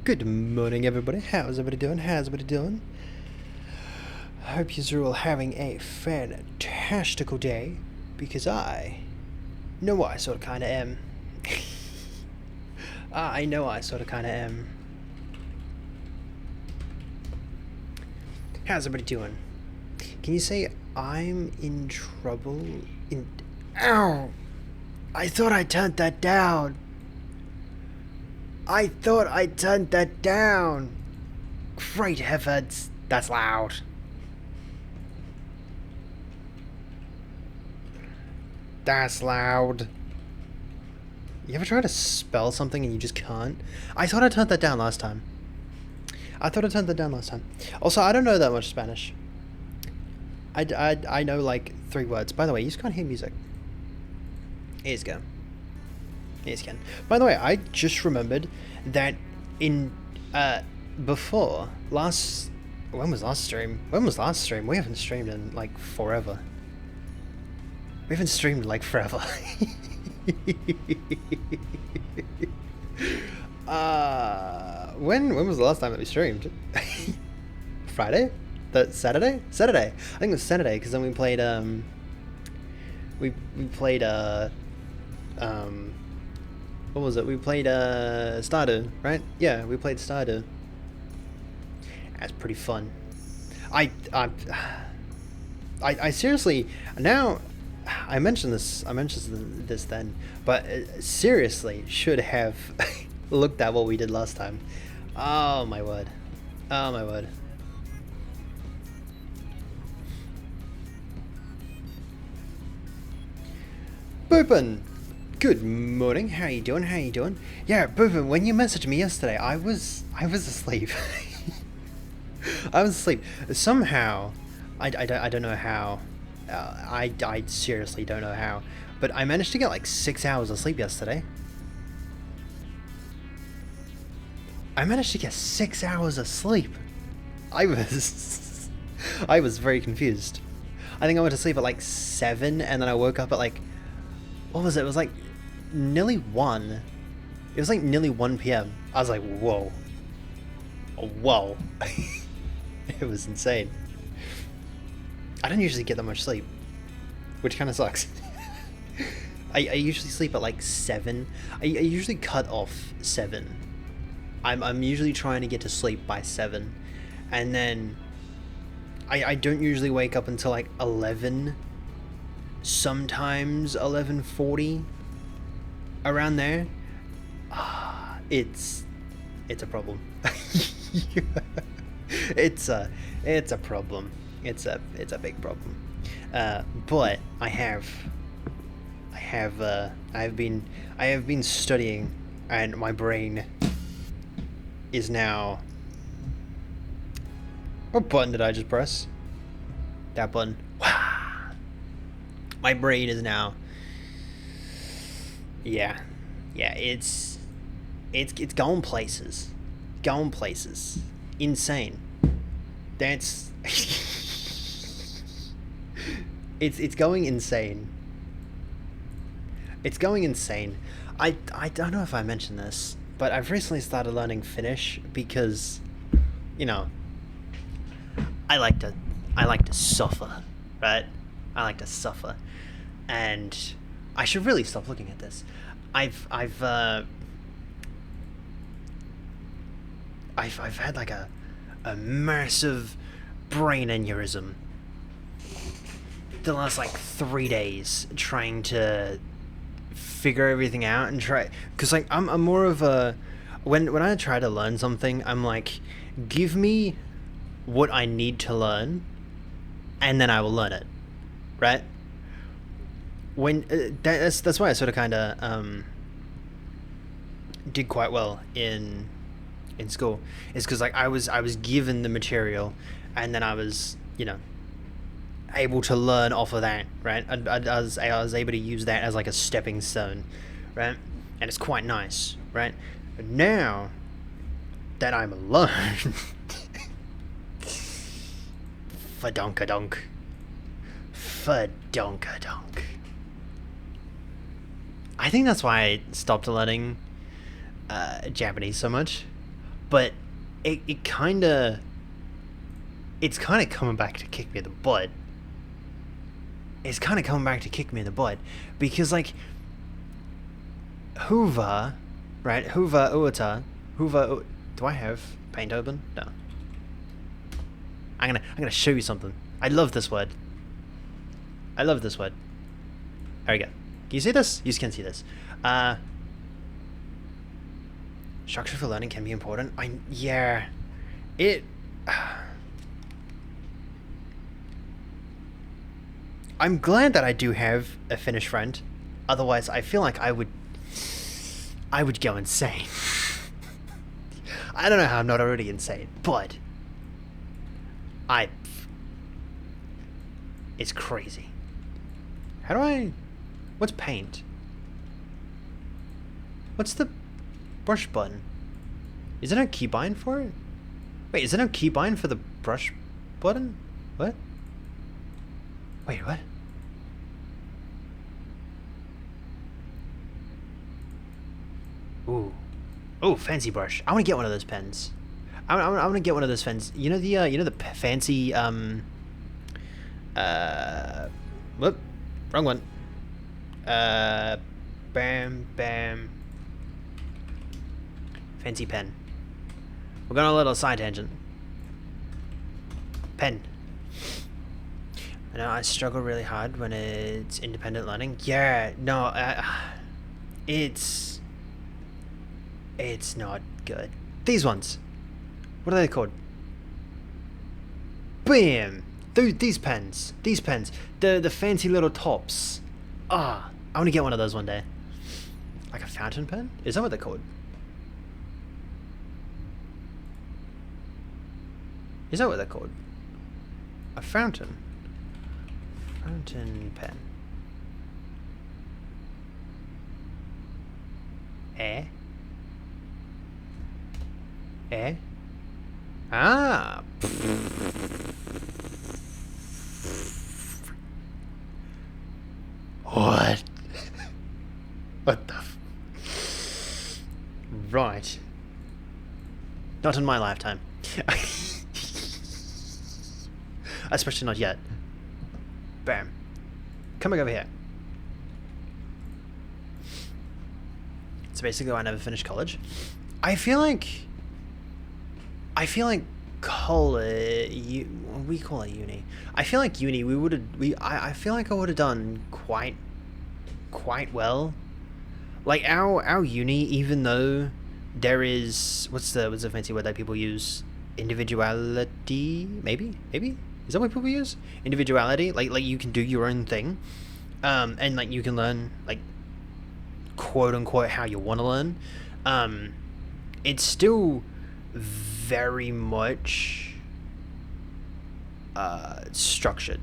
Good morning, everybody. How's everybody doing? How's everybody doing? I hope you're all having a fantastical day, because I know I sort of kind of am. I know I sort of kind of am. How's everybody doing? Can you say I'm in trouble? Ow! I thought I turned that down. I thought I turned that down. Great heavens, that's loud. That's loud. You ever try to spell something and you just can't? I thought I turned that down last time. Also, I don't know that much Spanish. I know like 3 words. By the way, you just can't hear music. Here's go. Here's again. By the way, I just remembered that in before last, when was last stream? We haven't streamed in like forever. We haven't streamed in like forever. When was the last time that we streamed? Friday? Saturday? Saturday. I think it was Saturday, because then we played we played what was it? We played Stardew, right? Yeah, we played Stardew. That's pretty fun. I seriously now. I mentioned this then, but seriously should have looked at what we did last time. Oh my word. Oh my word. Boopin! Good morning. How you doing? Yeah, Boopin, when you messaged me yesterday, I was asleep. I was asleep. Somehow, I don't know how. I seriously don't know how, but I managed to get like 6 hours of sleep yesterday. I managed to get 6 hours of sleep. I was very confused. I think I went to sleep at like 7, and then I woke up at like, what was it? It was like nearly 1. It was like nearly 1 p.m. I was like, whoa. Whoa. It was insane. I don't usually get that much sleep, which kind of sucks. I usually sleep at like 7. I usually cut off 7. I'm usually trying to get to sleep by 7, and then I don't usually wake up until like 11. Sometimes 11:40, around there. It's a problem. It's a problem. It's a big problem. But I have been studying, and my brain is now. What button did I just press? That button. My brain is now. Yeah, it's going places. Insane. That's it's going insane. It's going insane. I don't know if I mentioned this, but I've recently started learning Finnish because, you know, I like to suffer, right? I like to suffer, and I should really stop looking at this. I've had like a massive brain aneurysm the last like 3 days, trying to figure everything out and try, because like I'm more of a, when I try to learn something, I'm like, give me what I need to learn and then I will learn it, right? When that's why I sort of kind of did quite well in school, is because like I was given the material, and then I was, you know, able to learn off of that, right? I was able to use that as like a stepping stone, right? And it's quite nice, right? But now that I'm alone, fadonkadonk. I think that's why I stopped learning Japanese so much. but it kind of, it's kind of coming back to kick me in the butt. It's kind of coming back to kick me in the butt, because like Hoover, right? Hoover Uata, Hoover. Do I have paint open? No. I'm gonna show you something. I love this word. I love this word. There we go. Can you see this? You can see this. Structure for learning can be important. Yeah. It... I'm glad that I do have a Finnish friend. Otherwise, I feel like I would go insane. I don't know how I'm not already insane, but... It's crazy. How do I... What's paint? What's the brush button? Is there no keybind for it? Wait, is there no keybind for the brush button? What? Wait, what? Ooh. Oh, fancy brush. I want to get one of those pens. I want to get one of those pens. You know the fancy whoop, wrong one. Bam, bam. Fancy pen. We're going on a little side tangent. Pen. I know I struggle really hard when it's independent learning. Yeah, no, it's not good. These ones. What are they called? Bam! These pens. These pens. The fancy little tops. I want to get one of those one day. Like a fountain pen? Is that what they're called? Is that what they're called? A fountain. Fountain pen. Ah. What? What the Right. Not in my lifetime. Especially not yet. Bam. Come back over here. So basically I never finished college. I feel like college, we call it uni. I feel like uni I feel like I would have done quite well. Like our uni, even though there is what's the fancy word that people use? Individuality, maybe? Is that what people use? Individuality? Like you can do your own thing. And like you can learn like quote unquote how you want to learn. It's still very much structured.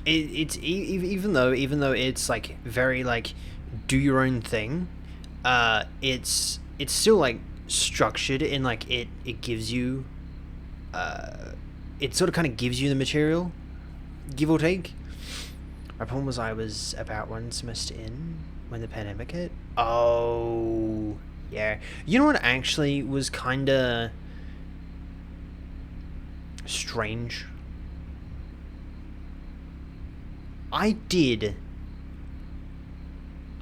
It's even though it's like very like do your own thing, it's still like structured in like it gives you it sort of kind of gives you the material, give or take. My problem was I was about one semester in when the pandemic hit. Oh yeah, you know what actually was kind of strange? I did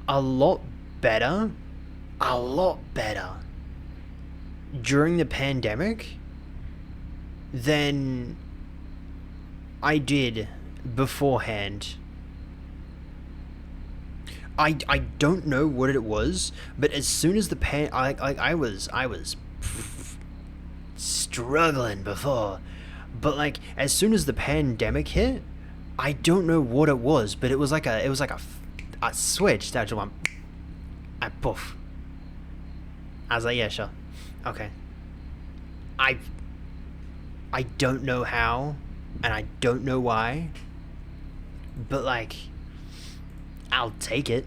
a lot better during the pandemic than I did beforehand. I don't know what it was, but as soon as the I was struggling before, but like as soon as the pandemic hit, I don't know what it was, but it was like a switch that just went and poof. I was like, yeah, sure, okay. I don't know how, and I don't know why, but like, I'll take it.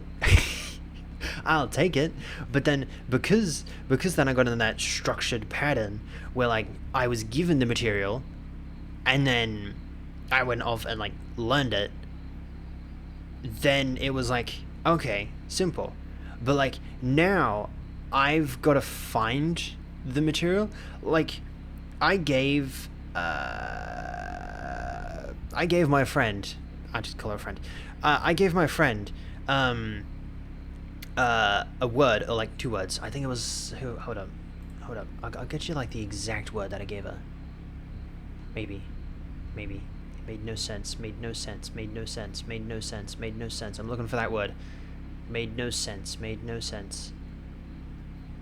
I'll take it. But then because then I got in that structured pattern where like I was given the material, and then I went off and like learned it, then it was like, okay, simple. But like now I've got to find the material. Like I gave my friend, I just call her a friend. I gave my friend a word, or like 2 words. I think it was, hold up. I'll get you like the exact word that I gave her. Maybe. It made no sense. I'm looking for that word. Made no sense.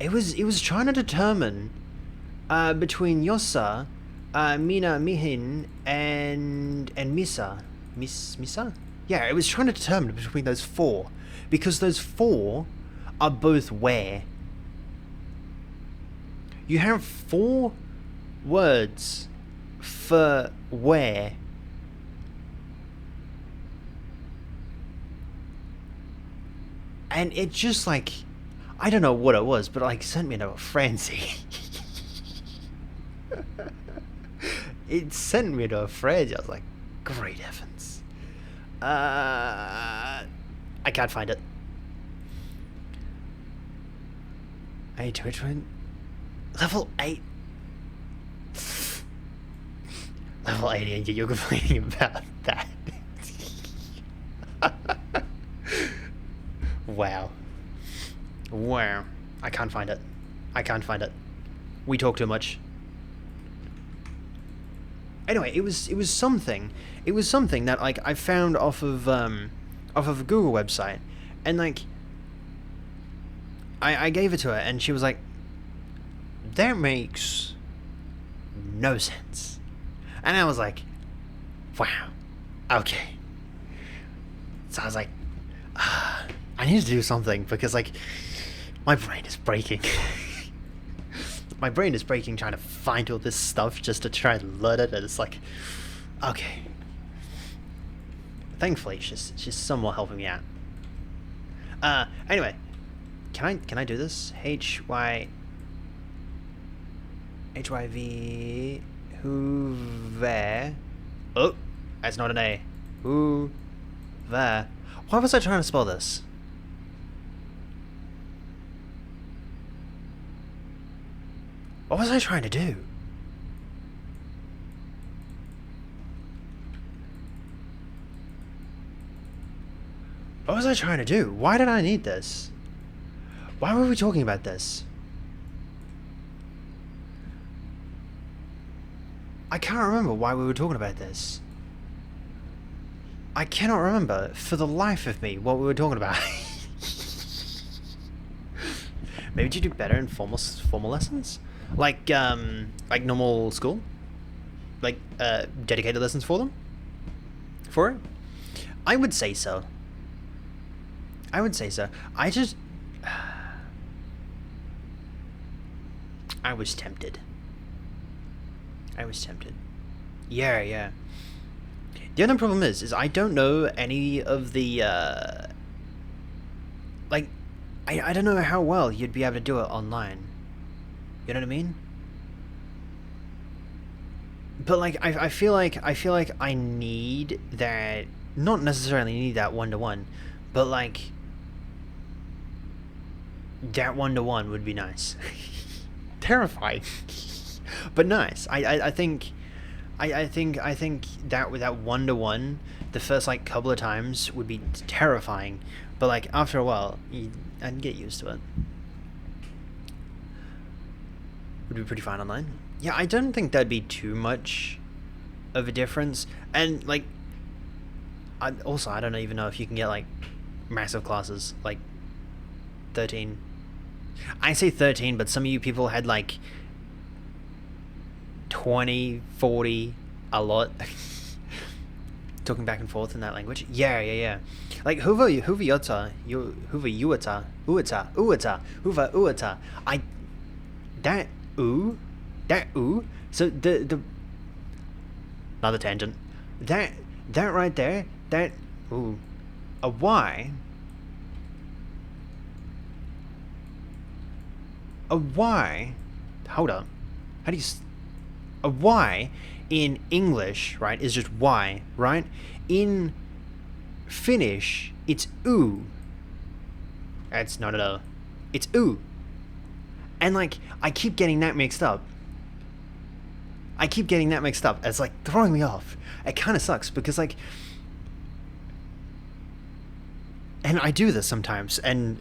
It was trying to determine between Yossa, Mina, Mihin, and Misa. Misa? Yeah, it was trying to determine between those 4. Because those 4 are both where. You have 4 words for where. And it just like, I don't know what it was, but like sent me into a frenzy. It sent me into a frenzy. I was like, great heavens. I can't find it. Twitch went level 8. Level 80, and you're complaining about that. Wow. I can't find it. We talk too much. Anyway, it was something. It was something that like I found off of a Google website, and like I gave it to her, and she was like, that makes no sense. And I was like, wow, okay. So I was like, I need to do something, because like my brain is breaking. My brain is breaking trying to find all this stuff just to try and learn it, and it's like, okay. Thankfully, she's somewhat helping me out. Anyway, can I do this? HYV Hoover. Oh, that's not an A. Hoover. Why was I trying to spell this? What was I trying to do? What was I trying to do? Why did I need this? Why were we talking about this? I can't remember why we were talking about this. I cannot remember for the life of me what we were talking about. Maybe you do better in formal lessons? Like normal school? Like, dedicated lessons for them? For it? I would say so. I was tempted. Yeah. The other problem is I don't know any of the, like, I don't know how well you'd be able to do it online. You know what I mean? But like, I feel like I need that, not necessarily need that one-to-one, but like, that one-to-one would be nice. Terrifying. But nice. I think that with that one-to-one, the first like couple of times would be terrifying, but like after a while, I'd get used to it. Would be pretty fine online. Yeah, I don't think that'd be too much of a difference, and like, I don't even know if you can get like massive classes like 13. I say 13, but some of you people had like 20, 40, a lot. Talking back and forth in that language. Yeah. Like Hoover Uata. That ooh. So the another tangent. That right there, that ooh. A Y. A Y. Hold up. How do you? A Y in English, right, is just Y, right? In Finnish, it's U. It's not at all. It's U. And like, I keep getting that mixed up. It's like throwing me off. It kind of sucks because like, and I do this sometimes, and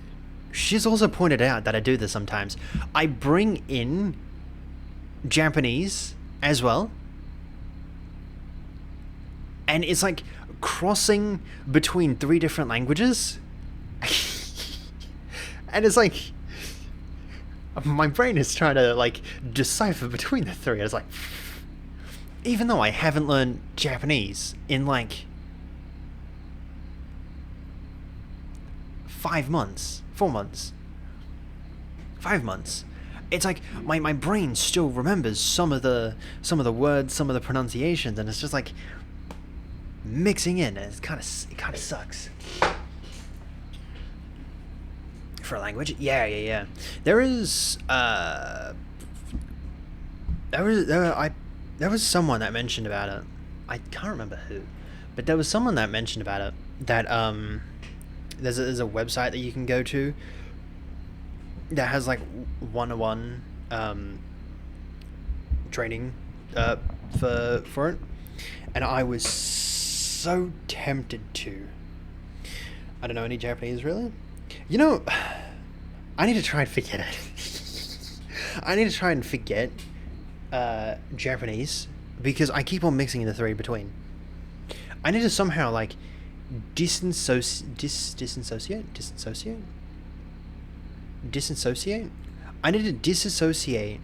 she's also pointed out that I do this sometimes. I bring in Japanese as well, and it's like crossing between 3 different languages. And it's like, my brain is trying to like decipher between the 3. It's like, even though I haven't learned Japanese in like 5 months, 4 months, 5 months, it's like my brain still remembers some of the words, some of the pronunciations, and it's just like mixing in, and it kind of sucks. For a language, yeah. There was someone that mentioned about it. I can't remember who, but there was someone that mentioned about it. That there's a website that you can go to that has like 101 training for it, and I was so tempted to. I don't know any Japanese really. You know, I need to try and forget it. I need to try and forget Japanese, because I keep on mixing the 3 between. I need to somehow like disassociate. I need to disassociate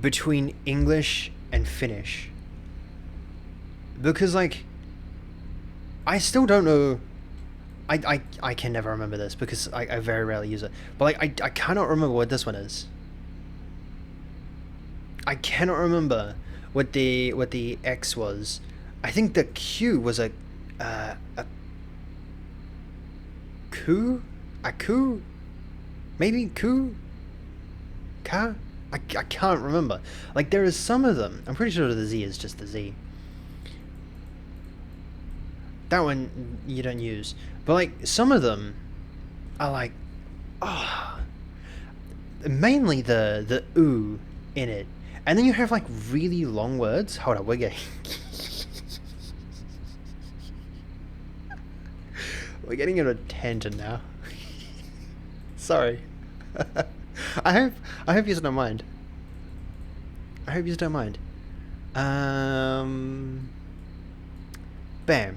between English and Finnish, because like I still don't know. I can never remember this because I very rarely use it. But like I cannot remember what this one is. I cannot remember what the X was. I think the Q was a ku? A ku? Maybe ku? Ka? I can't remember. Like there is some of them. I'm pretty sure the Z is just the Z. That one you don't use, but like some of them are like, mainly the oo in it, and then you have like really long words. Hold on, we're getting in a tangent now. Sorry. I hope you don't mind. Bam.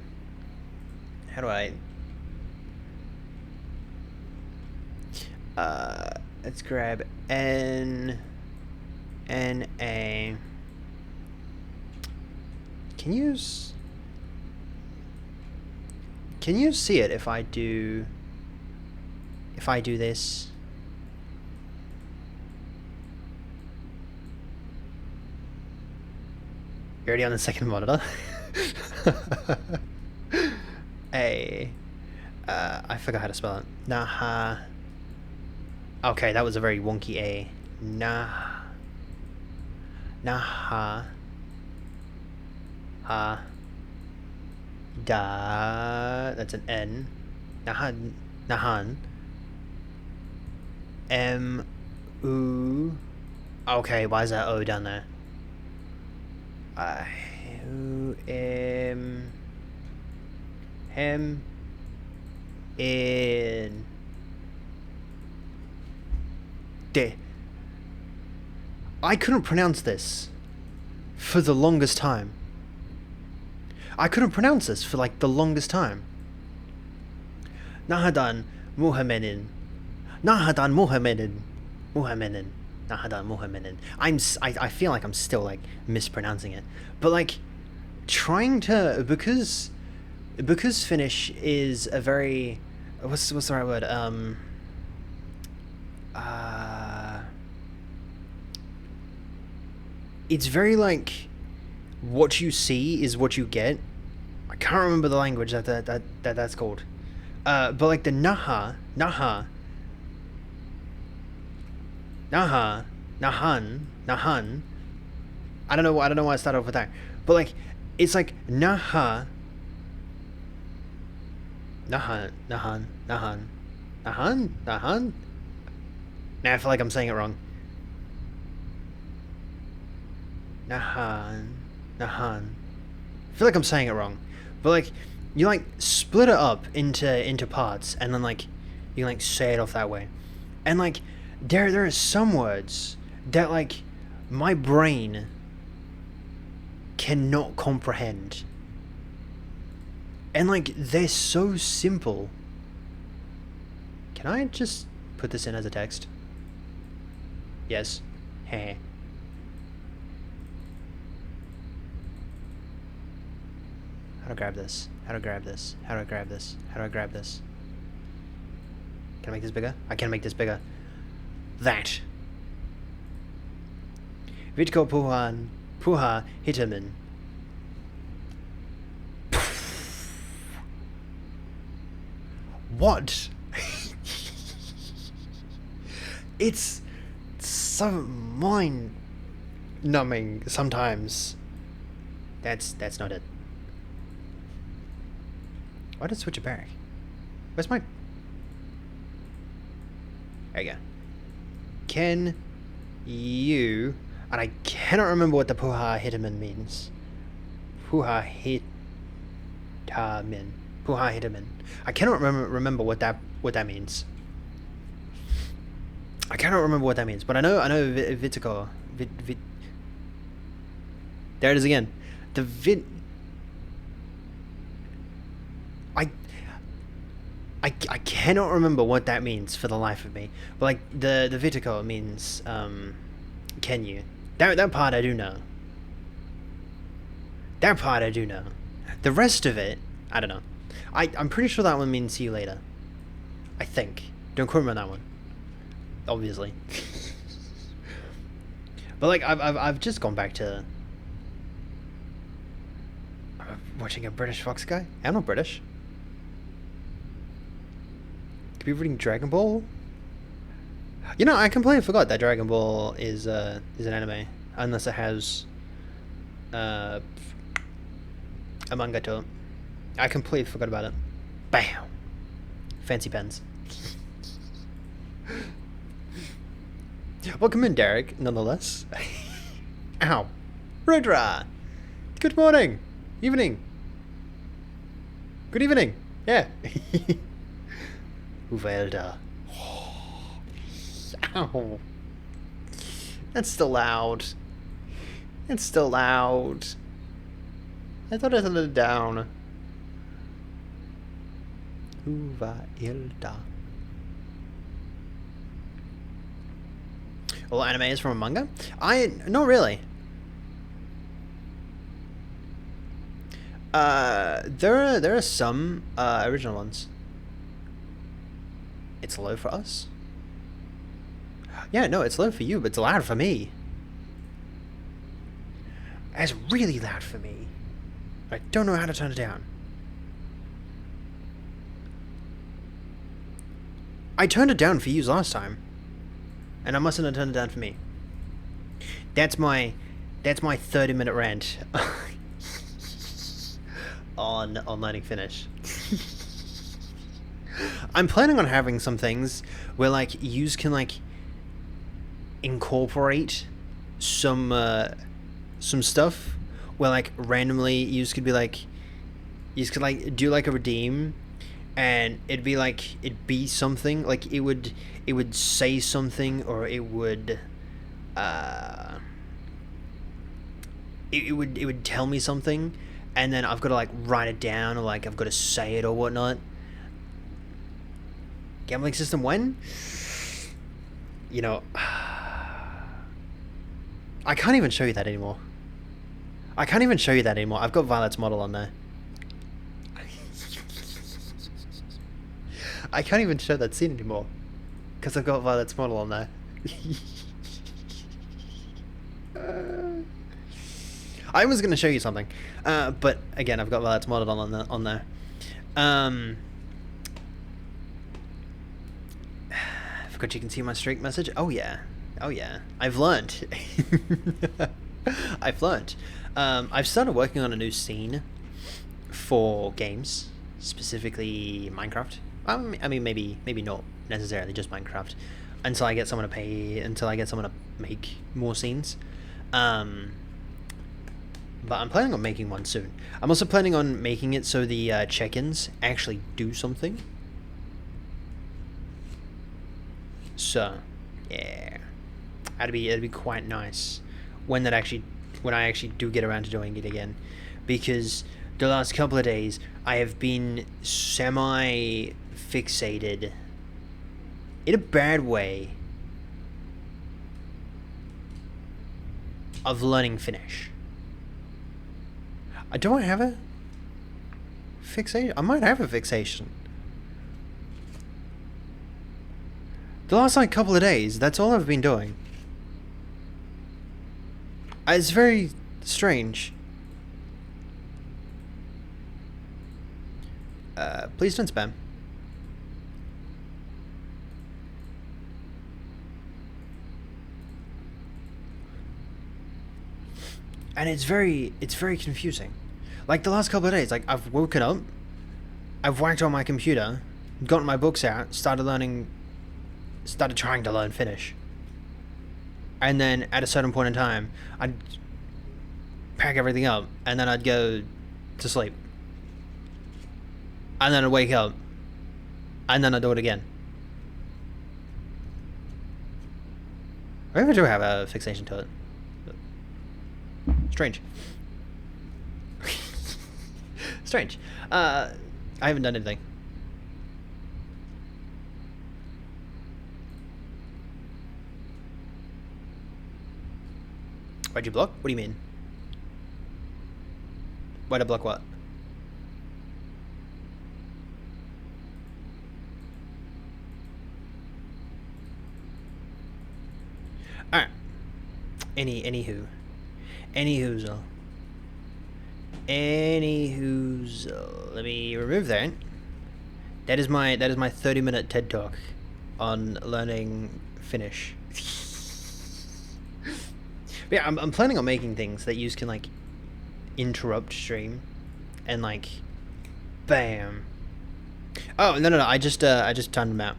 How do I... let's grab N A. Can you see it if I do this? You're already on the second monitor. I forgot how to spell it. Naha. Okay, that was a very wonky A. Naha. Ha. Da. That's an N. Nahan. M. U. Okay, why is that O down there? M. In. D. I couldn't pronounce this for the longest time. Nahadan Muhammadin. I feel like I'm still like mispronouncing it, but like trying to, because Finnish is a very, what's the right word, it's very like, what you see is what you get. I can't remember the language that's called, but like the naha, Naha, Nahan, Nahan. I don't know why I started off with that. But like it's like Naha, Nahan, Nahan, Nahan, Nahan, Nahan. Now I feel like I'm saying it wrong. Nahan, Nahan. I feel like I'm saying it wrong. But like you like split it up into parts and then like you can like say it off that way. And like there are some words that like my brain cannot comprehend. And like they're so simple. Can I just put this in as a text? Yes. Heh. How do I grab this? How do I grab this? How do I grab this? How do I grab this? Can I make this bigger? I can make this bigger. That. Vitko Puha Hitamin. What? It's so mind-numbing sometimes. That's not it. Why did it switch it back? Where's my... There you go. Can you... And I cannot remember what the Puha Hitamin means. Puha Hitamin. Puha Hitamin. I cannot remember what that means. I cannot remember what that means, but I know Vitico. There it is again. The I cannot remember what that means for the life of me. But like the Vitico means can you? That part I do know. That part I do know. The rest of it, I don't know. I'm pretty sure that one means see you later. I think. Don't quote me on that one. Obviously. But like I've just gone back to watching a British Fox guy. I'm not British. Could be reading Dragon Ball. You know, I completely forgot that Dragon Ball is an anime, unless it has a manga to it. I completely forgot about it. Bam! Fancy pens. Welcome in, Derek, nonetheless. Ow. Rudra! Good morning! Evening! Good evening! Yeah! Uvelda. Ow. That's still loud. It's still loud. I thought I turned it down. Uvelda. All anime is from a manga? Not really. There are some original ones. It's low for us? Yeah, no, it's low for you, but it's loud for me. It's really loud for me. I don't know how to turn it down. I turned it down for you last time. And I mustn't have turned it down for me. That's my 30-minute rant on learning Finnish. I'm planning on having some things where like yous can like incorporate some stuff where like randomly yous could be like yous could like do like a redeem and it'd be something like it would say something or it would it would tell me something and then I've got to like write it down or like I've got to say it or whatnot. Gambling system when? You know, I can't even show you that anymore. I've got Violet's model on there. I can't even show that scene anymore because I've got Violet's model on there. I was going to show you something, but again, I've got Violet's model on there. Forgot you can see my streak message. Oh yeah, Oh yeah, I've learned. I've learned. I've started working on a new scene for games, specifically Minecraft. I mean, maybe not necessarily just Minecraft, until I get someone to pay, until I get someone to make more scenes. Um, but I'm planning on making one soon. I'm also planning on making it so the check-ins actually do something. So, yeah, it'd be quite nice when I actually do get around to doing it again, because the last couple of days I have been semi fixated in a bad way of learning Finnish. Do I have a fixation? I might have a fixation. The last like couple of days, that's all I've been doing. It's very strange. Please don't spam. And it's very confusing. Like the last couple of days, like I've woken up, I've whacked on my computer, gotten my books out, started trying to learn Finnish. And then at a certain point in time, I'd pack everything up, and then I'd go to sleep. And then I'd wake up, and then I'd do it again. I really do have a fixation to it. Strange. Strange. I haven't done anything. Why'd you block? What do you mean? Why'd I block what? Alright. Anywhoozle. Let me remove that. That is my 30-minute TED talk on learning Finnish. But yeah, I'm planning on making things that you can like interrupt stream and like bam. Oh no, I just timed them out.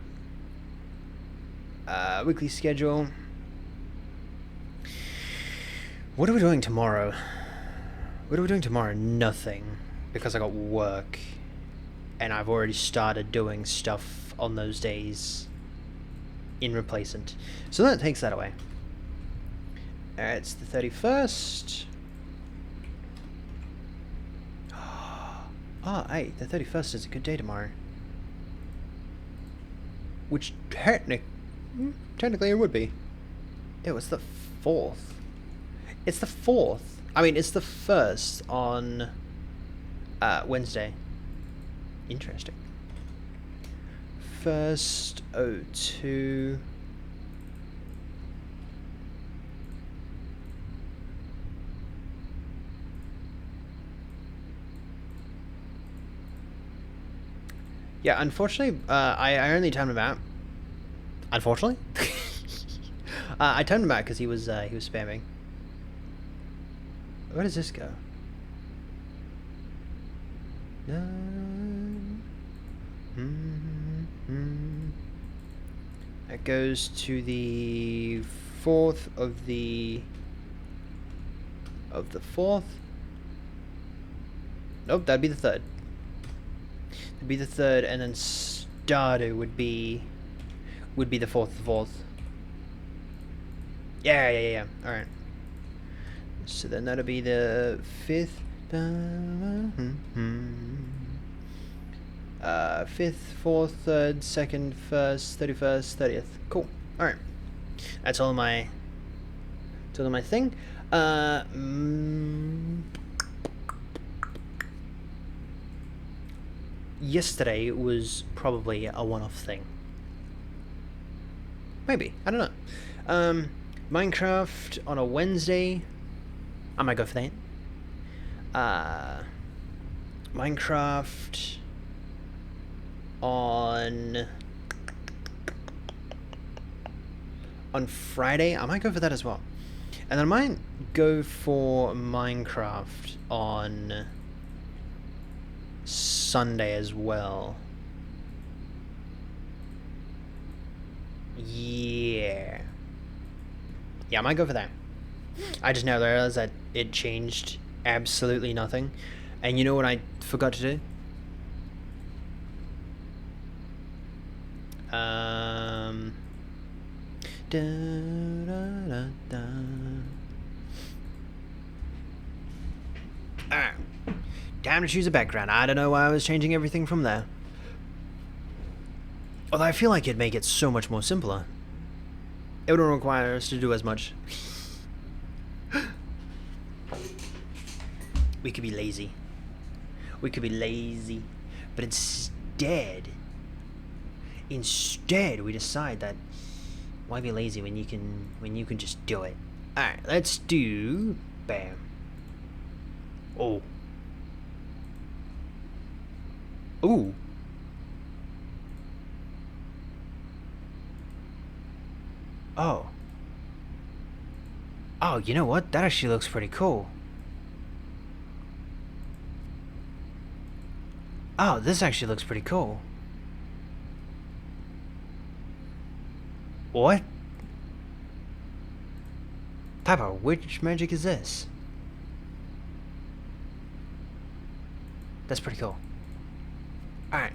Weekly schedule. What are we doing tomorrow? Nothing, because I got work and I've already started doing stuff on those days in replacement, so that takes that away. It's the 31st. Hey, the 31st is a good day tomorrow. Which technically it would be. It was the 4th. It's the 4th. I mean, it's the 1st on Wednesday. Interesting. 1st, 02. Yeah, unfortunately, I only timed him out. Unfortunately, I timed him out because he was spamming. Where does this go? That goes to the 4th of the 4th. Nope, that'd be the 3rd. It'd be the 3rd, and then Stardew would be the 4th of the 4th. Yeah. All right. So then that'll be the 5th. 5th, 4th, 3rd, 2nd, 1st, 31st, 30th. Cool. All right. That's all my thing. Yesterday was probably a one-off thing. Maybe. I don't know. Minecraft on a Wednesday. I might go for that. Minecraft on on Friday, I might go for that as well. And then I might go for Minecraft on Sunday as well. Yeah. Yeah, I might go for that. I just now realized that it changed absolutely nothing. And you know what I forgot to do? Da, da, da, da. Alright. Time to choose a background. I don't know why I was changing everything from there. Although I feel like it'd make it so much more simpler. It wouldn't require us to do as much. We could be lazy. We could be lazy. But instead we decide that why be lazy when you can just do it. Alright, let's do bam. Oh. Ooh. Oh. Oh, you know what? That actually looks pretty cool. Oh, this actually looks pretty cool. What type of witch magic is this? That's pretty cool. Alright.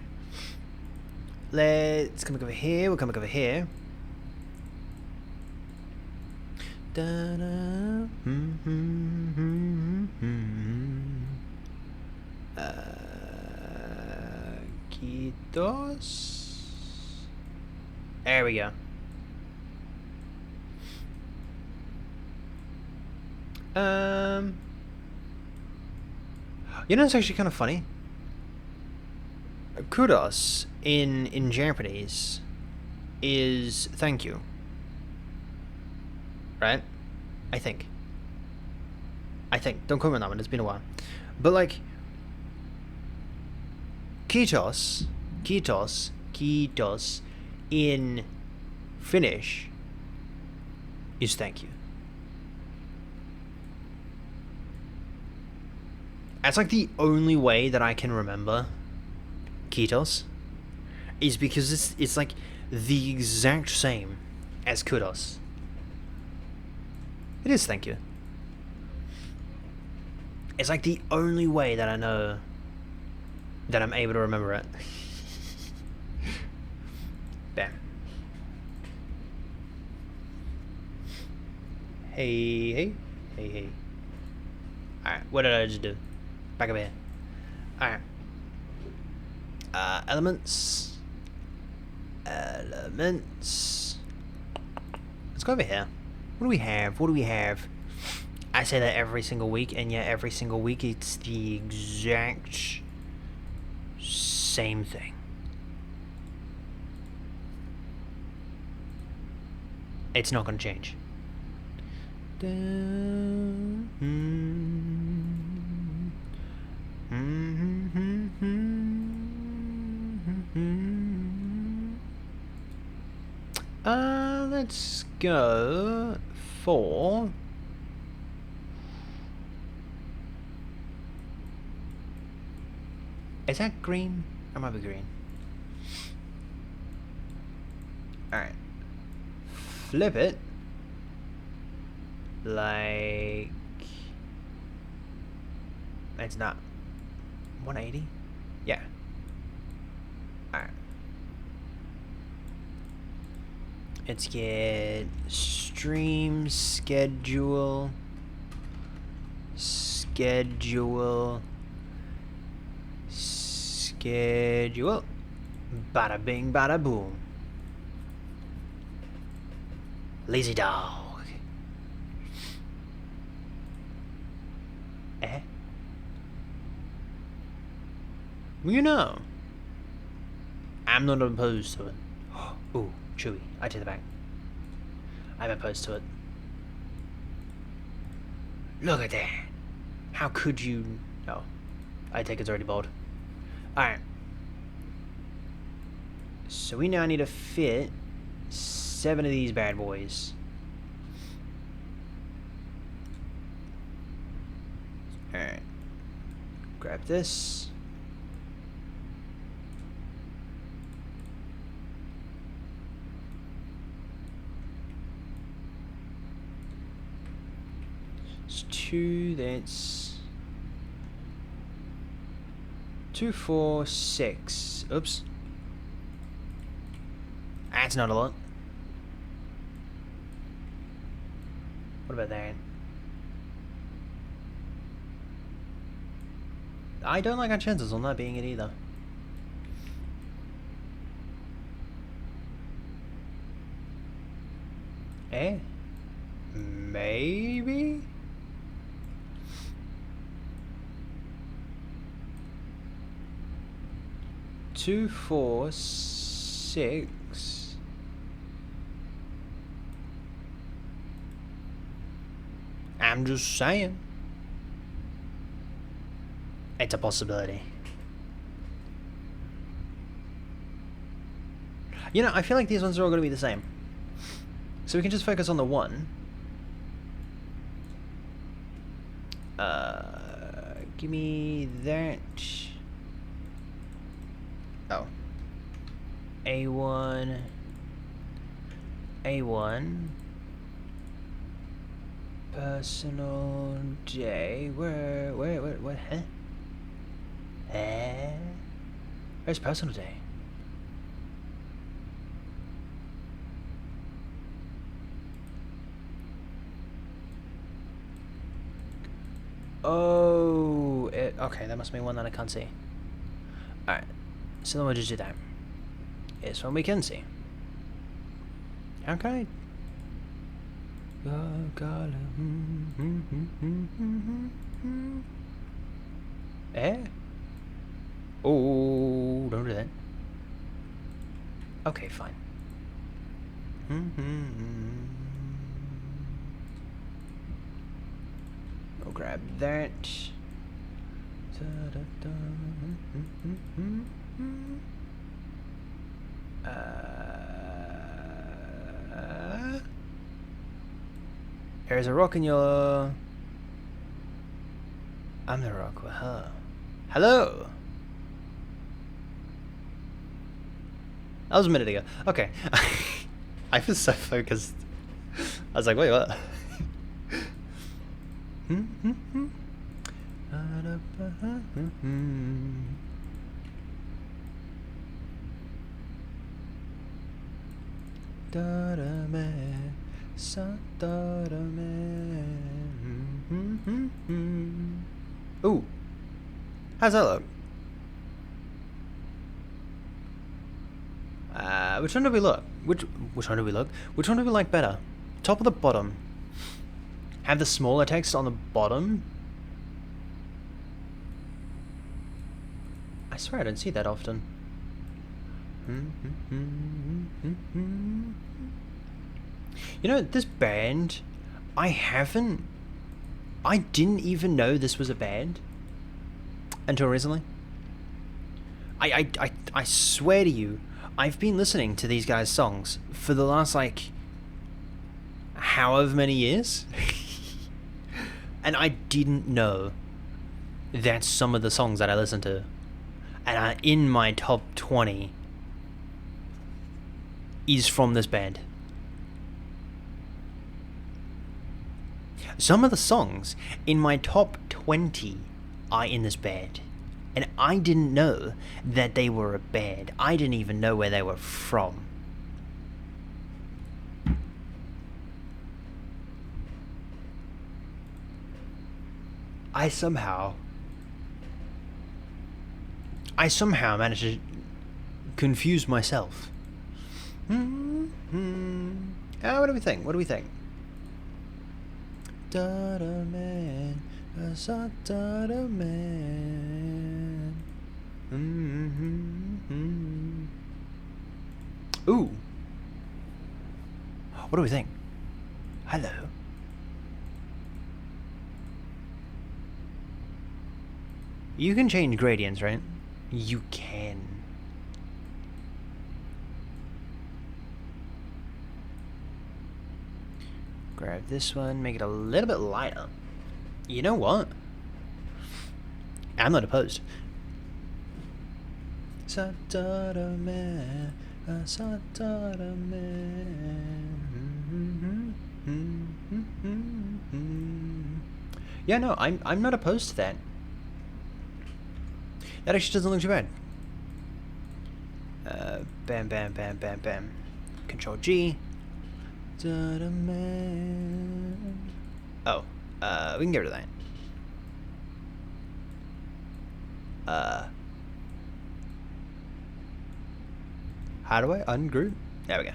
Let's come over here. We'll come over here. Da-da. Quitos. There we go. You know, it's actually kind of funny. Kudos in Japanese is thank you. Right? I think. Don't quote me on that one, it's been a while. But like Kitos in Finnish is thank you. That's like the only way that I can remember Kitos is because it's like the exact same as kudos. It is thank you. It's like the only way that I know that I'm able to remember it. Bam. Hey. Alright, what did I just do? Back up here. Alright. Elements. Let's go over here. What do we have? I say that every single week, and yet every single week it's the exact same thing. It's not going to change. Let's go for is that green? Or might be green. Alright. Flip it like it's not 180. Yeah. Alright. Let's get stream schedule. Bada bing, bada boom. Lazy dog. Well, you know, I'm not opposed to it. Ooh, chewy. I take it back. I'm opposed to it. Look at that. How could you? No. I take it's already bold. Alright. So we now need to fit 7 of these bad boys. Alright. Grab this. It's 2, that's 2, 4, 6. Oops. That's not a lot. What about that? I don't like our chances on that being it either. Eh? Maybe? Two, 4, 6. I'm just saying. It's a possibility. You know, I feel like these ones are all going to be the same. So we can just focus on the one. Give me that. Oh. A1. A1. Personal day. Where, what, huh? Where's personal day? Oh, okay, that must be one that I can't see. Alright, so then we'll just do that. It's one we can see. Okay. Eh? Oh, don't do that. Okay, fine. We'll grab that. There's a rock in your... I'm the rock with her. Hello! That was a minute ago. Okay. I was so focused. I was like, wait, what? Ooh. How's that look? Which one do we look? Which one do we look? Which one do we like better? Top or the bottom? Have the smaller text on the bottom? I swear I don't see that often. You know, this band, I didn't even know this was a band until recently. I swear to you, I've been listening to these guys' songs for the last, like, however many years. And I didn't know that some of the songs that I listen to and are in my top 20 is from this band. Some of the songs in my top 20 are in this band. And I didn't know that they were a band. I didn't even know where they were from. I somehow managed to confuse myself. What do we think? What do we think? Da-da man, I saw da-da man. Ooh. What do we think? Hello. You can change gradients, right? You can. Grab this one, make it a little bit lighter. You know what? I'm not opposed. Satara man, Satara man. Yeah, no, I'm not opposed to that. That actually doesn't look too bad. Bam, bam, bam, bam, bam. Control G. Oh, we can get rid of that. How do I ungroup? There we go.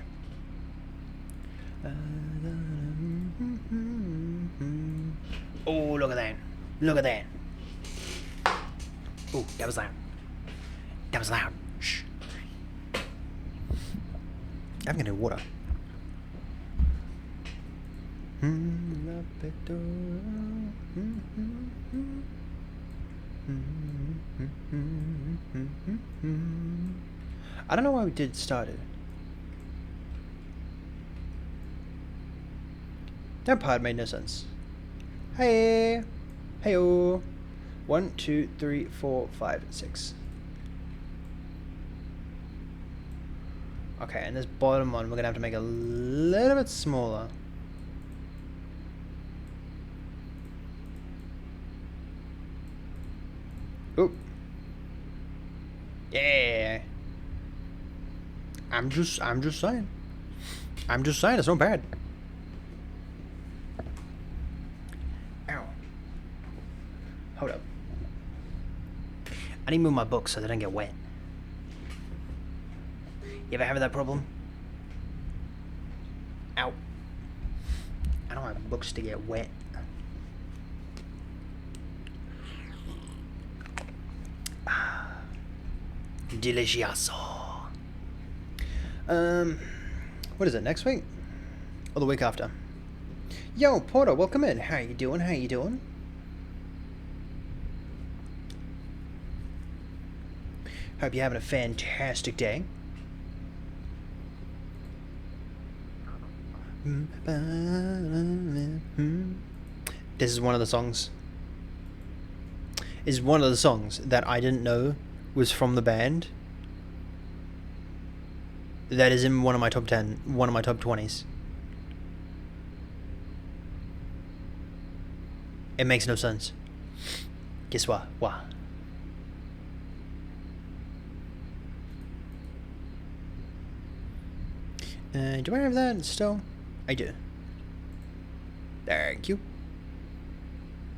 Oh, look at that. Look at that. Oh, that was loud. That was loud. Shh. I'm gonna need water. I don't know why we did start it. That part made no sense. Hey, heyo. 1, 2, 3, 4, 5, 6. Okay, and this bottom one we're gonna have to make a little bit smaller. Oop. Yeah. I'm just saying. I'm just saying, it's not bad. Ow. Hold up. I need to move my books so they don't get wet. You ever have that problem? Ow. I don't want books to get wet. Delicioso. What is it, next week? Or the week after? Yo, Porter, welcome in. How you doing? How you doing? Hope you're having a fantastic day. This is one of the songs. Is one of the songs that I didn't know was from the band. That is in one of my top 10, one of my top 20s. It makes no sense. Guess what? What? Do I have that still? I do. Thank you.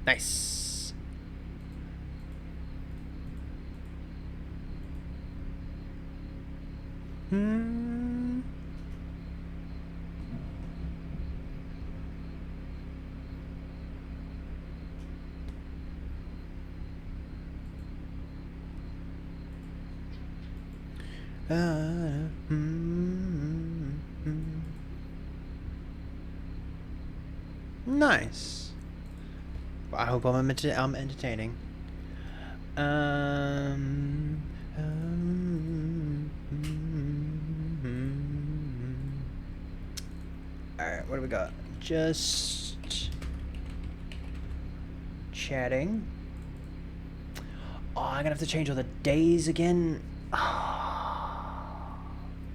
Nice. Nice. Well, I hope I'm entertaining. Alright, what do we got? Just chatting. Oh, I'm gonna have to change all the days again.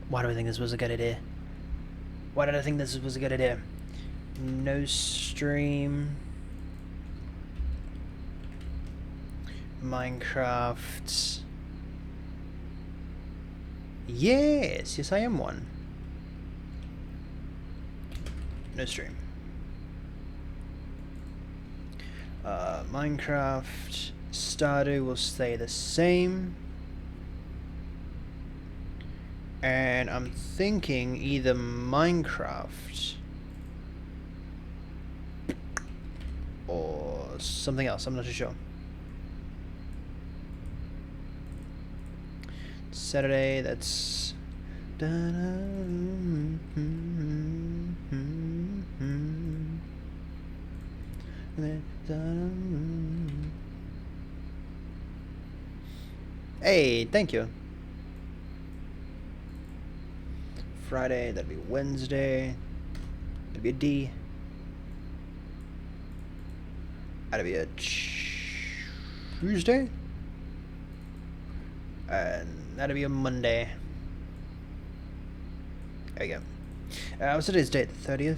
Why do I think this was a good idea? Why did I think this was a good idea? No stream. Minecraft. Yes, I am one. No stream. Minecraft. Stardew will stay the same. And I'm thinking either Minecraft or something else. I'm not too sure. Saturday, that's hey, thank you. Friday, that'd be Wednesday. That'd be a D. That'll be a Tuesday. And that'll be a Monday. There we go. What's today's date? The 30th?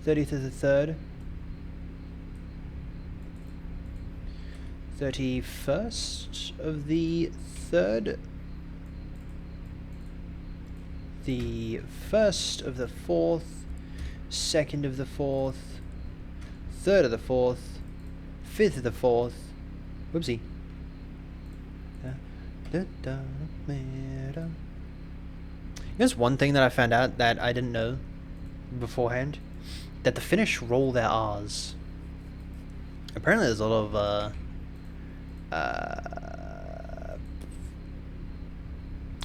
30th of the 3rd. 31st of the 3rd. The 1st of the 4th. 2nd of the 4th. 3rd of the 4th. 5th of the 4th. Whoopsie. Here's one thing that I found out that I didn't know beforehand. That the Finnish roll their R's. Apparently there's a lot of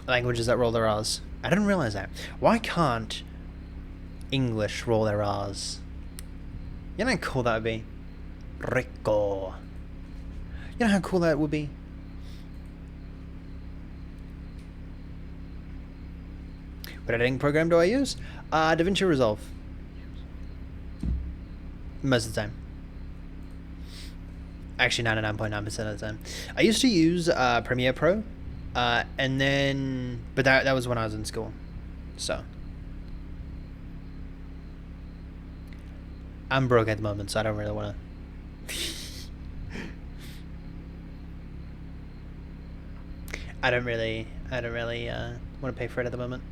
languages that roll their R's. I didn't realize that. Why can't English roll their R's? You know how cool that would be? Rico. You know how cool that would be? What editing program do I use? DaVinci Resolve. Most of the time. Actually, 99.9% of the time. I used to use Premiere Pro, and then, but that was when I was in school. So I'm broke at the moment, so I don't really want to. I don't really want to pay for it at the moment.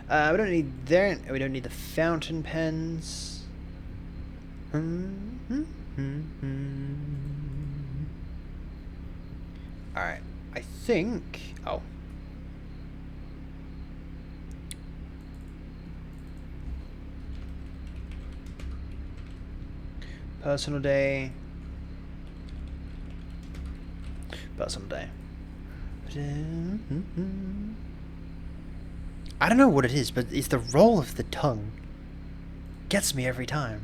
We don't need that. We don't need the fountain pens. Alright, I think... Oh. Personal day. Personal day. I don't know what it is, but it's the roll of the tongue. Gets me every time.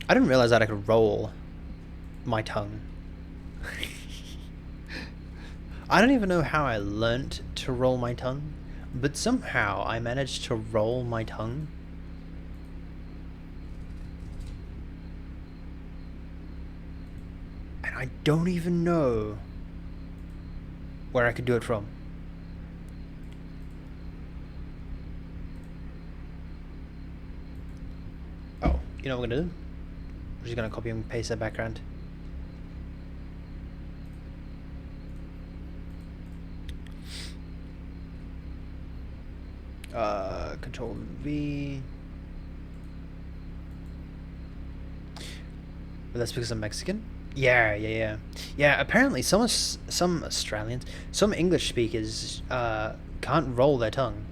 I didn't realize that I could roll my tongue. I don't even know how I learnt to roll my tongue, but somehow I managed to roll my tongue. And I don't even know where I could do it from. Oh, you know what I'm gonna do? I'm just gonna copy and paste that background. Control V. But that's because I'm Mexican? Yeah. Apparently some Australians, some English speakers can't roll their tongue.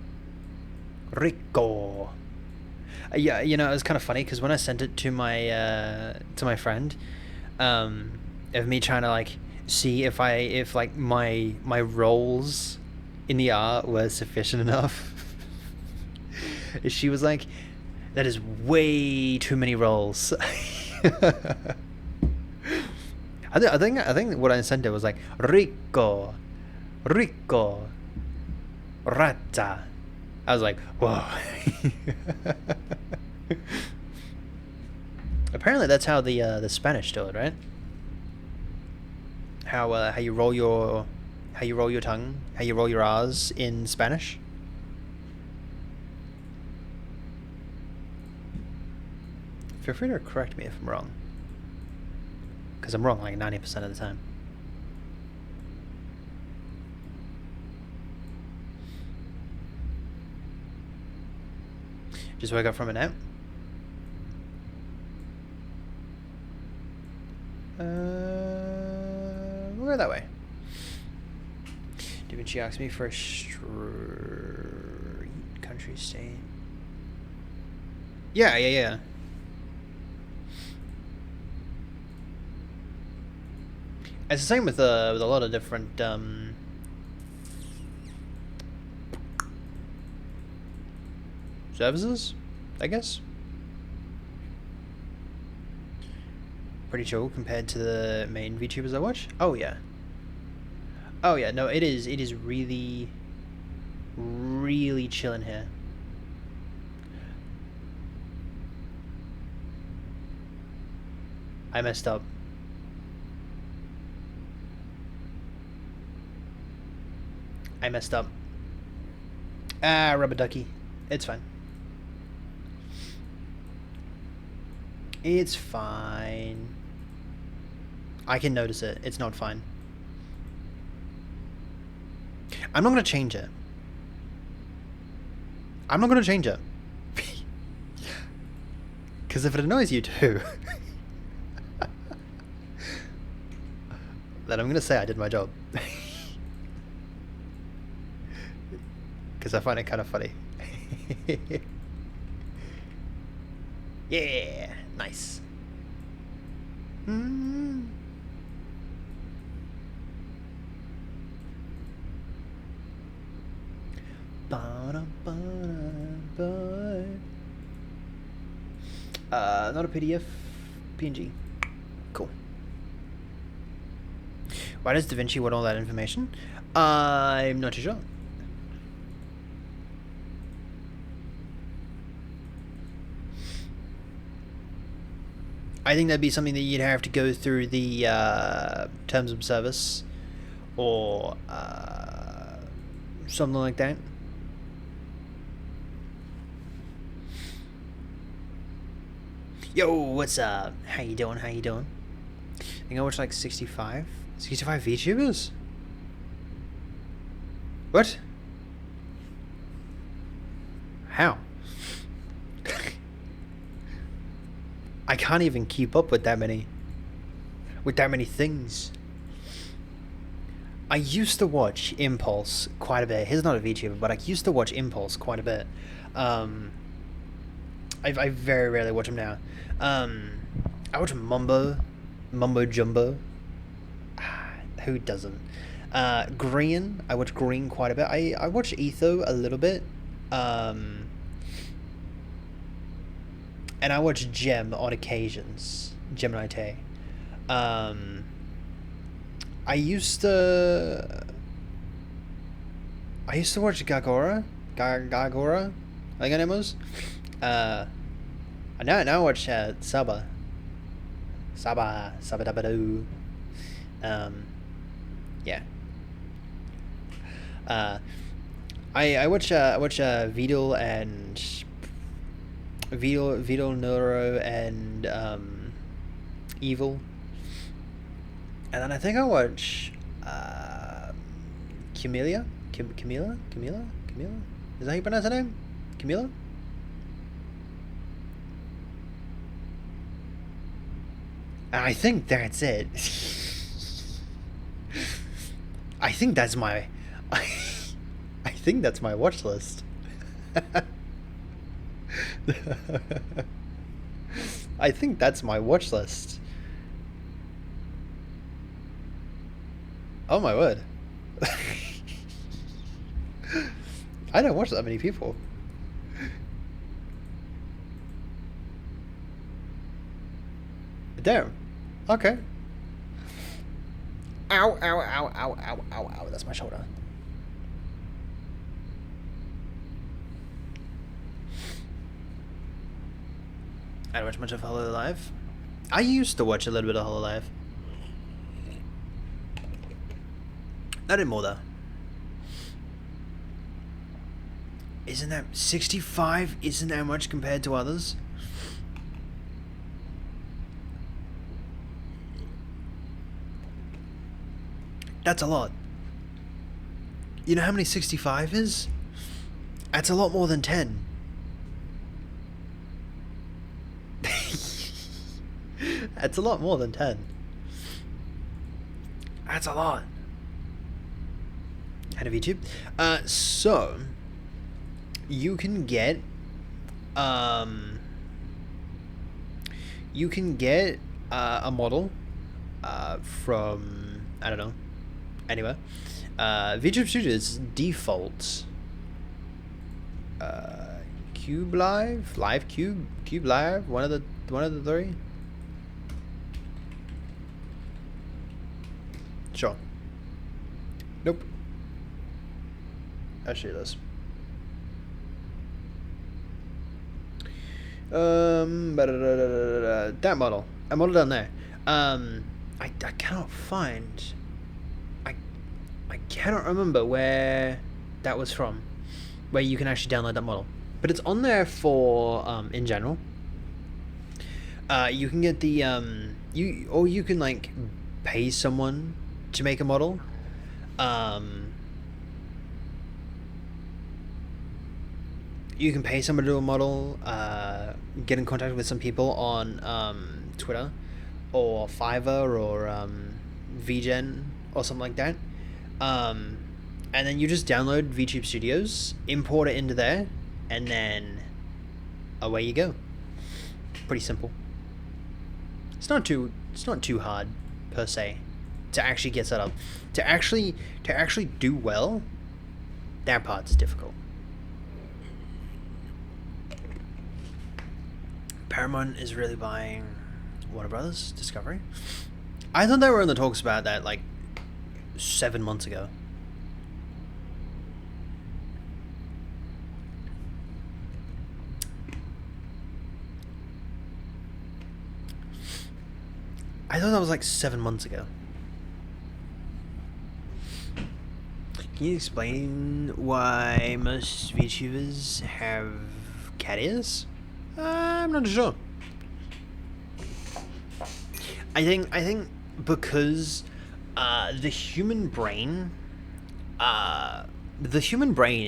Rico. Yeah, you know, it was kind of funny because when I sent it to my friend, of me trying to like see if like my rolls in the R were sufficient enough. She was like, "That is way too many rolls." I think what I sent it was like Rico, Rata. I was like, whoa. Apparently that's how the Spanish do it, right? How you roll your tongue, how you roll your R's in Spanish. Feel free to correct me if I'm wrong, because I'm wrong like 90% of the time. Just woke up from a nap. We'll go that way. DaVinci asked me for a street, country, state. Yeah. It's the same with a lot of different services, I guess. Pretty chill compared to the main VTubers I watch. Oh yeah. Oh yeah, no, it is. It is really, really chilling here. I messed up. I messed up. Ah, rubber ducky. It's fine. It's fine. I can notice it. It's not fine. I'm not going to change it. I'm not going to change it. Because if it annoys you too, then I'm going to say I did my job. Because I find it kind of funny. Yeah, nice. Mm. Not a PDF, PNG. Cool. Why does DaVinci want all that information? I'm not too sure. I think that'd be something that you'd have to go through the terms of service or something like that. Yo, what's up? How you doing? How you doing? I think I watched like 65 VTubers? What? How? I can't even keep up with that many things. I used to watch Impulse quite a bit. He's not a VTuber, but I used to watch Impulse quite a bit. I very rarely watch him now. I watch Mumbo Jumbo. Who doesn't? Green. I watch Green quite a bit. I watch Etho a little bit. And I watch Gem on occasions. Gemini Tay. I used to watch Gagora. Gagora, I think her name was. Now I watch Saba Dabadoo. Yeah. I watch Vidal and Vidal Neuro and Evil. And then I think I watch Camilla? Camilla? Is that how you pronounce her name? Camilla? I think that's it. I think that's my I think that's my watch list. I think that's my watch list. Oh my word. I don't watch that many people. Damn. Okay. Ow, ow, ow, ow, ow, ow, ow. That's my shoulder. I don't watch much of Hololive. I used to watch a little bit of Hololive. Not anymore though. Isn't that 65? Isn't that much compared to others? That's a lot. You know how many 65 is? That's a lot more than 10. That's a lot more than 10. That's a lot. Out of YouTube. So you can get a model from, I don't know, anywhere. VTube Studios default Cube Live, Cube Live, one of the three. Sure. Nope. Actually, it does. That model. A model down there. I cannot find. I cannot remember where that was from, where you can actually download that model, but it's on there for in general. You can get the you can like pay someone to make a model. You can pay someone to do a model. Get in contact with some people on Twitter, or Fiverr, or VGen, or something like that. And then you just download VTube Studios, import it into there, and then away you go. Pretty simple. It's not too hard per se to actually get set up. To actually do well, that part's difficult. Paramount is really buying Warner Brothers Discovery. I thought they were in the talks about that like 7 months ago. I thought that was like 7 months ago. Can you explain why most VTubers have cat ears? I'm not sure. I think because the human brain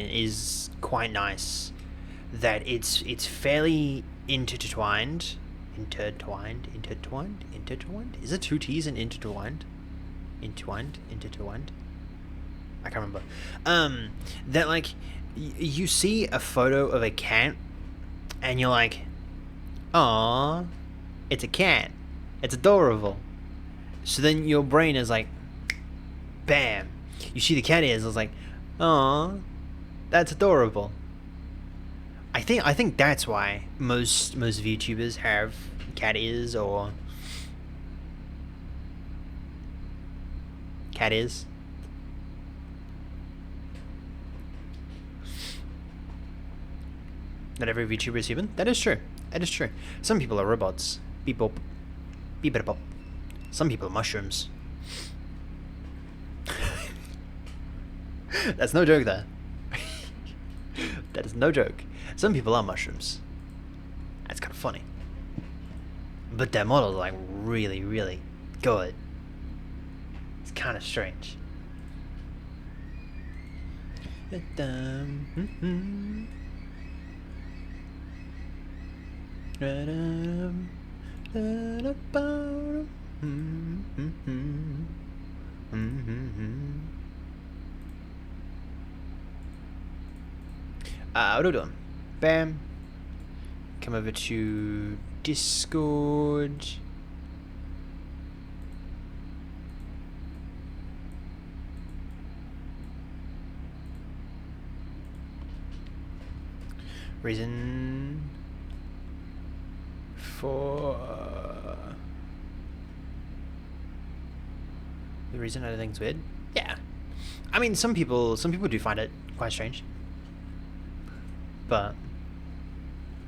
is quite nice, that it's fairly intertwined. Is it two T's and intertwined? Intertwined. I can't remember. That like you see a photo of a cat, and you're like, "Aw, it's a cat. It's adorable." So then your brain is like, bam. You see the cat ears, it's like, "Aw, that's adorable." I think that's why most VTubers have cat ears or cat ears. Not every VTuber is human. That is true. Some people are robots. Beep bop. Beep bop bop. Some people are mushrooms. That's no joke there. That is no joke. Some people are mushrooms. That's kind of funny. But their models are like really, really good. It's kind of strange. What are we doing? Bam. Come over to Discord. Reason for the reason I don't think it's weird. Yeah, I mean some people do find it quite strange. But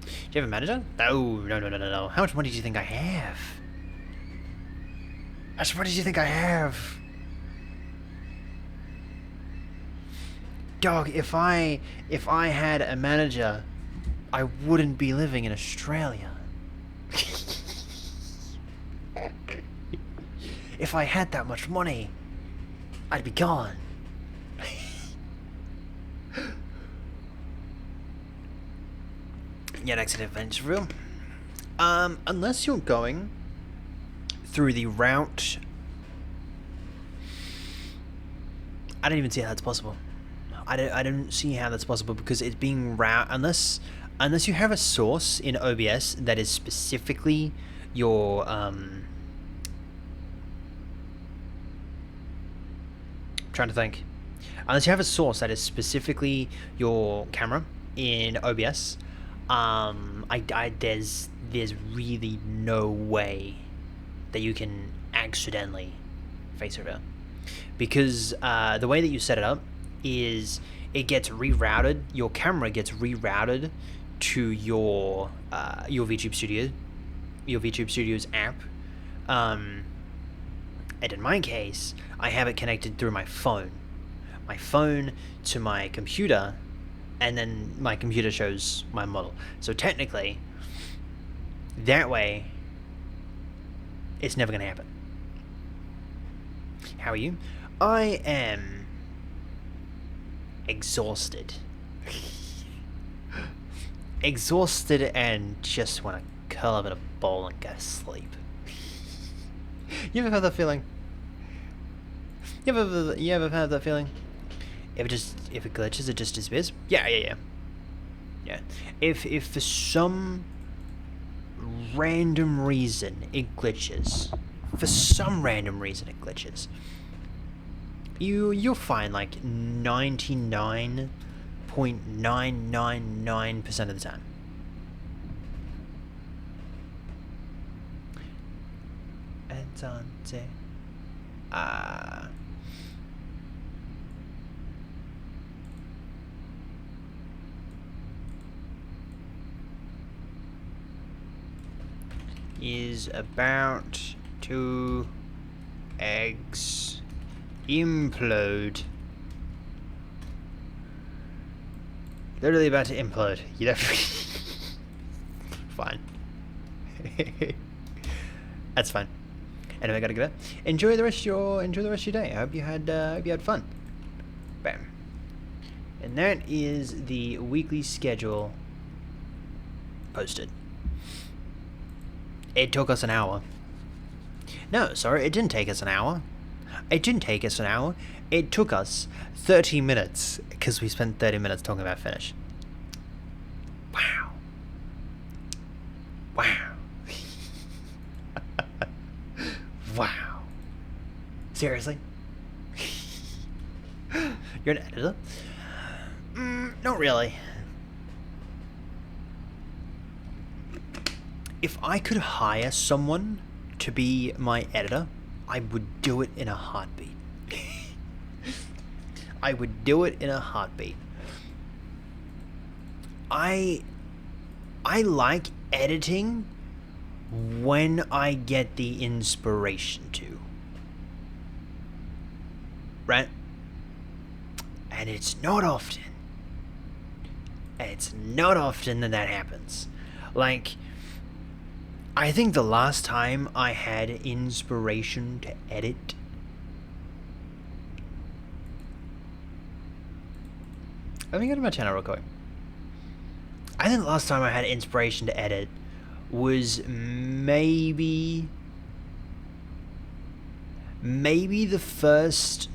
do you have a manager? No. How much money do you think I have? How much money do you think I have? Dog, if I had a manager, I wouldn't be living in Australia. If I had that much money, I'd be gone. Yeah, next event's real. Unless you're going through the route, I don't even see how that's possible. I don't see how that's possible because it's being unless you have a source in OBS that is specifically your trying to think. Unless you have a source that is specifically your camera in OBS, there's really no way that you can accidentally face reveal. because the way that you set it up is it gets rerouted. Your camera gets rerouted to your VTube Studio, your VTube Studios app. And in my case, I have it connected through my phone to my computer, and then my computer shows my model. So technically, that way, it's never going to happen. How are you? I am exhausted. Exhausted and just want to curl up in a ball and go to sleep. You ever had that feeling? You ever had that feeling? If it glitches, it just disappears? Yeah. If for some random reason it glitches, you'll find like 99.999% of the time. Entonces, is about to implode. Literally about to implode. You know. Fine. That's fine. Anyway, gotta go. Enjoy the rest of your day. I hope you had fun. Bam. And that is the weekly schedule posted. It took us an hour. No, sorry, it didn't take us an hour. It took us 30 minutes, because we spent 30 minutes talking about Finish. Wow. Wow. Seriously? You're an editor? Not really. If I could hire someone to be my editor, I would do it in a heartbeat. I like editing when I get the inspiration to. Right? And it's not often. That happens. Like, I think the last time I had inspiration to edit, let me go to my channel real quick. I think the last time I had inspiration to edit was maybe the first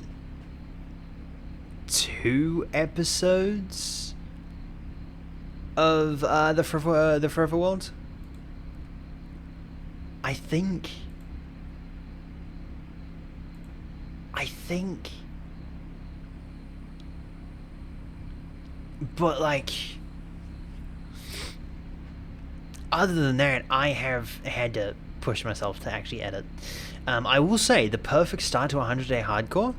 2 episodes of the Forever World. I think. But, like, other than that, I have had to push myself to actually edit. I will say, the perfect start to 100-day hardcore,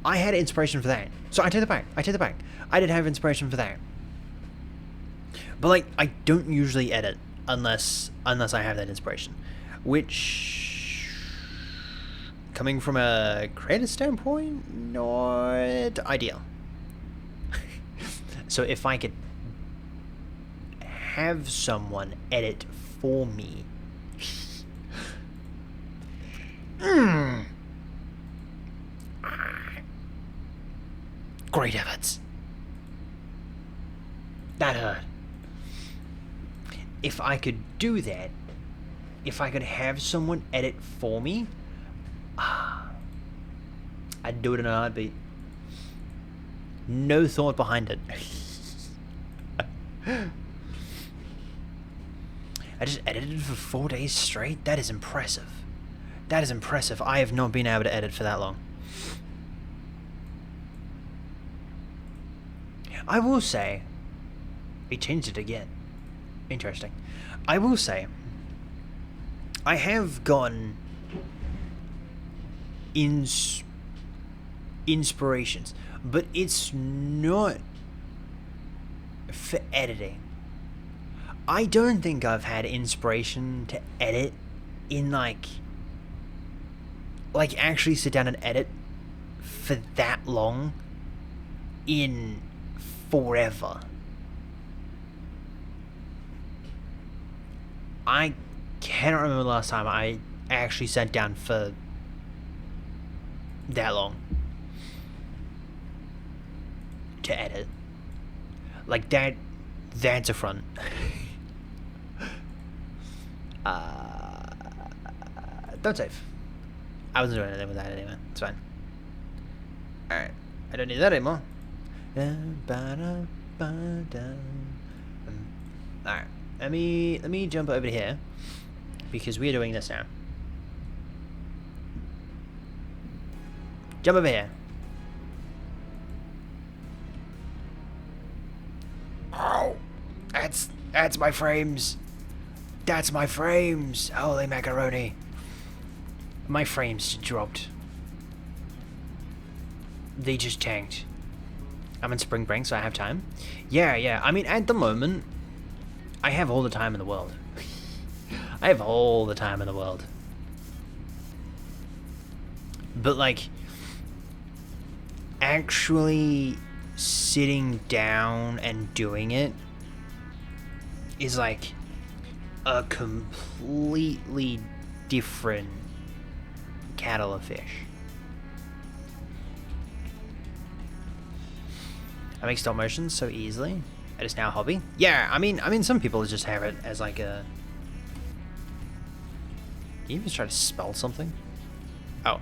I had inspiration for that. So I take it back. I did have inspiration for that. But, like, I don't usually edit unless I have that inspiration, which, coming from a creative standpoint, not ideal. So if I could have someone edit for me, great efforts. That hurt. If I could do that, if I could have someone edit for me, I'd do it in a heartbeat. No thought behind it. I just edited for 4 days straight? That is impressive. I have not been able to edit for that long. I will say, we changed it again. Interesting. I will say, I have gotten inspirations, but it's not for editing. I don't think I've had inspiration to edit in like actually sit down and edit for that long in forever. I cannot remember the last time I actually sat down for that long to edit. Like that's a front. Don't save. I wasn't doing anything with that anyway. It's fine. Alright. I don't need that anymore. Alright. Let me jump over here. Because we are doing this now. Jump over here. Oh! That's my frames. That's my frames. Holy macaroni. My frames just dropped. They just tanked. I'm in spring break, so I have time. Yeah. I mean, at the moment, I have all the time in the world. I have all the time in the world. But, like, actually sitting down and doing it is, like, a completely different kettle of fish. I make stop motions so easily. It is now a hobby. Yeah, I mean, some people just have it as like a. You even try to spell something? Oh.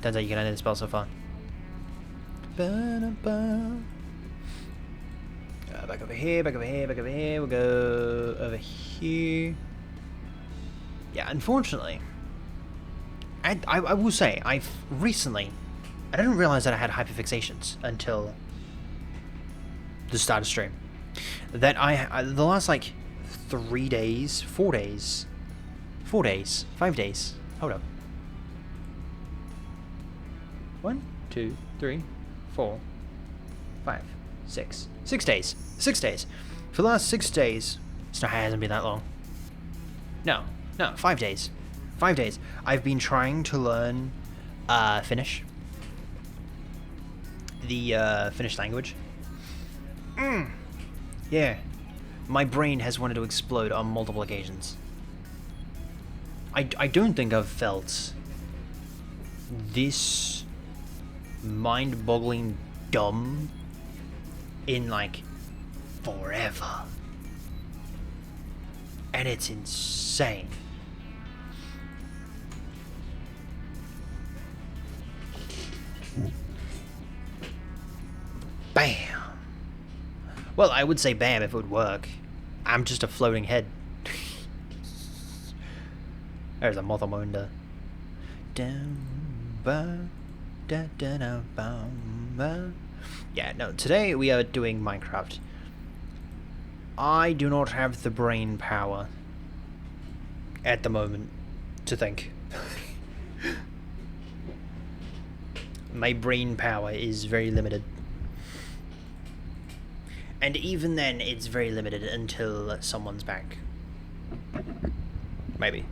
Turns out you can only spell so far. Back over here. We'll go over here. Yeah, unfortunately, I will say, I've recently, I didn't realize that I had hyperfixations until the start of stream. That the last like 3 days, 4 days, 5 days, hold up. 1, 2, 3, 4, 5, 6. 6 days. 6 days. For the last 6 days, it hasn't been that long. No, 5 days. 5 days. I've been trying to learn Finnish. The Finnish language. Yeah. My brain has wanted to explode on multiple occasions. I don't think I've felt this mind-boggling dumb in like forever. And it's insane. Bam. Well, I would say bam if it would work. I'm just a floating head. There's a Mothomunda. Yeah, no, today we are doing Minecraft. I do not have the brain power at the moment to think. My brain power is very limited. And even then, it's very limited until someone's back. Maybe.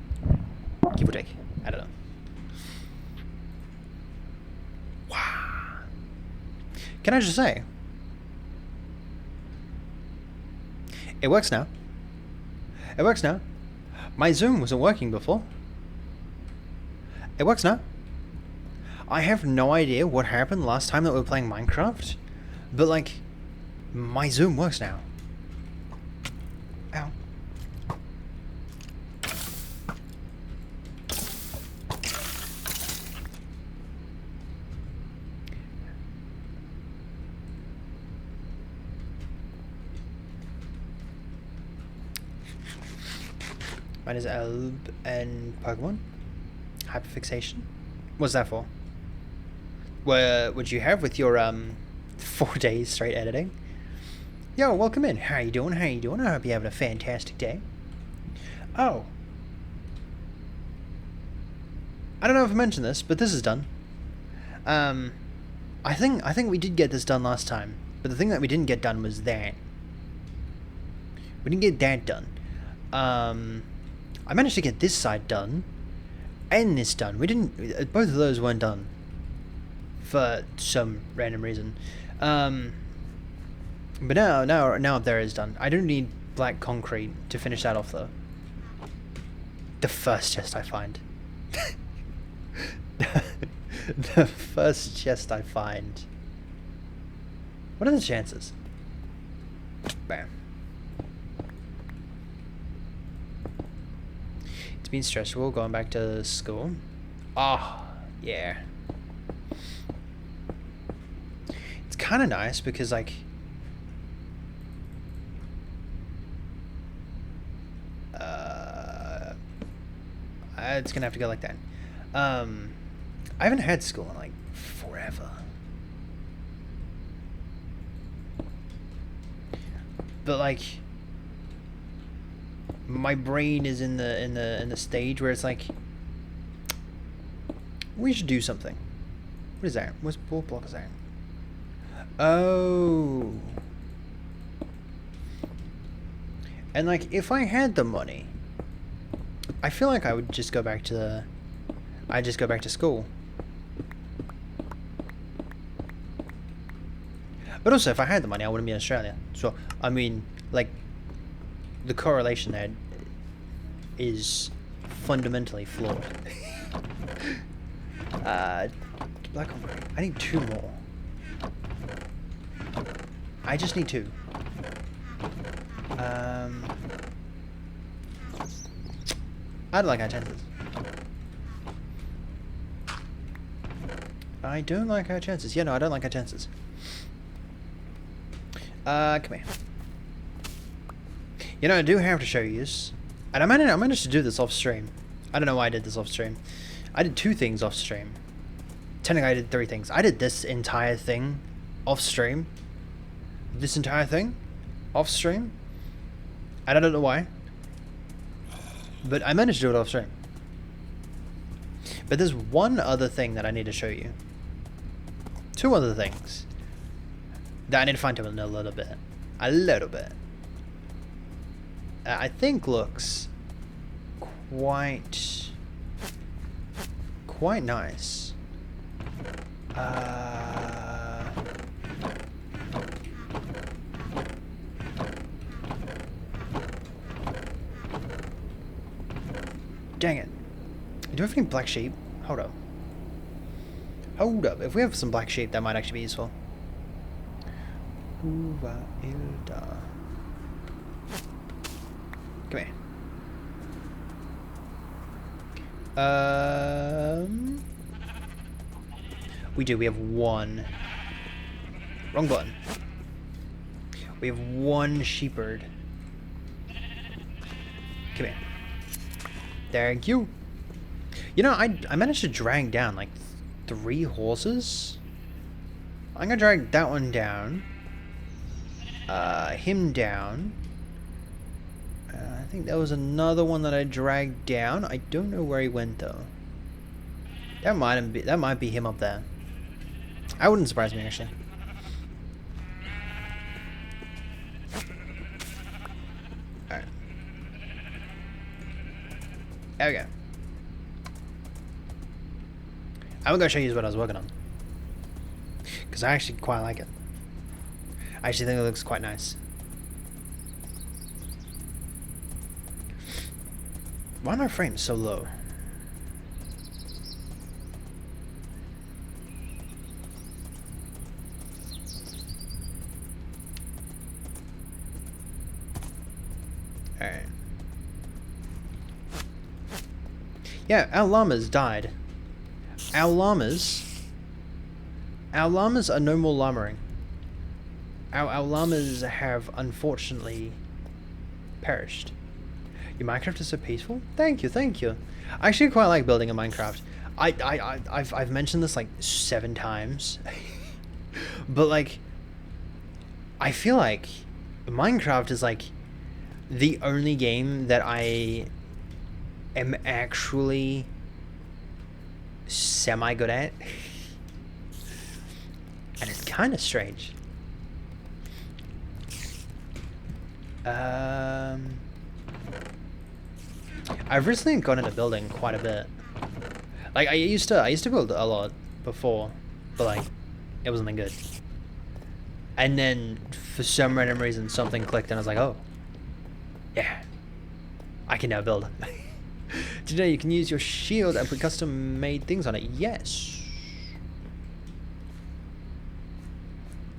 Give or take. I don't know. Wow. Can I just say? It works now. It works now. My Zoom wasn't working before. It works now. I have no idea what happened last time that we were playing Minecraft, but like, my Zoom works now. Ow. Mine is Elb and Pokemon. Hyperfixation. What's that for? What you have with your 4 days straight editing? Yo, welcome in. How you doing? I hope you're having a fantastic day. Oh. I don't know if I mentioned this, but this is done. I think we did get this done last time, but the thing that we didn't get done was that. We didn't get that done. I managed to get this side done, and this done. We didn't. Both of those weren't done for some random reason. But now up there is done. I don't need black concrete to finish that off though. The first chest I find. The first chest I find. What are the chances? Bam. It's been stressful going back to school. Oh, yeah. It's kind of nice because, like, it's gonna have to go like that. I haven't had school in like forever. But like my brain is in the stage where it's like we should do something. What is that? What block is that? Oh. And like if I had the money, I feel like I would just go back to school. But also, if I had the money, I wouldn't be in Australia. So, I mean, like, the correlation there is fundamentally flawed. Black concrete. I need 2 more. I just need 2. I don't like our chances. I don't like our chances. Yeah, no, I don't like our chances. Come here. You know, I do have to show you this. And I managed to do this off stream. I don't know why I did this off stream. I did 2 things off stream. Technically, I did 3 things. I did this entire thing off stream. This entire thing off stream. And I don't know why. But I managed to do it off stream. But there's one other thing that I need to show you. 2 other things that I need to find to in a little bit. A little bit. I think looks quite nice. Dang it. Do we have any black sheep? Hold up. Hold up. If we have some black sheep, that might actually be useful. Come here. We do. We have 1. Wrong button. We have 1 shepherd. Come here. Thank you. You know, I managed to drag down like 3 horses. I'm gonna drag that one down. Him down. I think there was another one that I dragged down. I don't know where he went though. That might be him up there. I wouldn't surprise me actually. Alright. There we go. I'm gonna show you what I was working on. Because I actually quite like it. I actually think it looks quite nice. Why are my frames so low? Alright. Yeah, our llamas died. Our llamas are no more llamaing. Our llamas have unfortunately perished. Your Minecraft is so peaceful? Thank you, thank you. I actually quite like building a Minecraft. I've mentioned this like 7 times. But like I feel like Minecraft is like the only game that I am actually semi good at. And it's kind of strange. I've recently gone into building quite a bit. Like I used to build a lot before, but like it wasn't that good. And then for some random reason something clicked and I was like, oh yeah, I can now build. Today you can use your shield and put custom made things on it. Yes.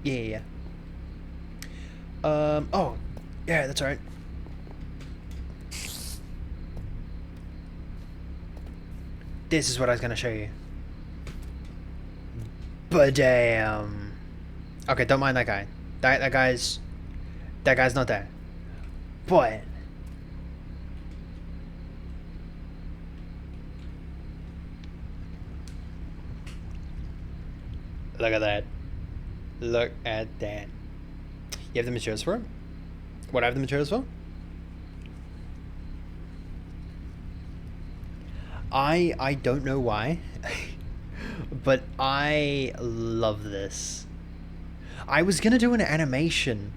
Yeah. Oh yeah, that's alright. This is what I was gonna show you. But damn. Okay, don't mind that guy. That guy's not there. But look at that. Look at that. You have the materials for it? What do I have the materials for? I don't know why, but I love this. I was gonna do an animation.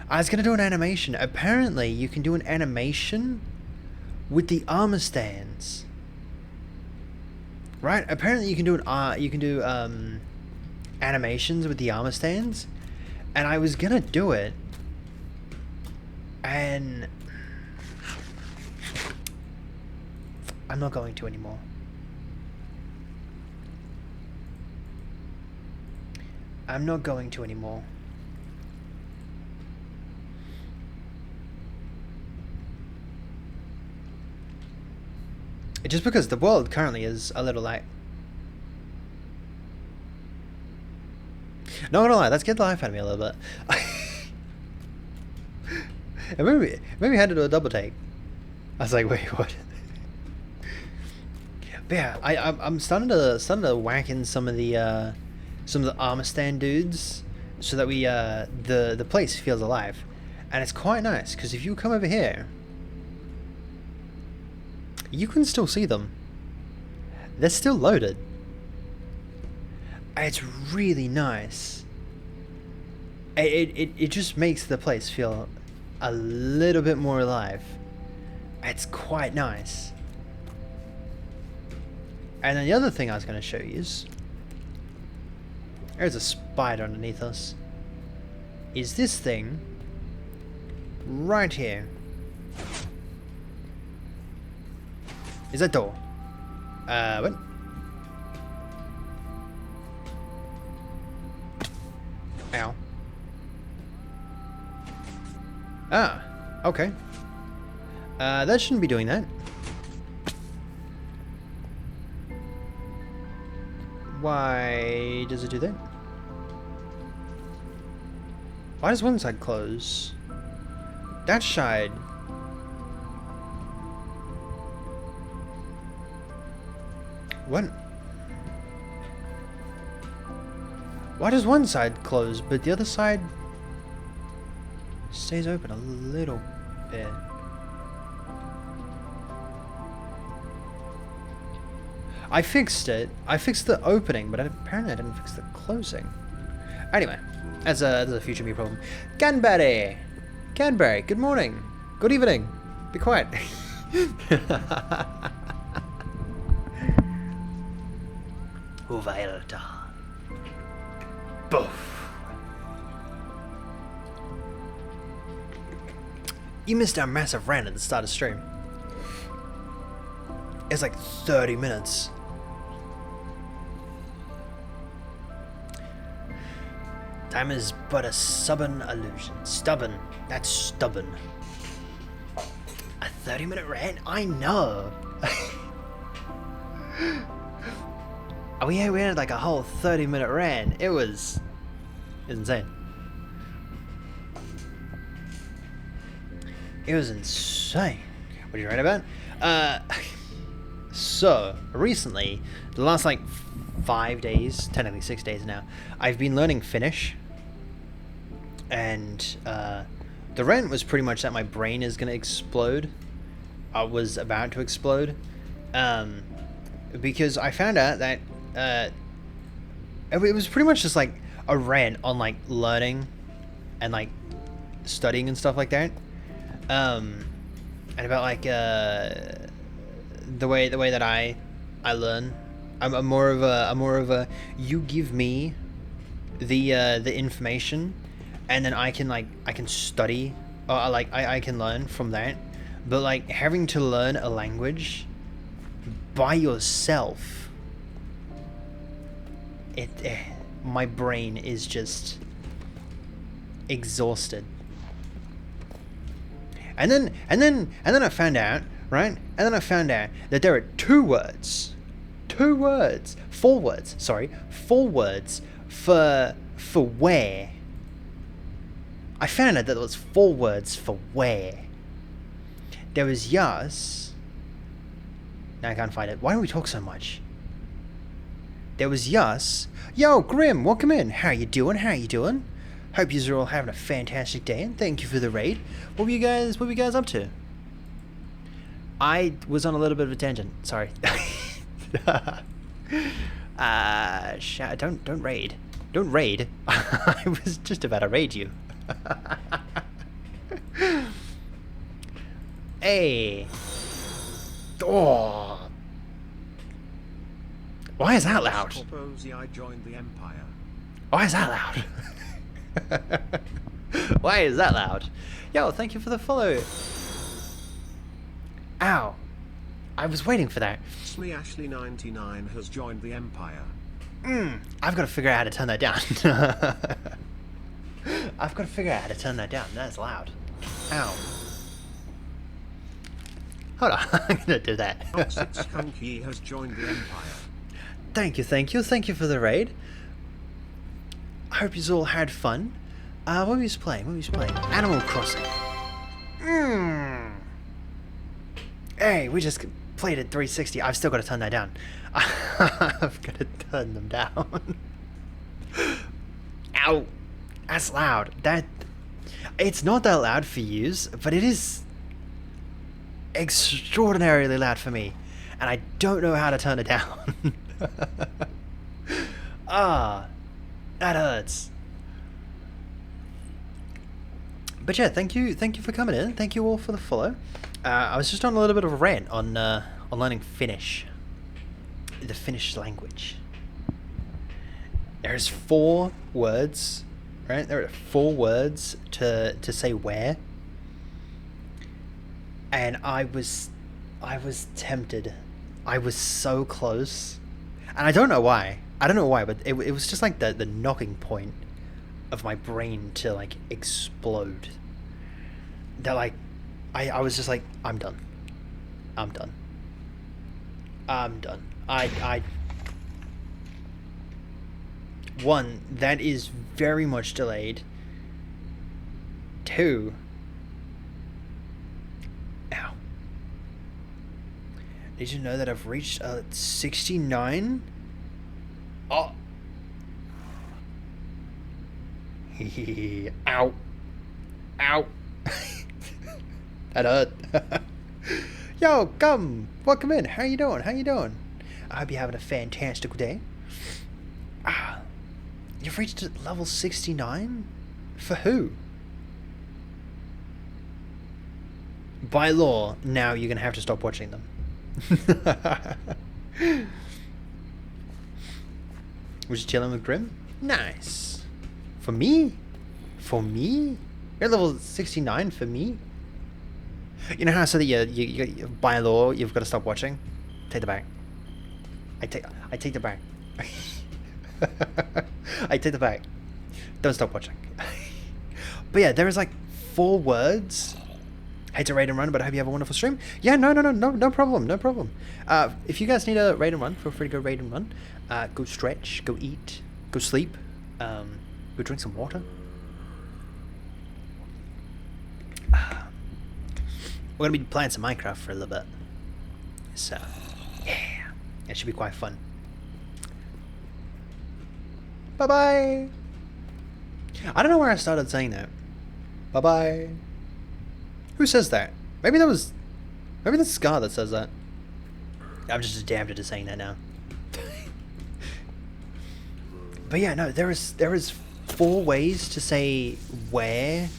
Apparently, you can do an animation with the armor stands. Right? Apparently, you can do animations with the armor stands, and I was gonna do it, and I'm not going to anymore. I'm not going to anymore. Just because the world currently is a little like... Not gonna lie, that scared the life out of me a little bit. It maybe had to do a double take. I was like, wait, what? But yeah, I'm starting to whack in some of the armor stand dudes, so that we the place feels alive, and it's quite nice because if you come over here, you can still see them. They're still loaded. It's really nice. It just makes the place feel a little bit more alive. It's quite nice. And then the other thing I was going to show you is... There's a spider underneath us. Is this thing right here. Is that door? What? Ow. Ah, okay. That shouldn't be doing that. Why does it do that? Why does one side close? That side... What? Why does one side close, but the other side stays open a little bit? I fixed it. I fixed the opening, but apparently I didn't fix the closing. Anyway, that's a future me problem. Canberry! Canberry, good morning. Good evening. Be quiet. Uvailta. Boof. You missed our massive rant at the start of stream. It's like 30 minutes. Time is but a stubborn illusion. Stubborn. That's stubborn. A 30-minute rant? I know. We had like a whole 30-minute rant. It was insane. It was insane. What did you write about? So, recently, the last like 5 days, technically 6 days now, I've been learning Finnish. And the rant was pretty much that my brain is going to explode. I was about to explode. because I found out that it was pretty much just like a rant on like learning and like studying and stuff like that, and about like the way that I learn. I'm more of a you give me the information, and then I can study, or like I can learn from that. But like having to learn a language by yourself, my brain is just exhausted. And then I found out, right? And then I found out that there are four words for where. I found out that there was 4 words for where. There was yes. Now I can't find it. Why do we talk so much? There was yes. Yo, Grim, welcome in. How you doing? Hope you are all having a fantastic day, and thank you for the raid. What were you guys up to? I was on a little bit of a tangent. Sorry. Don't raid. Don't raid. I was just about to raid you. Hey. Oh. Why is that loud? I joined the Empire. Why is that loud? Why is that loud? Yo, thank you for the follow. Ow. I was waiting for that. Ashley99 has joined the Empire. I've got to figure out how to turn that down. I've got to figure out how to turn that down. That's loud. Ow. Hold on, I'm gonna do that. Skunky has joined the Empire. Thank you for the raid. I hope you all had fun. What were you playing? Animal Crossing. Hey, we just played at 360. I've still got to turn that down. I've got to turn them down. Ow. That's loud. It's not that loud for yous, but it is extraordinarily loud for me, and I don't know how to turn it down. That hurts. But yeah, thank you for coming in. Thank you all for the follow. I was just on a little bit of a rant on learning Finnish, the Finnish language. There's 4 words, right? There are 4 words to say where, and I was tempted. I was so close, and I don't know why. But it was just like the knocking point of my brain to like explode. That like, I was just like, I'm done. One, that is very much delayed. 2, ow. Did you know that I've reached 69? Oh. Ow. Ow. That hurt. Yo, welcome in. How you doing? I hope you're having a fantastic day. You've reached level 69? For who? By law, now you're gonna have to stop watching them. Was you chilling with Grim? Nice. For me? You're level 69 for me? You know how I said that you by law you've got to stop watching? Take the back. I take the back. I take the back. Don't stop watching. But yeah, there is like 4 words. Hate to raid and run, but I hope you have a wonderful stream. Yeah, no problem. If you guys need a raid and run, feel free to go raid and run. Go stretch, go eat, go sleep, go drink some water. We're gonna be playing some Minecraft for a little bit, so yeah, it should be quite fun. Bye bye. I don't know where I started saying that. Bye bye. Who says that? Maybe that's Scar that says that. I'm just adapted to saying that now. But yeah, no, there is 4 ways to say where.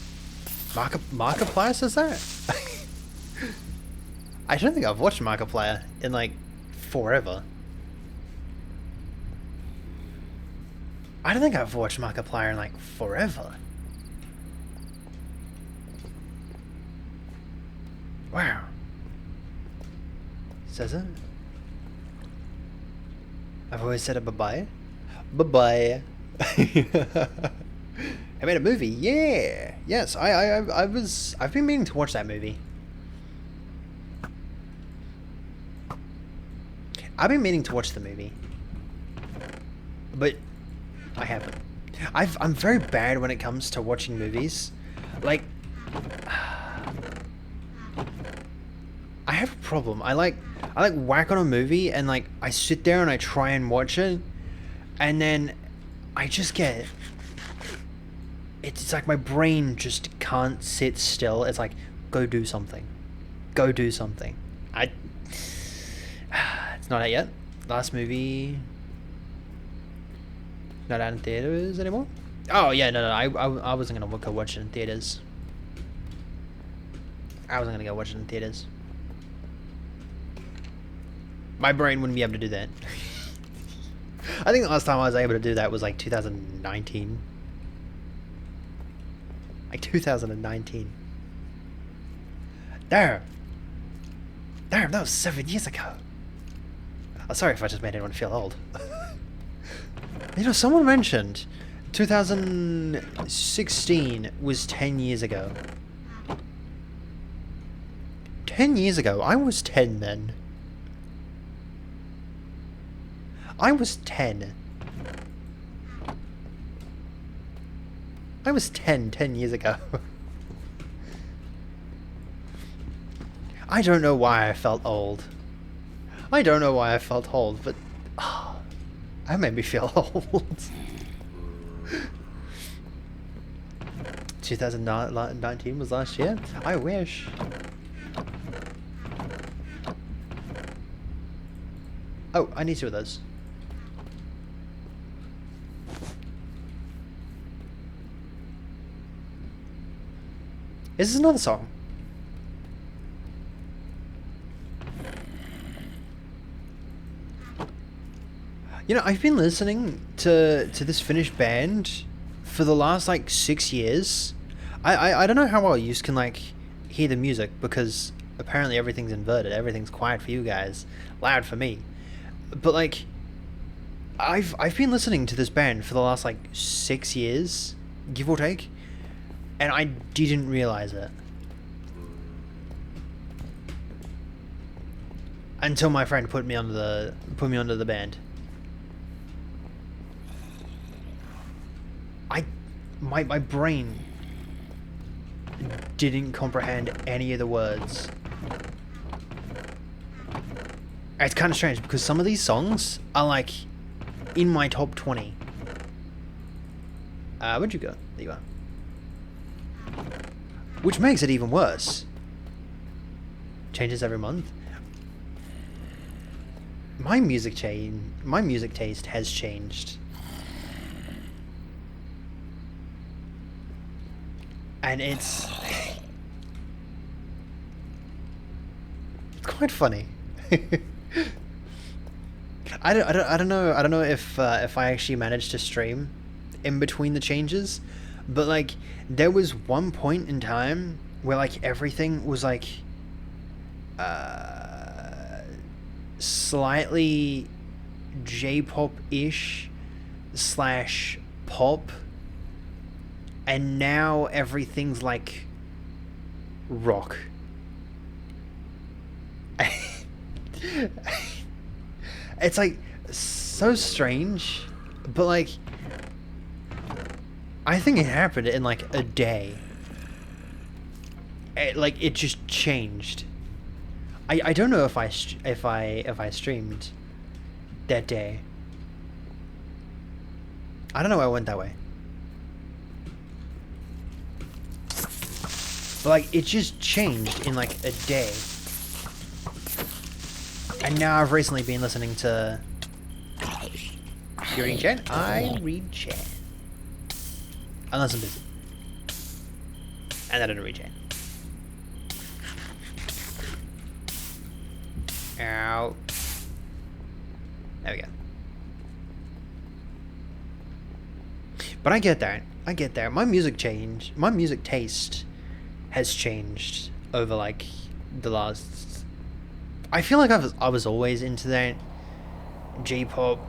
Markiplier says that? I don't think I've watched Markiplier in like forever. I don't think I've watched Markiplier in like forever. Wow. Says it? I've always said a bye-bye. Bye-bye. I made a movie. Yeah. Yes, I've been meaning to watch that movie. I've been meaning to watch the movie. But I haven't. I'm very bad when it comes to watching movies. Like I have a problem. I like whack on a movie and like I sit there and I try and watch it, and then I just get it's like my brain just can't sit still. It's like, go do something. Go do something. It's not out yet. Last movie not out in theaters anymore. Oh yeah, no, I wasn't gonna go watch it in theaters. I wasn't gonna go watch it in theaters. My brain wouldn't be able to do that. I think the last time I was able to do that was like 2019. Like 2019. Damn, that was 7 years ago. Oh, sorry if I just made anyone feel old. You know, someone mentioned 2016 was 10 years ago. 10 years ago? I was 10 then. I was 10. I was 10 years ago. I don't know why I felt old. I don't know why I felt old, but that made me feel old. 2019 was last year? I wish. Oh, I need 2 of those. Is this another song? You know, I've been listening to this Finnish band for the last like 6 years. I don't know how well you can like hear the music, because apparently everything's inverted. Everything's quiet for you guys, loud for me. But like, I've been listening to this band for the last like 6 years, give or take, and I didn't realize it until my friend put me onto the band. My brain didn't comprehend any of the words. It's kind of strange because some of these songs are like in my top 20. Where'd you go? There you are. Which makes it even worse. Changes every month. My music taste has changed. And it's quite funny. I don't know if I actually managed to stream in between the changes, but like there was one point in time where like everything was like slightly J-pop-ish / pop, and now everything's like rock. It's like so strange, but like I think it happened in like a day. It just changed. I don't know if I streamed that day. I don't know why I went that way. But like it just changed in like a day. And now I've recently been listening to... You reading chat? I read chat. Unless I'm busy. And I don't read chat. Ow. There we go. But I get that. I get that. My music taste has changed over like the last... I feel like I was always into that J-pop,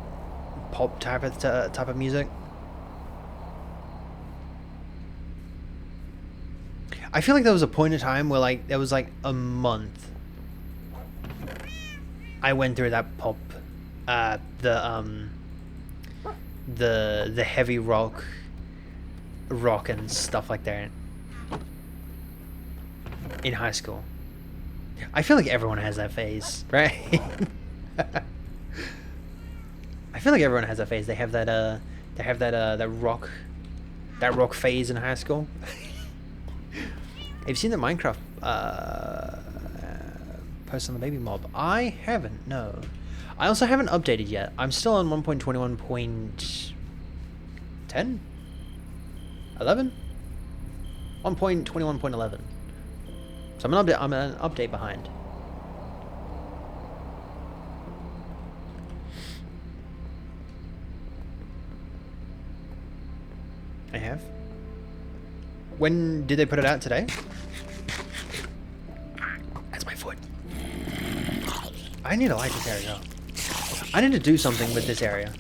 pop type of music. I feel like there was a point in time where like there was like a month I went through that pop, the heavy rock and stuff like that in high school. I feel like everyone has that phase, right? I feel like everyone has that phase. They have that that rock phase in high school. Have you seen the Minecraft post on the baby mob? I haven't, no. I also haven't updated yet. I'm still on 1.21.10? 11? 1.21.11. So I'm an update behind. I have. When did they put it out today? That's my foot. I need to light this area up. I need to do something with this area.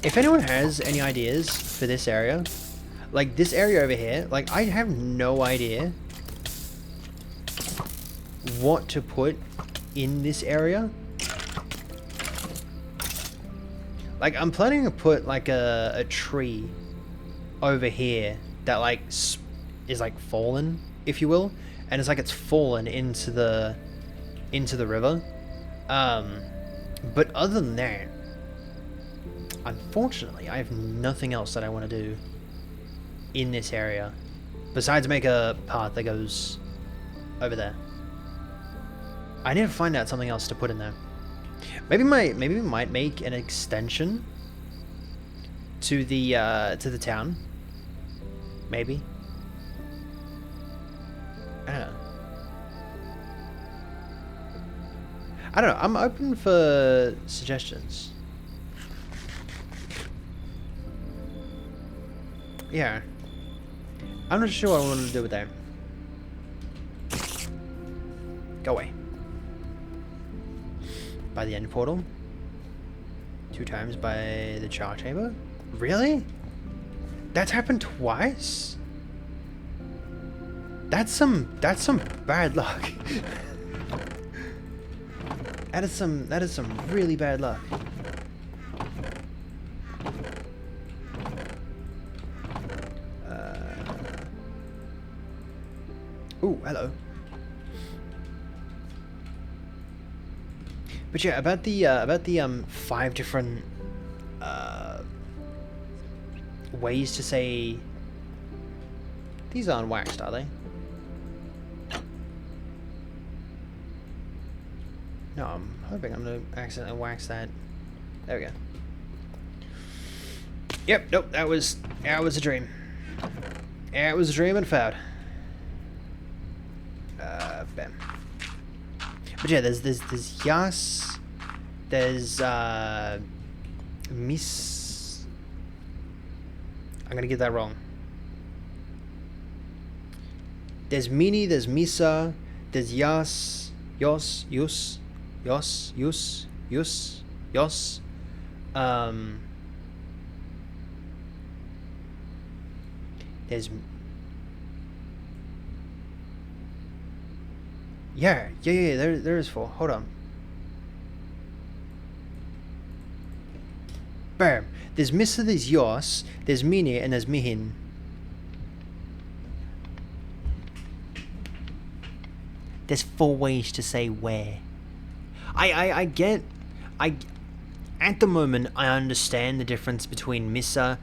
If anyone has any ideas for this area, like this area over here, like I have no idea what to put in this area. Like I'm planning to put like a tree over here that like is like fallen, if you will, and it's like it's fallen into the river. But other than that, unfortunately, I have nothing else that I want to do in this area besides make a path that goes over there. I need to find out something else to put in there. Maybe we might make an extension to the town. Maybe. I don't know. I'm open for suggestions. Yeah. I'm not sure what I want to do with that. Go away. By the end portal. 2 times by the char chamber. Really? That's happened twice? That's some bad luck. That is some really bad luck. Ooh, hello. But yeah, about the 5 different ways to say these aren't waxed, are they? No, I'm hoping I'm gonna accidentally wax that. There we go. Yep, nope, that was a dream. Yeah, it was a dream and failed. Bam. But yeah, there's Yas, there's Miss. I'm gonna get that wrong. There's Mini, there's Misa, there's Yas, Yos, Yus, Yos, Yus, Yus, Yos. There's yeah, there is 4. Hold on. Bam. There's Misa, there's Yos, there's Mini, and there's Mihin. There's 4 ways to say where. I get... At the moment, I understand the difference between Misa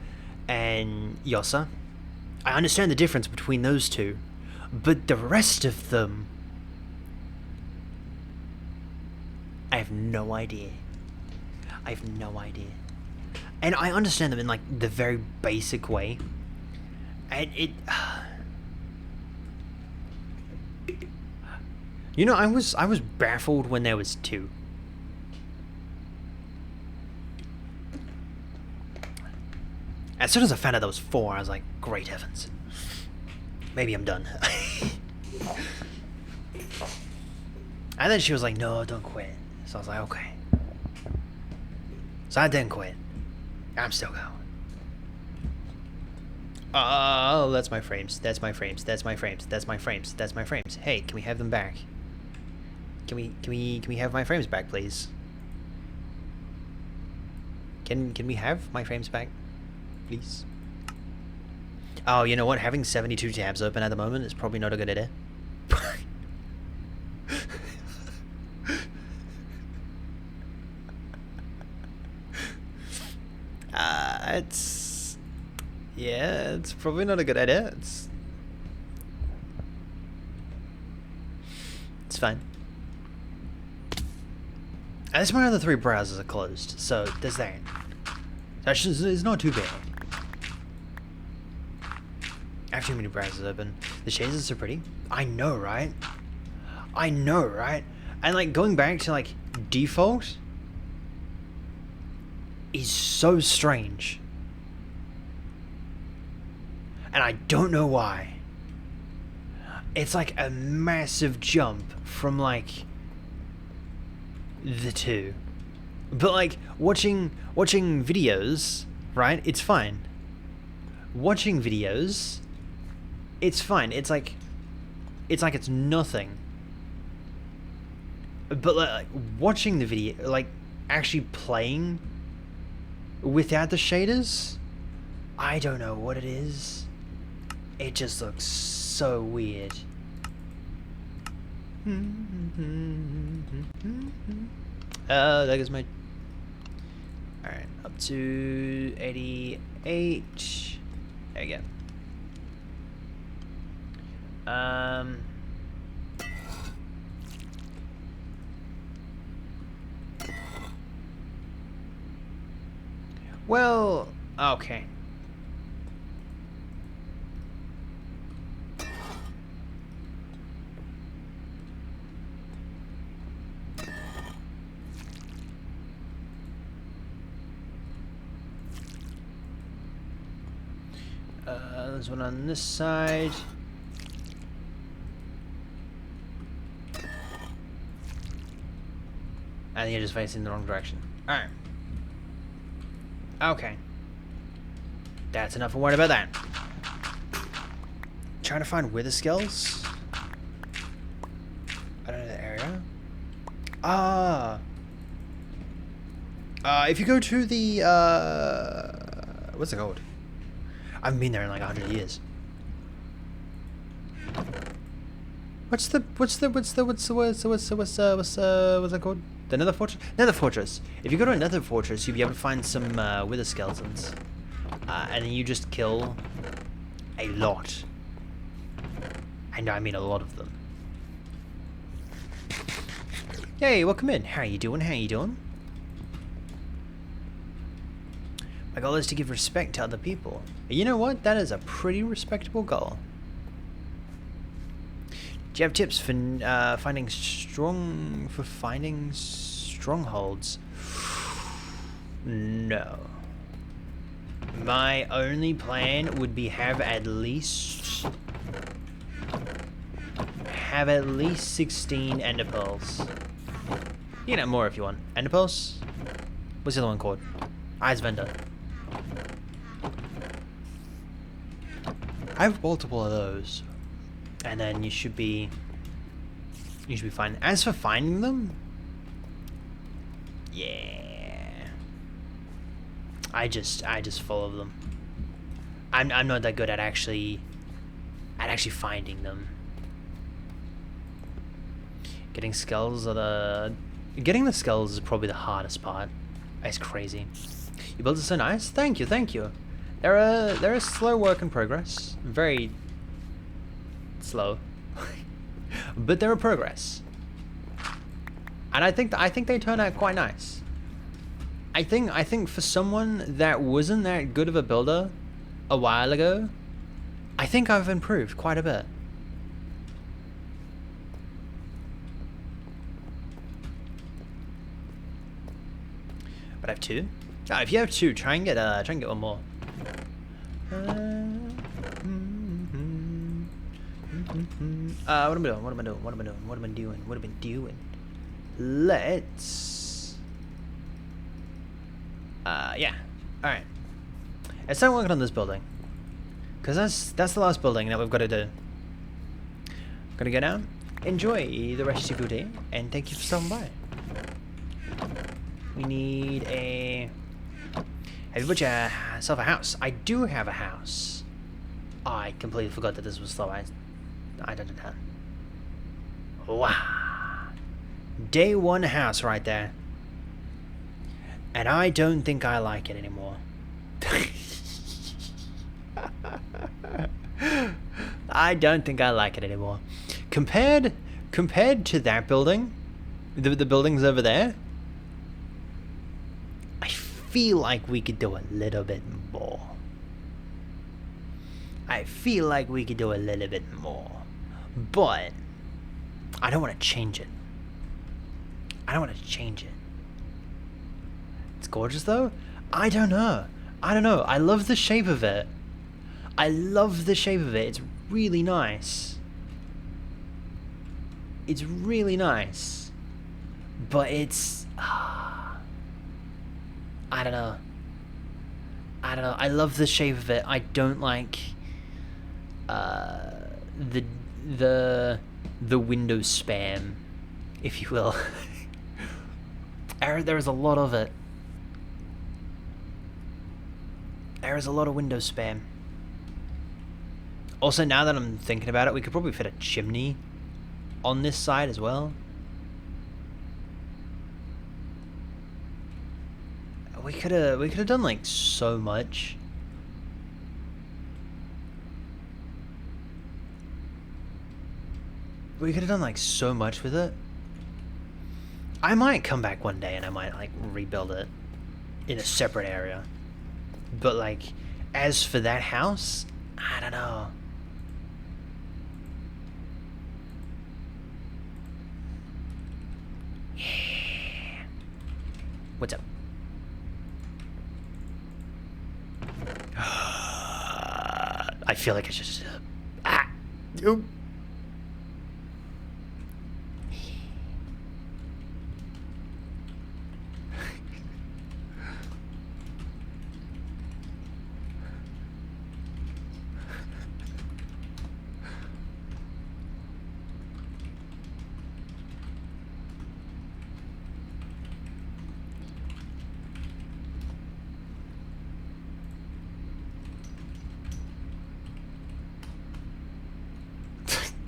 and Yosa. I understand the difference between those two. But the rest of them... I have no idea. I have no idea. And I understand them in like the very basic way. And it you know, I was baffled when there was 2. As soon as I found out there was 4, I was like, great heavens. Maybe I'm done. And then she was like, no, don't quit. So I was like, okay. So I didn't quit. I'm still going. Oh, that's my frames. That's my frames. That's my frames. That's my frames. That's my frames. Hey, can we have them back? Can we have my frames back, please? Can we have my frames back, please? Oh, you know what? Having 72 tabs open at the moment is probably not a good idea. It's probably not a good idea. It's fine. At least my other 3 browsers are closed, so there's that. Actually, it's not too bad. I have too many browsers open. The shades are so pretty. I know, right? I know, right? And like going back to like default is so strange. And I don't know why. It's like a massive jump from like the 2. But like watching videos, right? It's fine. Watching videos, it's fine. It's like it's nothing. But like watching the video, like actually playing without the shaders, I don't know what it is. It just looks so weird. That goes my... Alright, up to 88. There we go. Well, okay. There's one on this side. And you're just facing the wrong direction. Alright. Okay. That's enough of worrying about that. Trying to find wither skulls. I don't know the area. If you go to the what's it called? I haven't been there in like 100 years. What's it called? The Nether Fortress? Nether Fortress. If you go to a Nether Fortress, you'll be able to find some wither skeletons. And then you just kill a lot. And I mean a lot of them. Hey, welcome in. How you doing? How you doing? My goal is to give respect to other people. You know what? That is a pretty respectable goal. Do you have tips for finding strongholds? No. My only plan would be have at least 16 ender pearls. You can have more if you want. Ender pearls? What's the other one called? Eyes Vendor. I have multiple of those, and then you should be fine. As for finding them, yeah, I just follow them. I'm not that good at actually finding them. Getting the skulls is probably the hardest part. It's crazy. You built it so nice. Thank you. They're a slow work in progress. Very slow. But they're a progress. And I think they turn out quite nice. I think for someone that wasn't that good of a builder a while ago, I think I've improved quite a bit. But I have 2. If you have 2, try and get one more. What am I doing? Let's. Yeah. All right. Let's start working on this building, cause that's the last building that we've got to do. Gonna go down. Enjoy the rest of your day, and thank you for stopping by. We need a. Have you put yourself a house? I do have a house. Oh, I completely forgot that this was slow. I don't know. Wow. Day 1 house right there. And I don't think I like it anymore. I don't think I like it anymore. Compared to that building, the buildings over there, I feel like we could do a little bit more. But I don't want to change it. It's gorgeous though. I don't know. I love the shape of it. It's really nice. But it's I don't know. I love the shape of it. I don't like the window spam, if you will. There's a lot of it. There is a lot of window spam. Also, now that I'm thinking about it, we could probably fit a chimney on this side as well. We could have done like so much. We could have done like so much with it. I might come back one day and I might like rebuild it in a separate area. But like, as for that house, I don't know. Yeah. What's up? I feel like it's just Oop.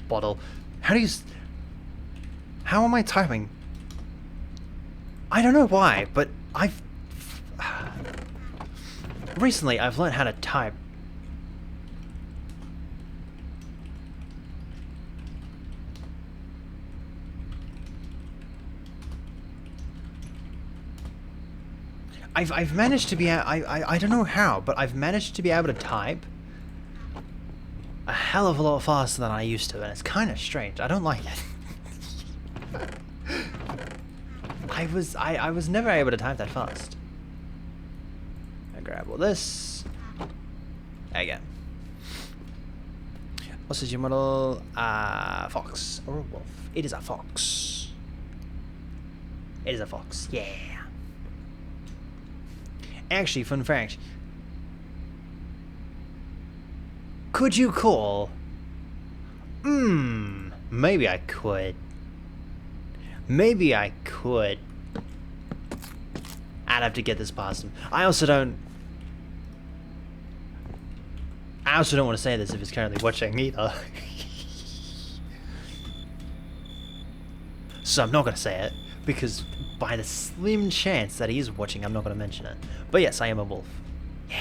Bottle. How am I typing? I don't know why, but recently I've learned how to type. I've managed to be I don't know how, but I've managed to be able to type a hell of a lot faster than I used to, and it's kind of strange. I don't like it. I was never able to type that fast. I grab all this. There you go. What's your model? Fox or a wolf? It is a fox. It is a fox. Yeah. Actually, fun fact. Could you call? Maybe I could. I'd have to get this past him. I also don't want to say this if he's currently watching either. So I'm not going to say it, because by the slim chance that he is watching, I'm not going to mention it. But yes, I am a wolf. Yeah.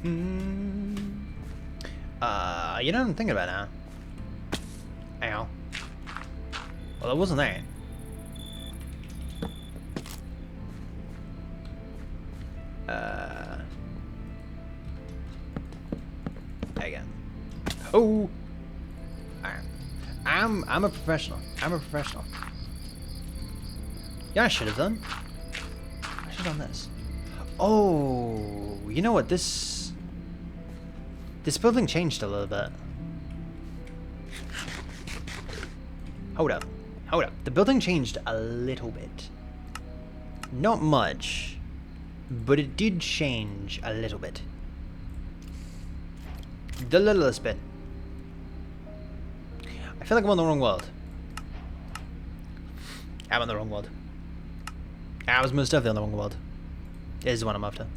Mm-hmm. You know what I'm thinking about now? Ow. Well, it wasn't that. There you go. Oh! Alright. I'm a professional. I'm a professional. Yeah, I should have done. I should have done this. Oh, you know what? This building changed a little bit. Hold up. Hold up. The building changed a little bit. Not much, but it did change a little bit. The littlest bit. I feel like I'm on the wrong world. I'm on the wrong world. I was most definitely on the wrong world. This is what I'm after.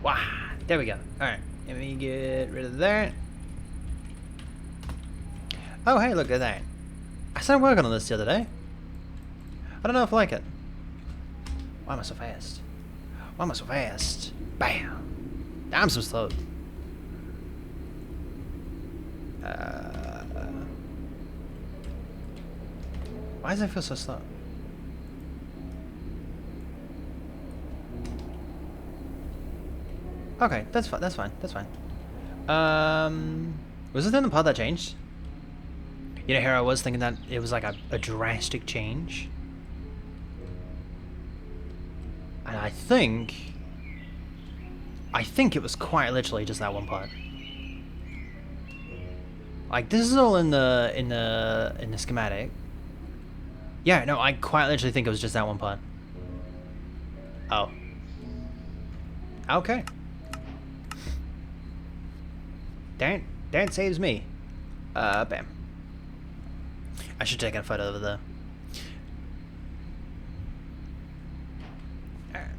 Wow. There we go. Alright. Let me get rid of that. Oh, hey, look at that. I started working on this the other day. I don't know if I like it. Why am I so fast? Why am I so fast? Bam! I'm so slow. Why does it feel so slow? Okay, that's fine. That's fine. That's fine. Was this then the part that changed? You know, here I was thinking that it was like a drastic change. And I think it was quite literally just that one part. Like, this is all in the schematic. Yeah, no, I quite literally think it was just that one part. Oh. Okay. That saves me. Bam. I should take a photo over there. Alright.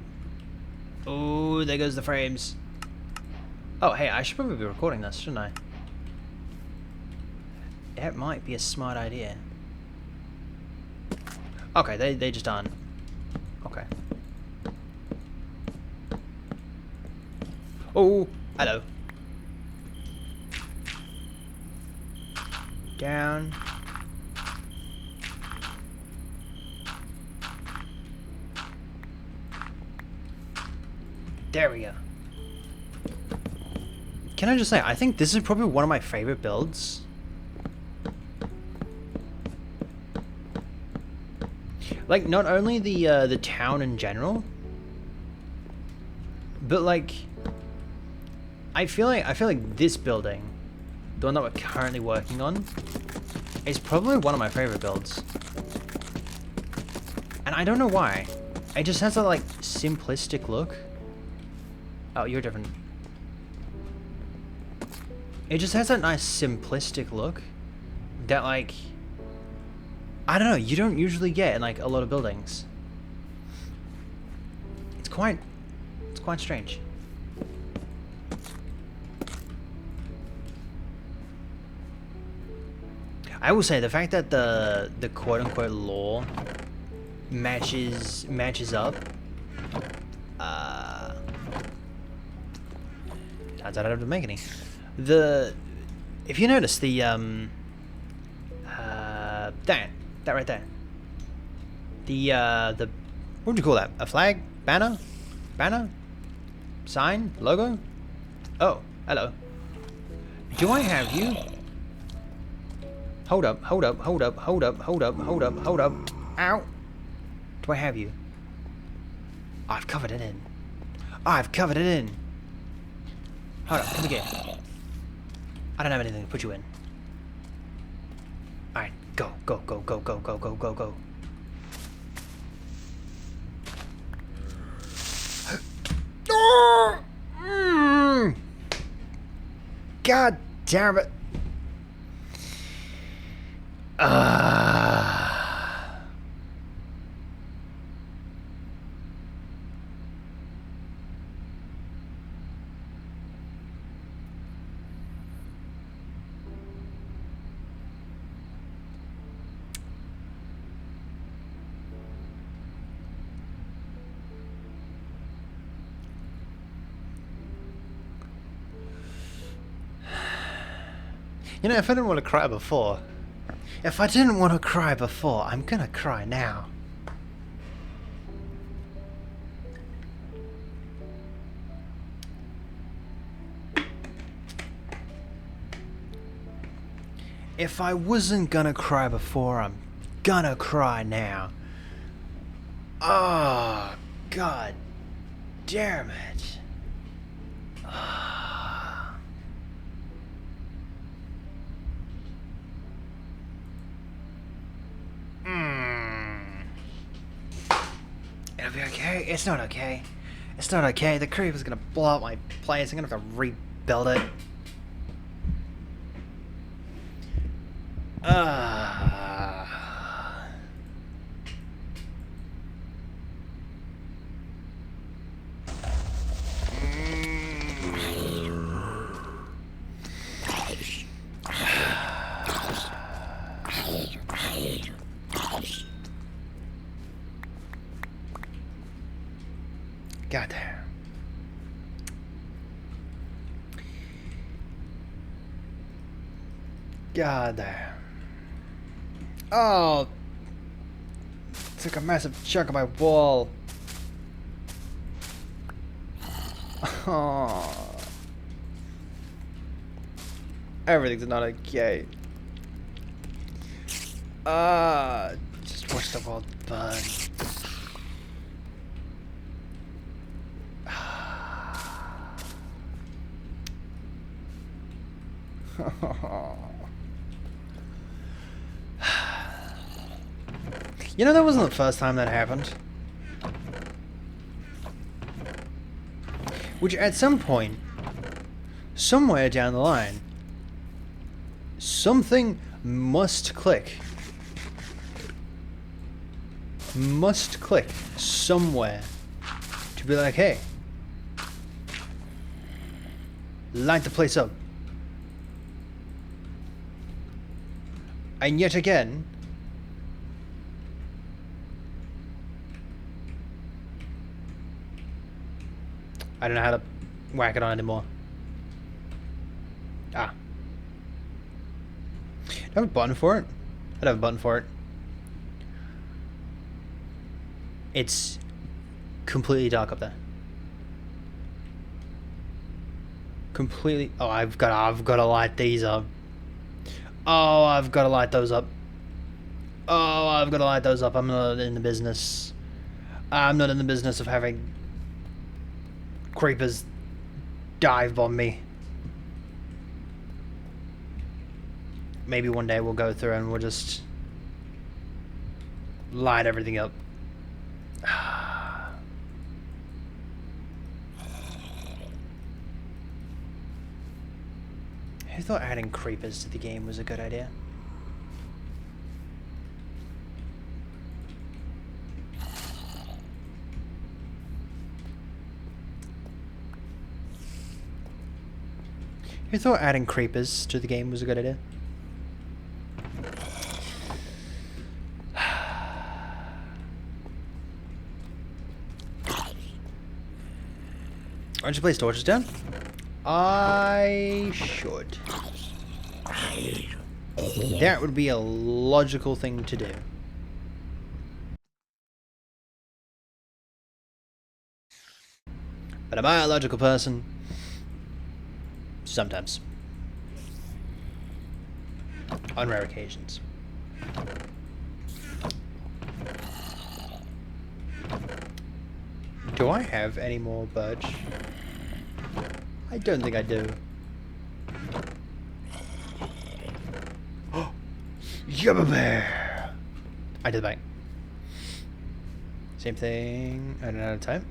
Oh, there goes the frames. Oh, hey, I should probably be recording this, shouldn't I? That might be a smart idea. Okay, they just aren't. Okay. Oh, hello. Down. There we go. Can I just say, I think this is probably one of my favorite builds. Like, not only the town in general, but like, I feel like this building, the one that we're currently working on, is probably one of my favorite builds. And I don't know why. It just has a like simplistic look. Oh, you're different. It just has that nice simplistic look that, like, I don't know, you don't usually get in like a lot of buildings. It's quite strange. I will say the fact that the quote unquote lore matches up. Turns out I don't make any. If you notice that right there. The what would you call that? A flag? Banner? Banner? Sign? Logo? Oh, hello. Do I have you? Hold up, hold up, hold up, hold up, hold up, hold up, hold up. Ow! Do I have you? I've covered it in. I've covered it in. Hold up, come again. I don't have anything to put you in. Alright, go, go, go, go, go, go, go, go, go. God damn it. You know, if I didn't want to cry before... If I didn't want to cry before, I'm gonna cry now. If I wasn't gonna cry before, I'm gonna cry now. Oh, god damn it. It'll be okay. It's not okay. It's not okay. The creeper's gonna blow up my place. I'm gonna have to rebuild it. God damn. God damn. Oh, took a massive chunk of my wall. Oh. Everything's not okay. Just watch the world burn. You know, that wasn't the first time that happened. Which, at some point, somewhere down the line, something must click. Must click somewhere to be like, hey, light the place up. And yet again, I don't know how to whack it on anymore. Ah. Do I have a button for it? I don't have a button for it. It's completely dark up there. Completely. Oh, I've got to light these up. Oh, I've got to light those up. Oh, I've got to light those up. I'm not in the business. I'm not in the business of having creepers dive bomb me. Maybe one day we'll go through and we'll just light everything up. Who thought adding creepers to the game was a good idea? Who thought adding creepers to the game was a good idea? Aren't you place torches down? I should. That would be a logical thing to do. But am I a logical person? Sometimes. On rare occasions. Do I have any more birch? I don't think I do. Yubba bear! I did bang. Same thing. I don't know time.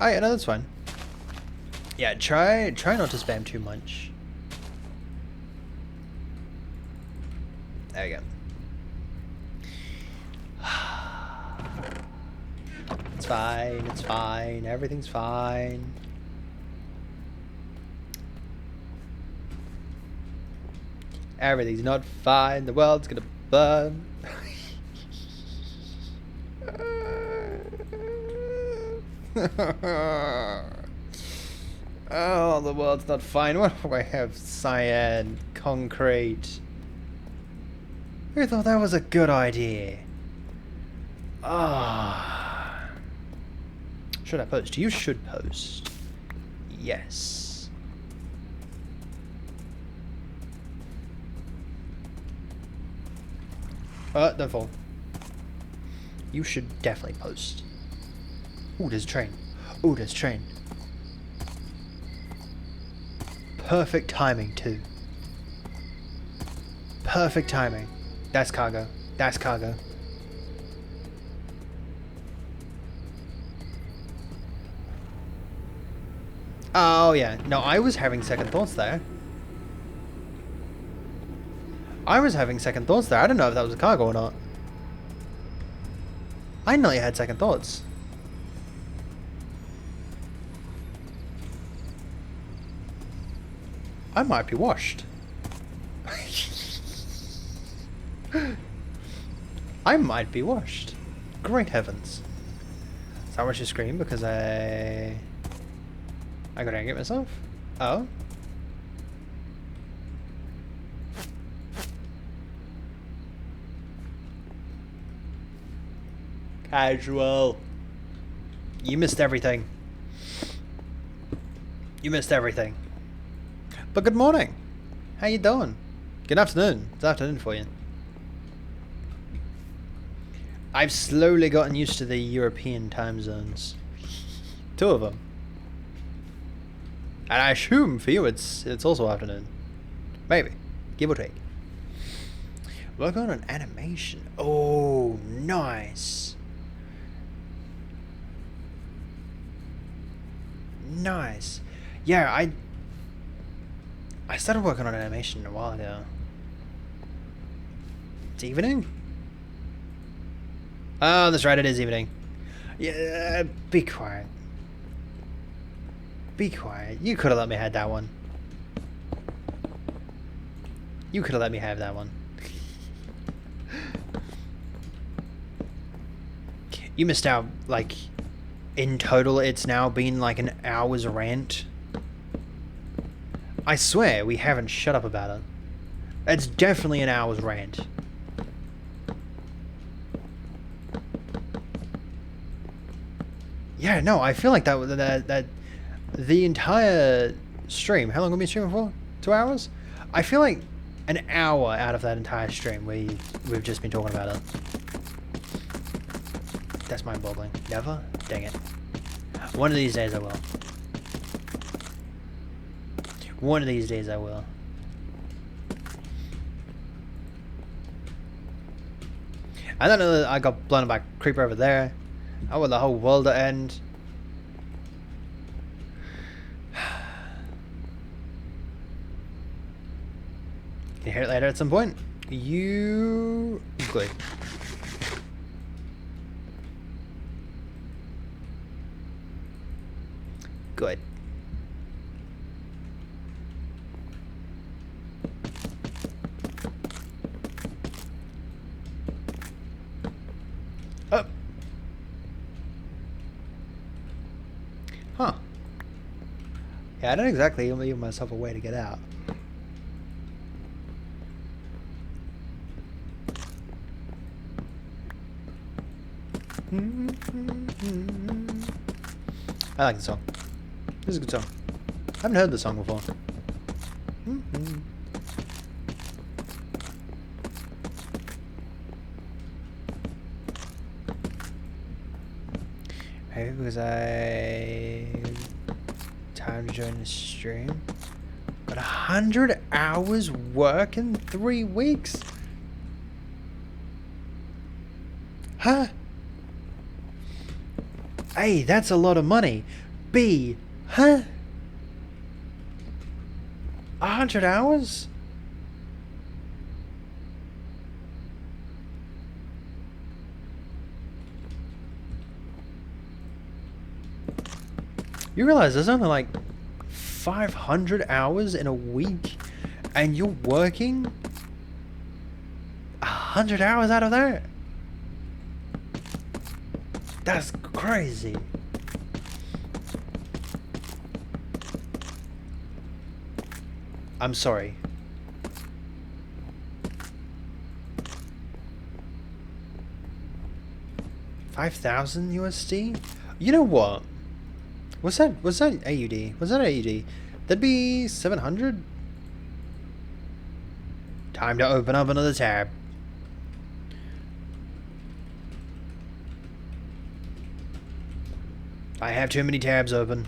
Oh yeah, no, that's fine. Yeah, try not to spam too much. There we go. It's fine, it's fine, everything's fine. Everything's not fine, the world's gonna burn. Oh, the world's not fine. What do I have? Cyan, concrete. Who thought that was a good idea? Ah. Should I post? You should post. Yes. Don't fall. You should definitely post. Ooh, there's a train. Ooh, there's a train. Perfect timing, too. Perfect timing. That's cargo. That's cargo. Oh, yeah. No, I was having second thoughts there. I was having second thoughts there. I don't know if that was a cargo or not. I nearly had second thoughts. I might be washed. I might be washed. Great heavens. Is that what you scream because I gotta get myself? Oh? Casual. You missed everything. You missed everything. But good morning. How you doing? Good afternoon. It's afternoon for you. I've slowly gotten used to the European time zones. 2 of them. And I assume for you it's also afternoon. Maybe. Give or take. Work on an animation. Oh, nice. Nice. Yeah, I started working on animation a while ago. It's evening? Oh, that's right, it is evening. Yeah, be quiet. Be quiet. You could have let me have that one. You could have let me have that one. You missed out, like, in total it's now been like an hour's rant. I swear we haven't shut up about it. It's definitely an hour's rant. Yeah, no, I feel like that the entire stream, how long have we been streaming for? 2 hours? I feel like an hour out of that entire stream we've just been talking about it. That's mind-boggling. Never? Dang it. One of these days I will. One of these days I will. I don't know that I got blown by a creeper over there. I want the whole world to end. Can you hear it later at some point? You... Good. Good. Oh. Huh. Yeah, I don't exactly give myself a way to get out. I like the song. This is a good song. I haven't heard this song before. Maybe because time to join the stream. But 100 hours work in 3 weeks? Huh? A, that's a lot of money. B, huh? 100 hours? You realize there's only like 500 hours in a week and you're working 100 hours out of that? That's crazy. I'm sorry. 5,000 USD? You know what? Was that AUD? Was that AUD? That'd be 700? Time to open up another tab. I have too many tabs open.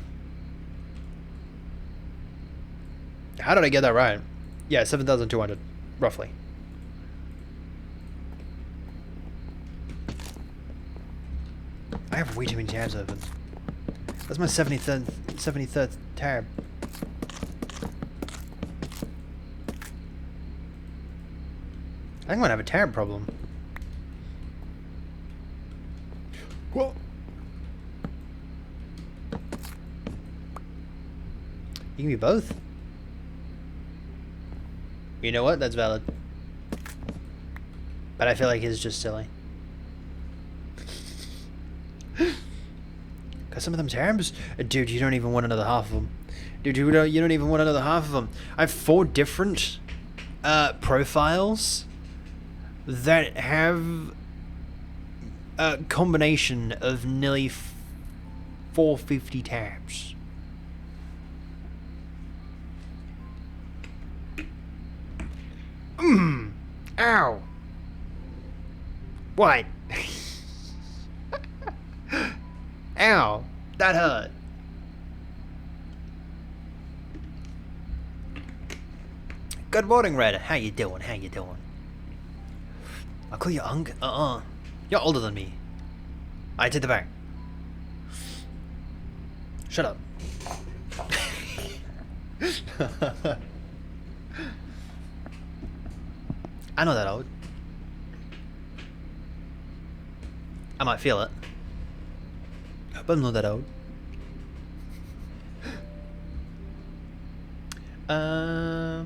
How did I get that right? Yeah, 7,200, roughly. I have way too many tabs open. That's my 73rd tab. I think I'm gonna have a tab problem. Whoa. You can be both. You know what? That's valid. But I feel like it's just silly. Cause some of them tabs, dude, you don't even want another half of them. Dude, you don't even want another half of them. I have 4 different profiles that have a combination of nearly 450 tabs. Ow. What? Ow. That hurt. Good morning, Red. How you doing? How you doing? I'll call you Unk. You're older than me. I take the back. Shut up. I know that old. I might feel it. But I'm not that old. How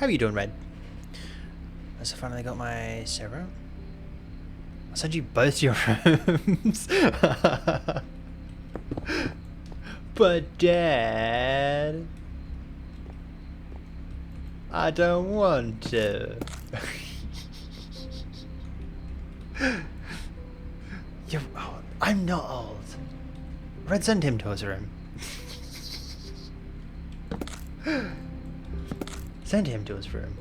are you doing, Red? So finally got my Sarah. I'll send you both your rooms. But Dad, I don't want to. You're old. I'm not old. Red, send him to his room. Send him to his room.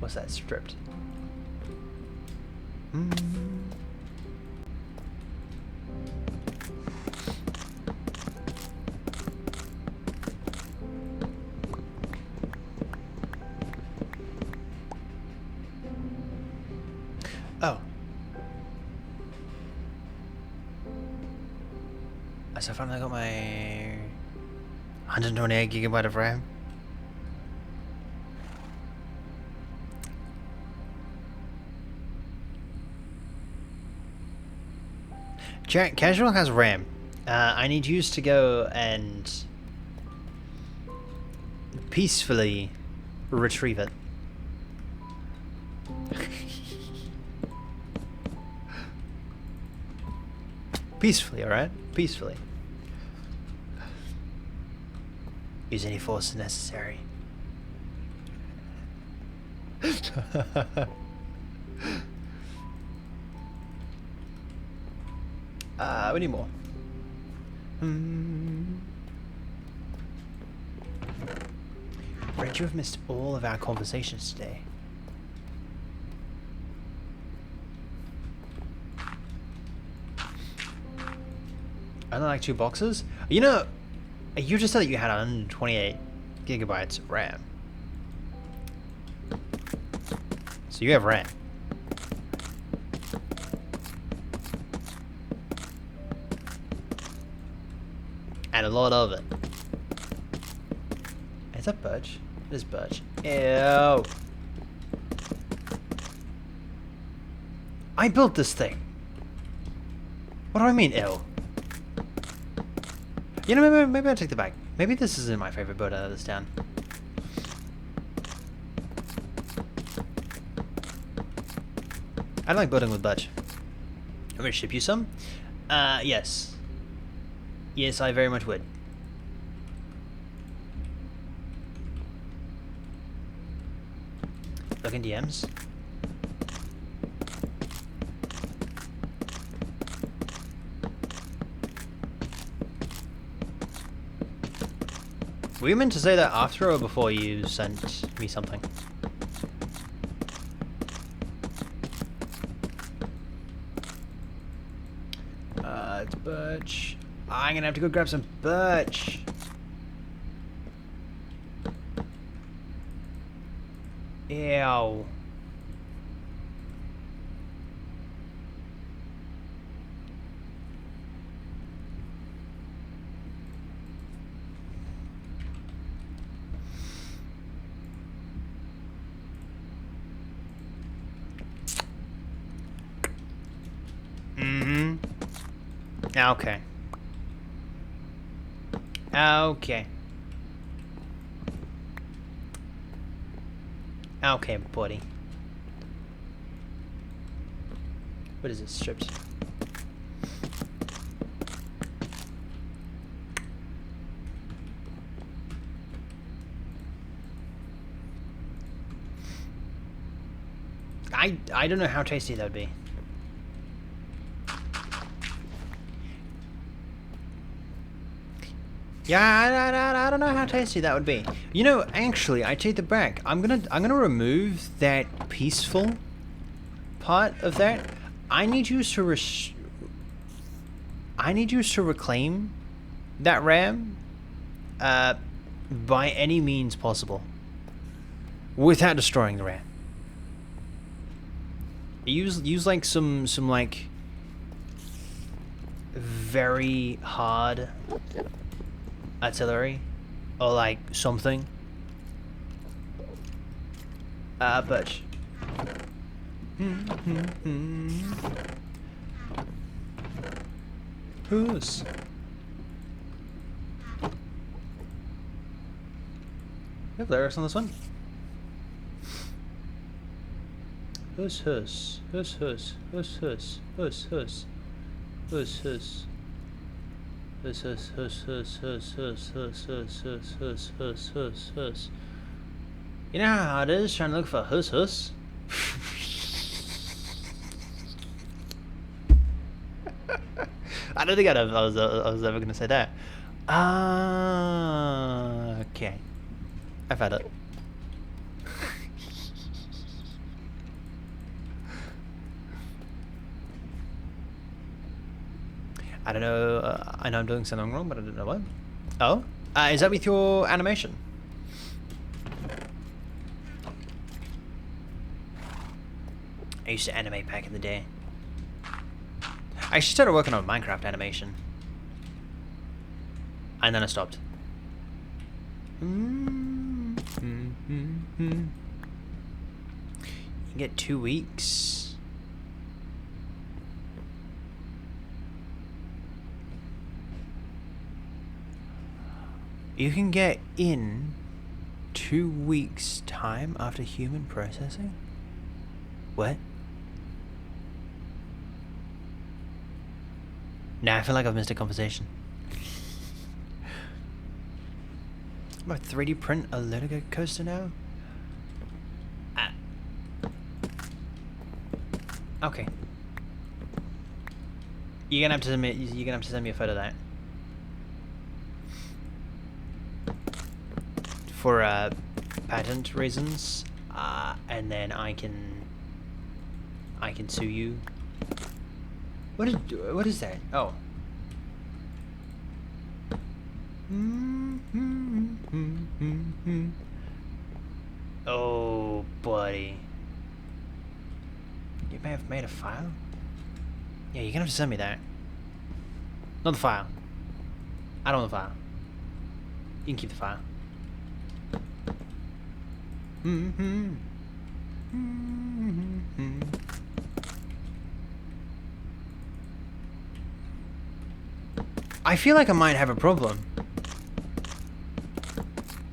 What's that, stripped? Oh. So finally I got my 128 gigabyte of RAM. Jack, Casual has RAM. I need you to go and peacefully retrieve it. Peacefully, alright? Peacefully. Use any force necessary. We need more. Red, you have missed all of our conversations today. Only like 2 boxes? You know, you just said that you had 128 gigabytes of RAM. So you have RAM. And a lot of it. Is that birch? It is birch. Ew. I built this thing. What do I mean, ew? You know, maybe I'll take the bag. Maybe this isn't my favorite boat out of this town. I like boating with birch. I'm gonna ship you some? Yes. Yes, I very much would. Look in DMs. Were you meant to say that after or before you sent me something? It's birch. I'm gonna have to go grab some birch. Ew. Mm-hmm. Okay. Okay. Okay, buddy. What is it? Strips. I don't know how tasty that would be. Yeah, I don't know how tasty that would be. You know, actually, I take it back. I'm gonna remove that peaceful part of that. I need you to reclaim that RAM, by any means possible, without destroying the RAM. Use like some like very hard artillery or like something. Birch. Who's? We have lyrics on this one. Who's? You know how hard it is trying to look for hus. I don't think I was ever going to say that. Okay. I've had it. I don't know. I know I'm doing something wrong, but I don't know what. Oh? Is that with your animation? I used to animate back in the day. I actually started working on Minecraft animation. And then I stopped. You get 2 weeks. You can get in 2 weeks' time after human processing? What? Nah, I feel like I've missed a conversation. I'm about 3D print a Lego coaster now? Okay. You're gonna have to send me a photo of that. For patent reasons, and then I can sue you. What is that? Oh. Oh, buddy. You may have made a file? Yeah, you're gonna have to send me that. Not the file. I don't want the file. You can keep the file. I feel like I might have a problem.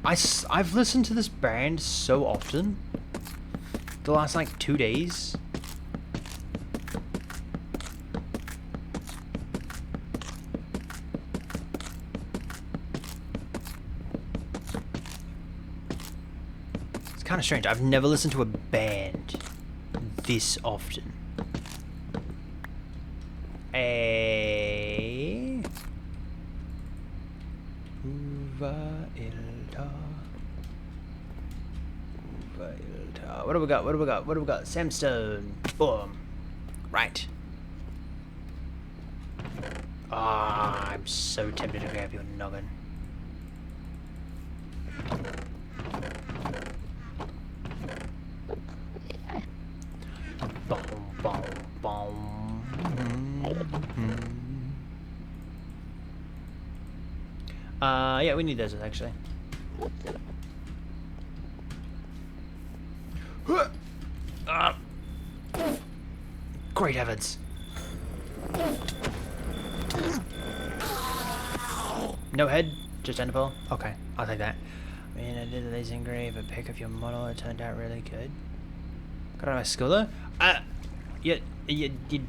I've listened to this band so often. The last like 2 days. kind of strange. I've never listened to a band this often. What do we got? What do we got? What do we got? Samstone. Boom. Right. Ah, I'm so tempted to grab your noggin. Boom, boom, boom. Yeah, we need those actually. Great heavens. No head, just Enderpearl? Okay, I'll take that. I mean, I did the lazy engrave, a pick of your model, it turned out really good. Got out of my school though? You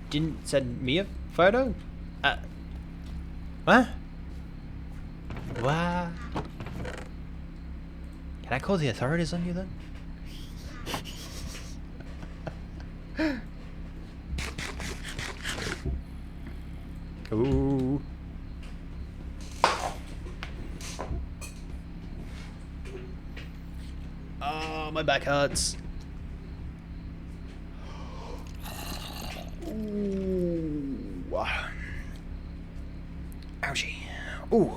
didn't send me a photo? What? What? Can I call the authorities on you then? Ooh. Oh, my back hurts. Ooh. Ouchie. Ooh.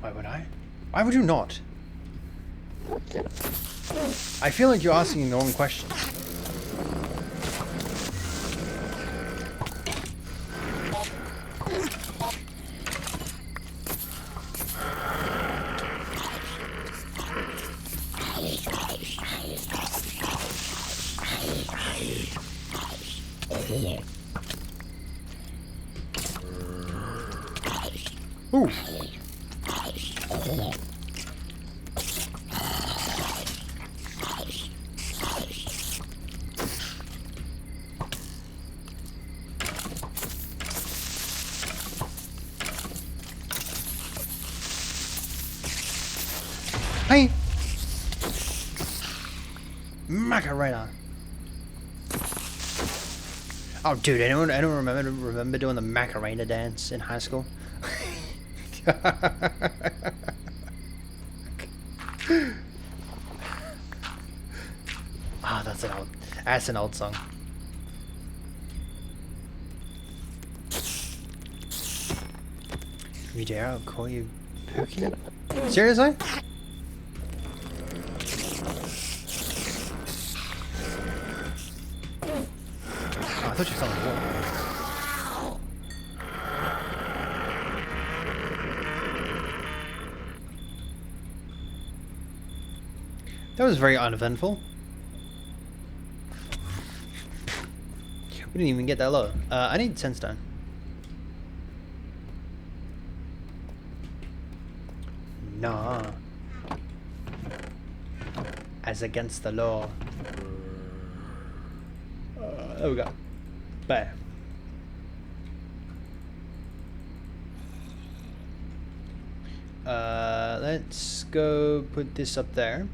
Why would I? Why would you not? I feel like you're asking the wrong questions. Ooh. Hey! Macarena. Oh, dude, anyone remember doing the Macarena dance in high school? Ah, that's an old song. You dare I'll call you Pookie? Seriously? Oh, I thought you fell in the water. That was very uneventful. We didn't even get that low. I need sandstone. Nah. As against the law. There we go. Bam. Let's go put this up there.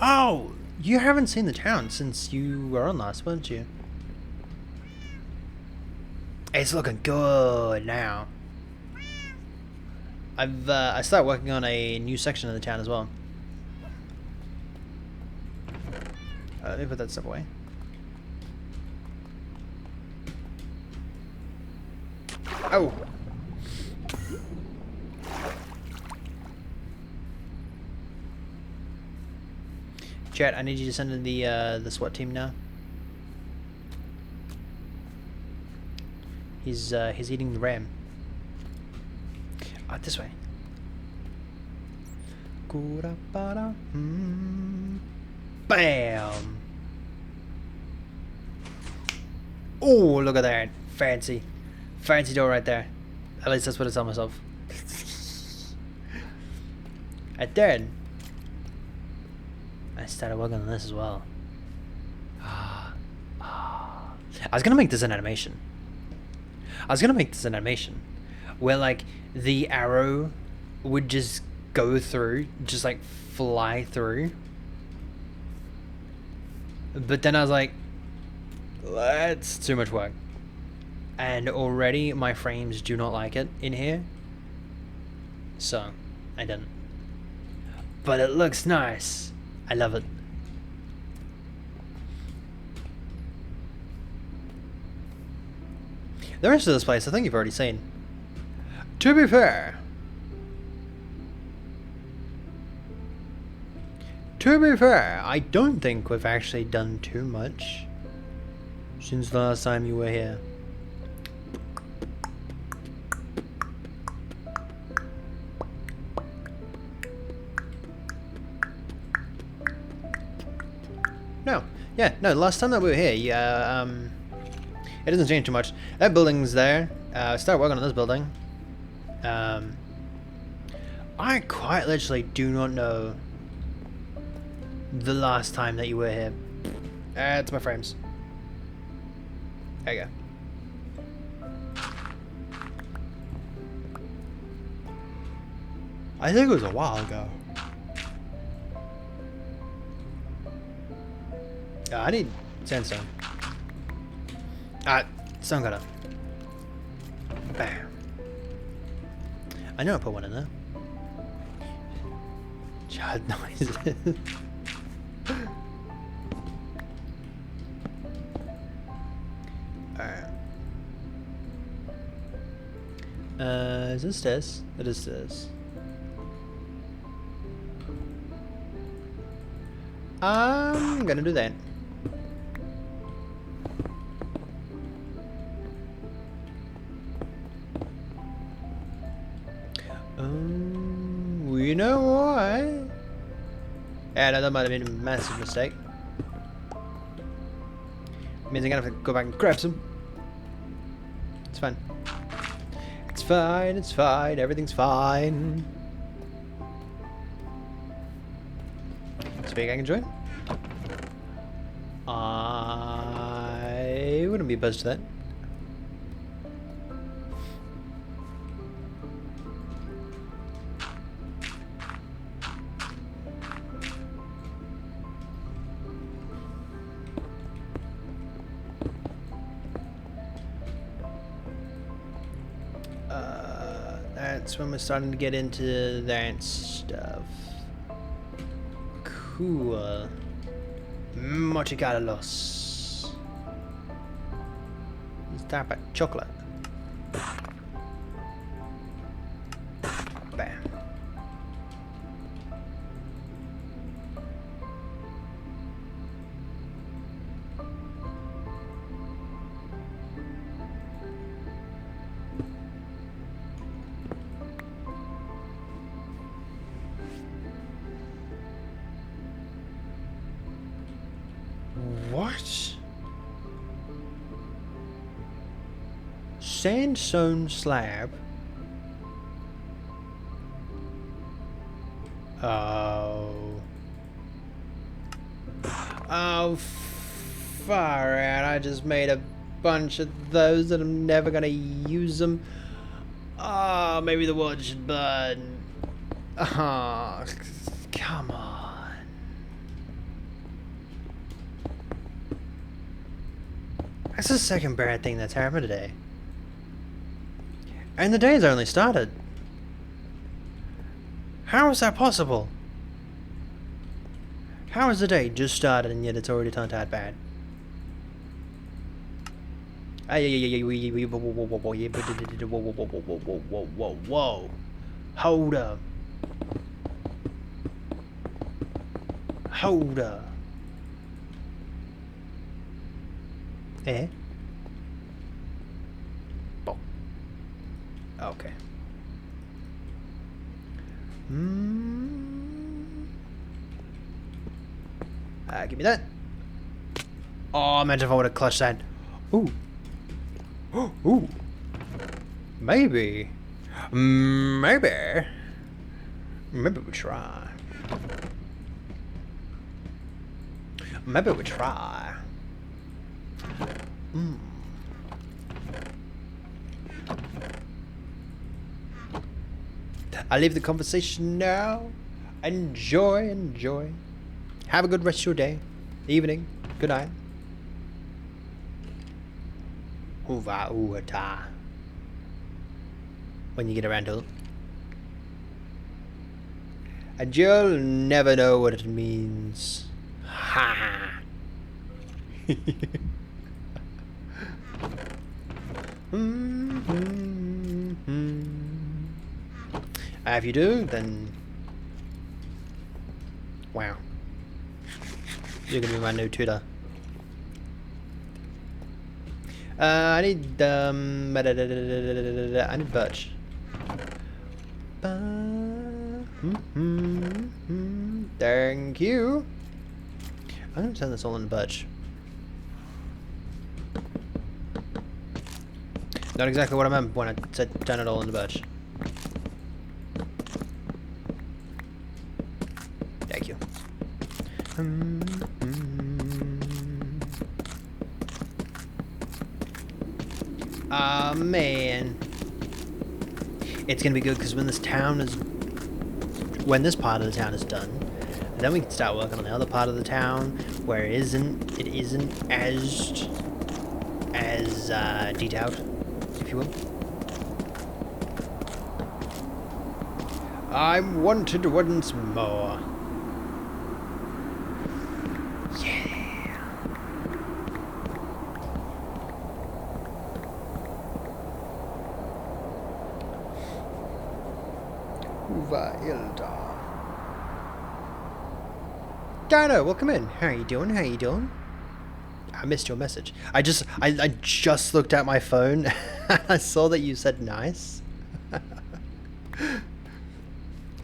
Oh, you haven't seen the town since you were on last, weren't you? It's looking good now. I started working on a new section of the town as well. Let me put that stuff away. Oh. Chat, I need you to send in the SWAT team now. He's eating the ram. This way. Bam! Oh, look at that. Fancy. Fancy door right there. At least that's what I tell myself. I did. I started working on this as well. I was gonna make this an animation. Where like the arrow would just go through, just like fly through. But then I was like, that's too much work. And already my frames do not like it in here. So, I didn't. But it looks nice. I love it. The rest of this place, I think you've already seen. To be fair, I don't think we've actually done too much since the last time you were here. No, yeah, no, last time that we were here, yeah, it doesn't change too much. That building's there. Start working on this building. I quite literally do not know the last time that you were here. It's my frames. There you go. I think it was a while ago. I need sandstone. Stone cutter. Bam. I know I put one in there. Child noises. Alright. Is this stairs? It is stairs. I'm gonna do that. You know why? Yeah, no, that might have been a massive mistake. Means I'm gonna have to go back and grab some. It's fine. It's fine, it's fine, everything's fine. Speak, I can join? I wouldn't be opposed to that. That's when we're starting to get into that stuff. Cool. Mochigalos. Let's tap at chocolate. Bam. What? Sandstone slab? Oh. Oh, far out. I just made a bunch of those and I'm never gonna use them. Oh, maybe the world should burn. Oh, come on. That's the second bad thing that's happened today. And the day's only started. How is that possible? How is the day just started and yet it's already turned out bad? Whoa. Hold up. Hold up. Eh? Oh. Okay. Give me that. Oh, imagine if I would have clutched that. Ooh. Ooh. Maybe. Maybe we try. I leave the conversation now. Enjoy, enjoy. Have a good rest of your day, evening, good night. Uva uata. When you get around to it. And you'll never know what it means. Ha! If you do, then wow, you're gonna be my new tutor. I need birch. Thank you. I'm gonna turn this all into birch. Not exactly what I meant when I said turn it all into birch. Thank you. Ah, man. It's gonna be good because when this part of the town is done, then we can start working on the other part of the town where it isn't as detailed, if you will. I'm wanted once more. Yeah. Uva-Ilda. Dino, welcome in. How you doing? How you doing? I missed your message. I just looked at my phone. I saw that you said nice.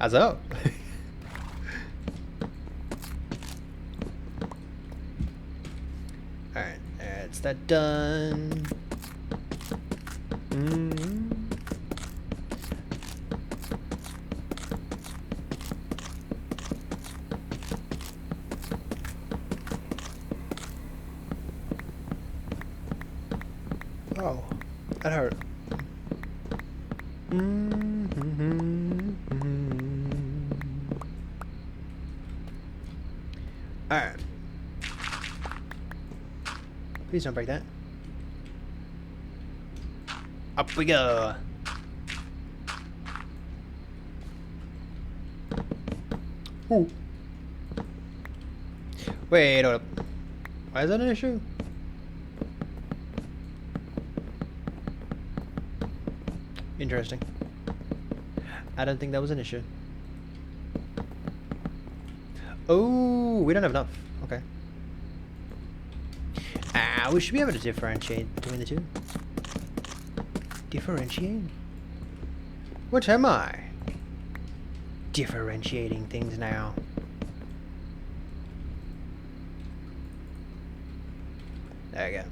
How's up? Alright, that's that done. Oh, that hurt. Alright. Please don't break that. Up we go. Ooh. Wait, hold up. Why is that an issue? Interesting. I don't think that was an issue. Oh, we don't have enough. Okay. We should be able to differentiate between the two. Differentiate? What am I? Differentiating things now. There we go.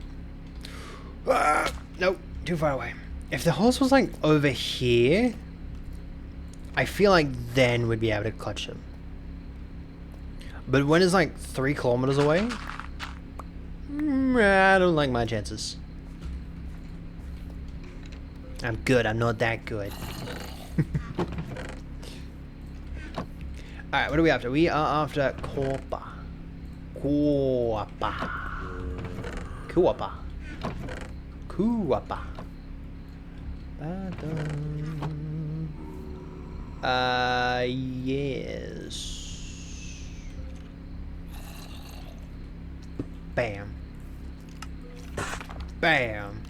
Ah, nope, too far away. If the horse was like over here, I feel like then we'd be able to clutch him. But when it's like 3 kilometers away, I don't like my chances. I'm good, I'm not that good. Alright, what are we after? We are after Korpa. Korpa. Kuapa. Kuapa. Yes. Bam. Bam.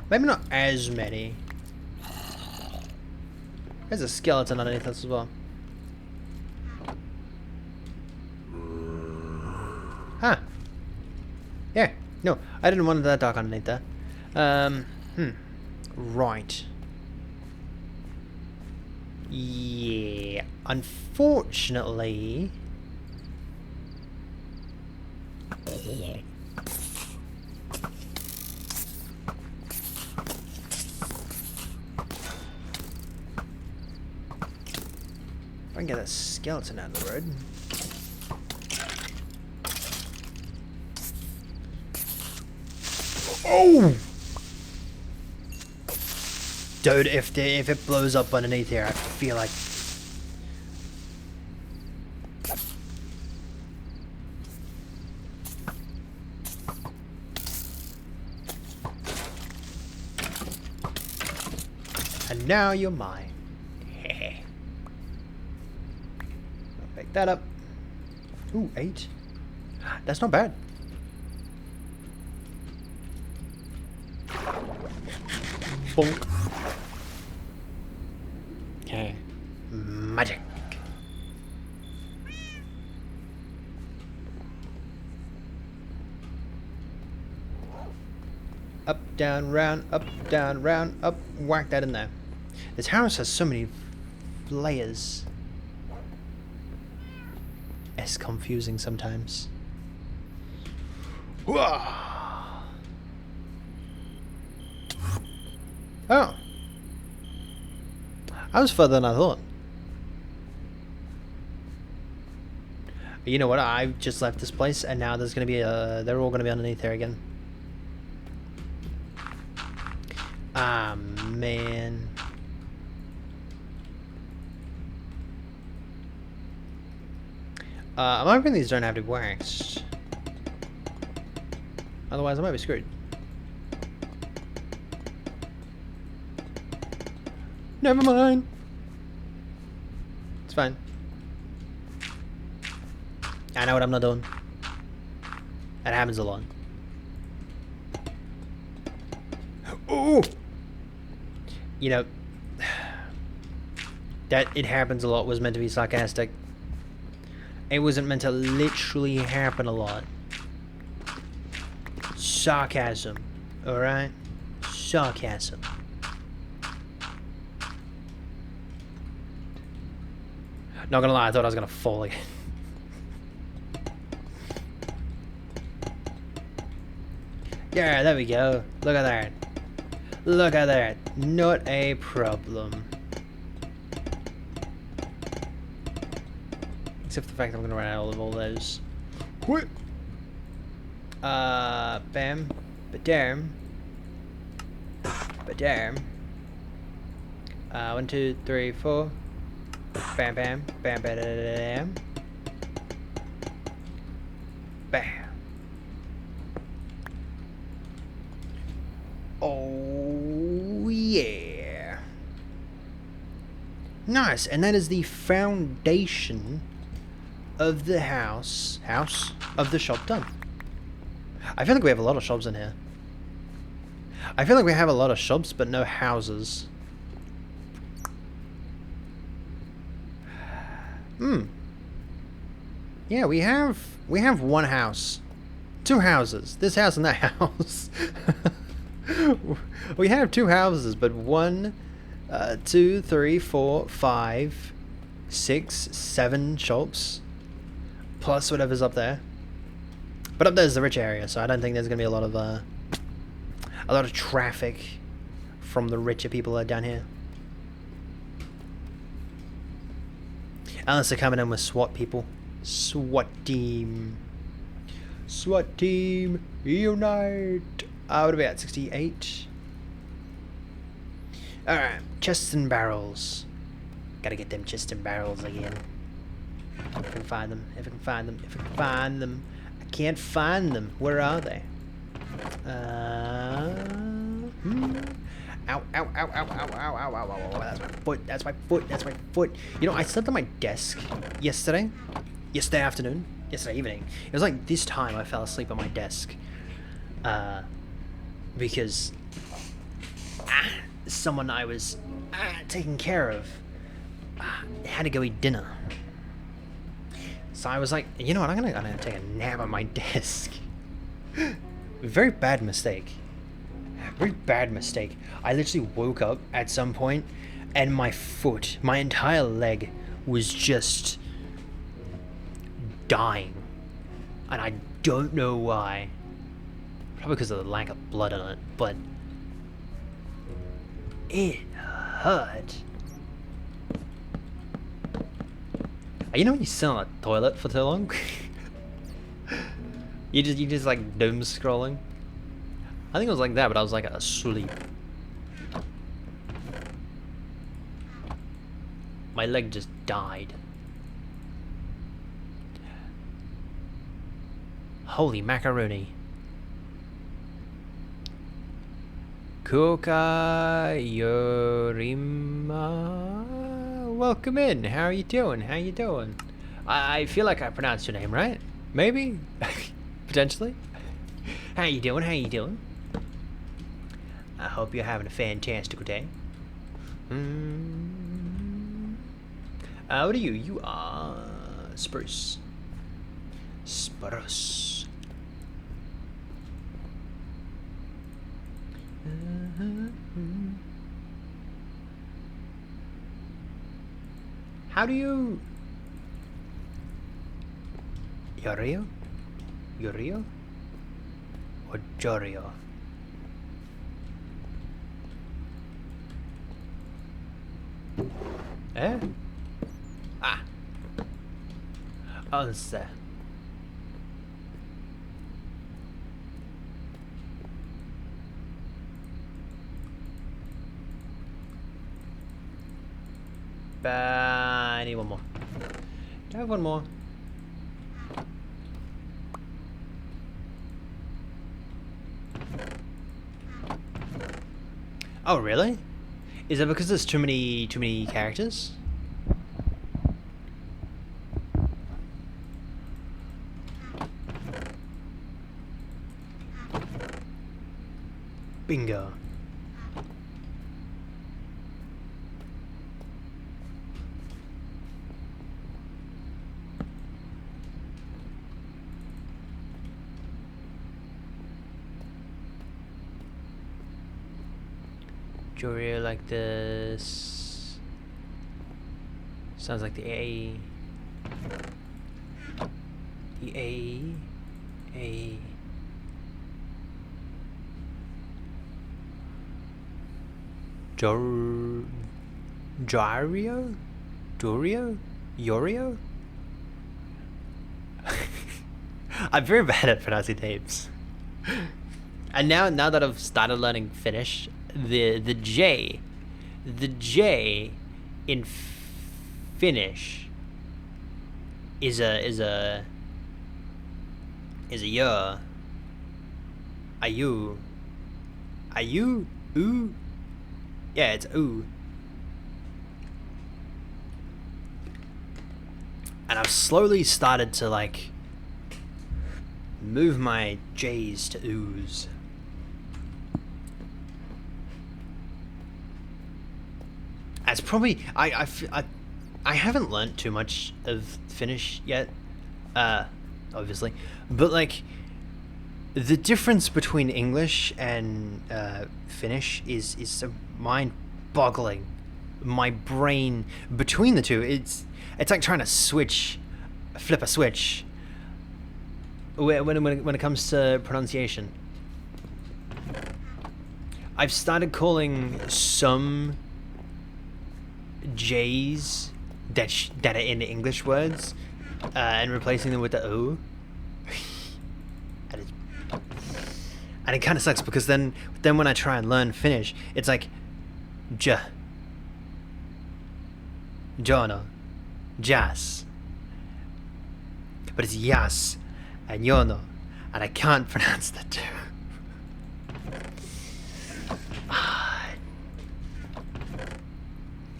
Maybe not as many. There's a skeleton underneath us as well. Huh. Yeah. No, I didn't want that dark underneath there. Right. Yeah. Unfortunately... If I can get that skeleton out of the road. Oh! Dude, if it blows up underneath here, I feel like... And now you're mine. Pick that up. Ooh, 8. That's not bad. Bonk. Okay. Magic. Up, down, round, up, down, round, up. Whack that in there. This house has so many layers. It's confusing sometimes. Oh. I was further than I thought. You know what? I just left this place and now there's gonna be they're all gonna be underneath there again. Ah, man. I'm hoping these don't have to be waxed. Otherwise I might be screwed. Never mind. It's fine. I know what I'm not doing. That happens a lot. Ooh! You know, that it happens a lot was meant to be sarcastic. It wasn't meant to literally happen a lot. Sarcasm. Alright? Sarcasm. Not gonna lie, I thought I was gonna fall again. Yeah, there we go. Look at that. Look at that. Not a problem. Except for the fact that I'm gonna run out of all those. What? Bam. Badam. Badam. 1, 2, 3, 4. Bam, bam, bam, bam, bam. Bam. Oh, yeah. Nice, and that is the foundation of the house of the shop done. I feel like we have a lot of shops in here. I feel like we have a lot of shops, but no houses. Yeah, we have one house. 2 houses. This house and that house. We have 2 houses, but 1, 2, 3, 4, 5, 6, 7 shops. Plus whatever's up there. But up there's the rich area, so I don't think there's gonna be a lot of traffic from the richer people that are down here. Unless they're coming in with SWAT people. SWAT team. SWAT team, unite. What are we at? 68? Alright, chests and barrels. Gotta get them chests and barrels again. If I can find them, if I can find them, if I can find them. I can't find them. Where are they? Ow, ow, ow, ow, ow, ow, ow, ow, ow, ow, that's my foot, that's my foot, that's my foot. You know, I slept on my desk yesterday afternoon, yesterday evening. It was like this time I fell asleep on my desk. Because someone I was taking care of had to go eat dinner. So I was like, you know what, I'm gonna take a nap on my desk. Very bad mistake. Very bad mistake. I literally woke up at some point and my foot, my entire leg was just dying. And I don't know why. Probably because of the lack of blood on it, but it hurt. You know when you sit on a toilet for too long? you just like doom scrolling. I think it was like that, but I was like asleep. My leg just died. Holy macaroni. Kuka Yorima. Welcome in. How are you doing? How you doing? I feel like I pronounced your name right. Maybe? Potentially? How you doing? How you doing? I hope you're having a fantastic day. What are you? You are Spruce. Spruce. How do you... Yorio? Yorio? Or Jorio? Eh? Ah. Oh, this is there. I need one more. Do I have one more? Oh, really? Is it because there's too many characters? Bingo. Joria like this. Sounds like the A. The A. Jario? Dorio? Yorio? I'm very bad at pronouncing names. And now that I've started learning Finnish, the J in Finnish is a y. Ayu. Ooh. Yeah, it's ooh. And I've slowly started to like move my J's to oohs. It's probably I haven't learnt too much of Finnish yet, obviously, but like the difference between English and Finnish is so mind-boggling. My brain between the two, it's like trying to flip a switch when it comes to pronunciation. I've started calling some J's that are in English words and replacing them with the O. And it kind of sucks because then when I try and learn Finnish, it's like Jono, Jas, but it's Yas and Yono, and I can't pronounce the two.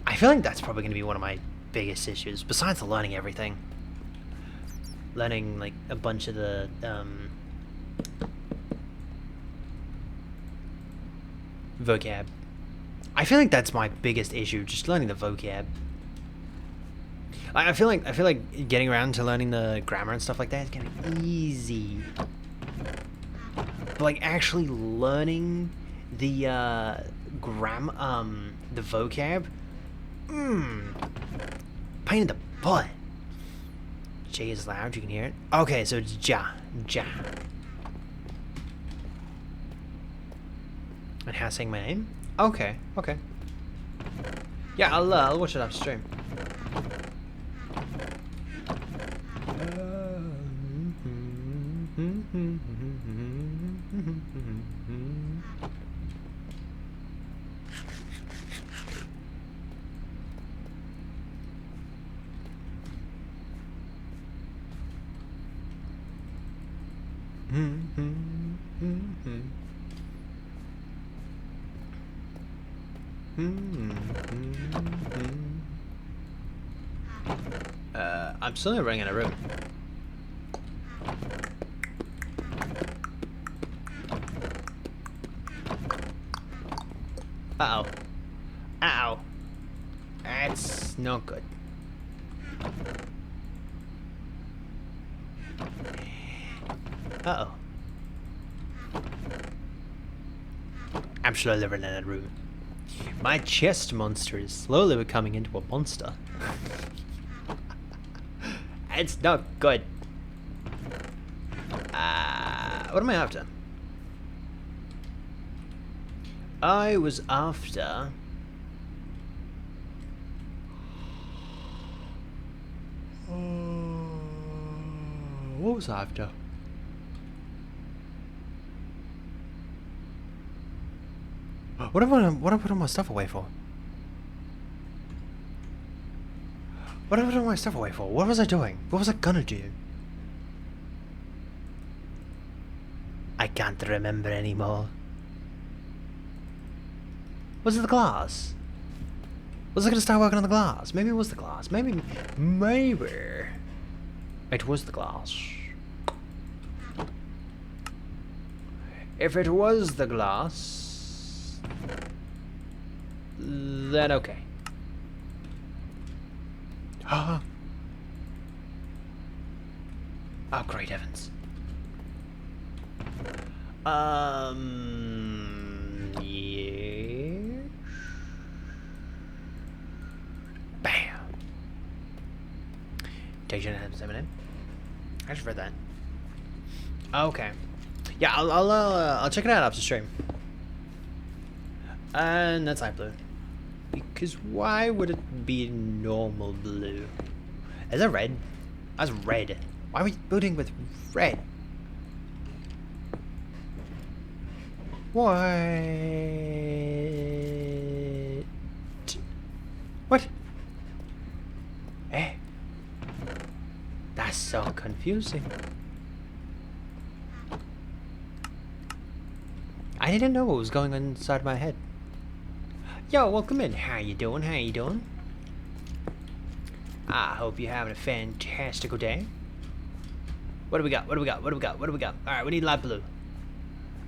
I feel like that's probably going to be one of my biggest issues, besides learning everything. Learning like a bunch of the vocab. I feel like that's my biggest issue, just learning the vocab. I feel like getting around to learning the grammar and stuff like that is gonna be easy. But like actually learning the the vocab, pain in the butt. J is loud, you can hear it. Okay, so it's ja. And how to saying my name? Okay. Yeah, I'll watch it up stream. I'm still running in a room. Uh-oh. Uh-oh. That's not good. Uh-oh. I'm slowly running in a room. My chest monster is slowly becoming into a monster. It's not good. What am I after? I was after... what was I after? What did I put all my stuff away for? What did I put all my stuff away for? What was I doing? What was I gonna do? I can't remember anymore. Was it the glass? Was I gonna start working on the glass? Maybe it was the glass. Maybe. It was the glass. If it was the glass, then okay. Oh, great heavens. Yeah. Bam. Take your Eminem. I just read that. Okay. Yeah, I'll check it out after stream. And that's light blue. Because why would it be normal blue? Is that red? That's red. Why are we building with red? What? What? Eh? That's so confusing. I didn't know what was going on inside my head. Yo, welcome in. How you doing? How you doing? I hope you're having a fantastical day. What do we got? What do we got? What do we got? What do we got? Alright, we need light blue.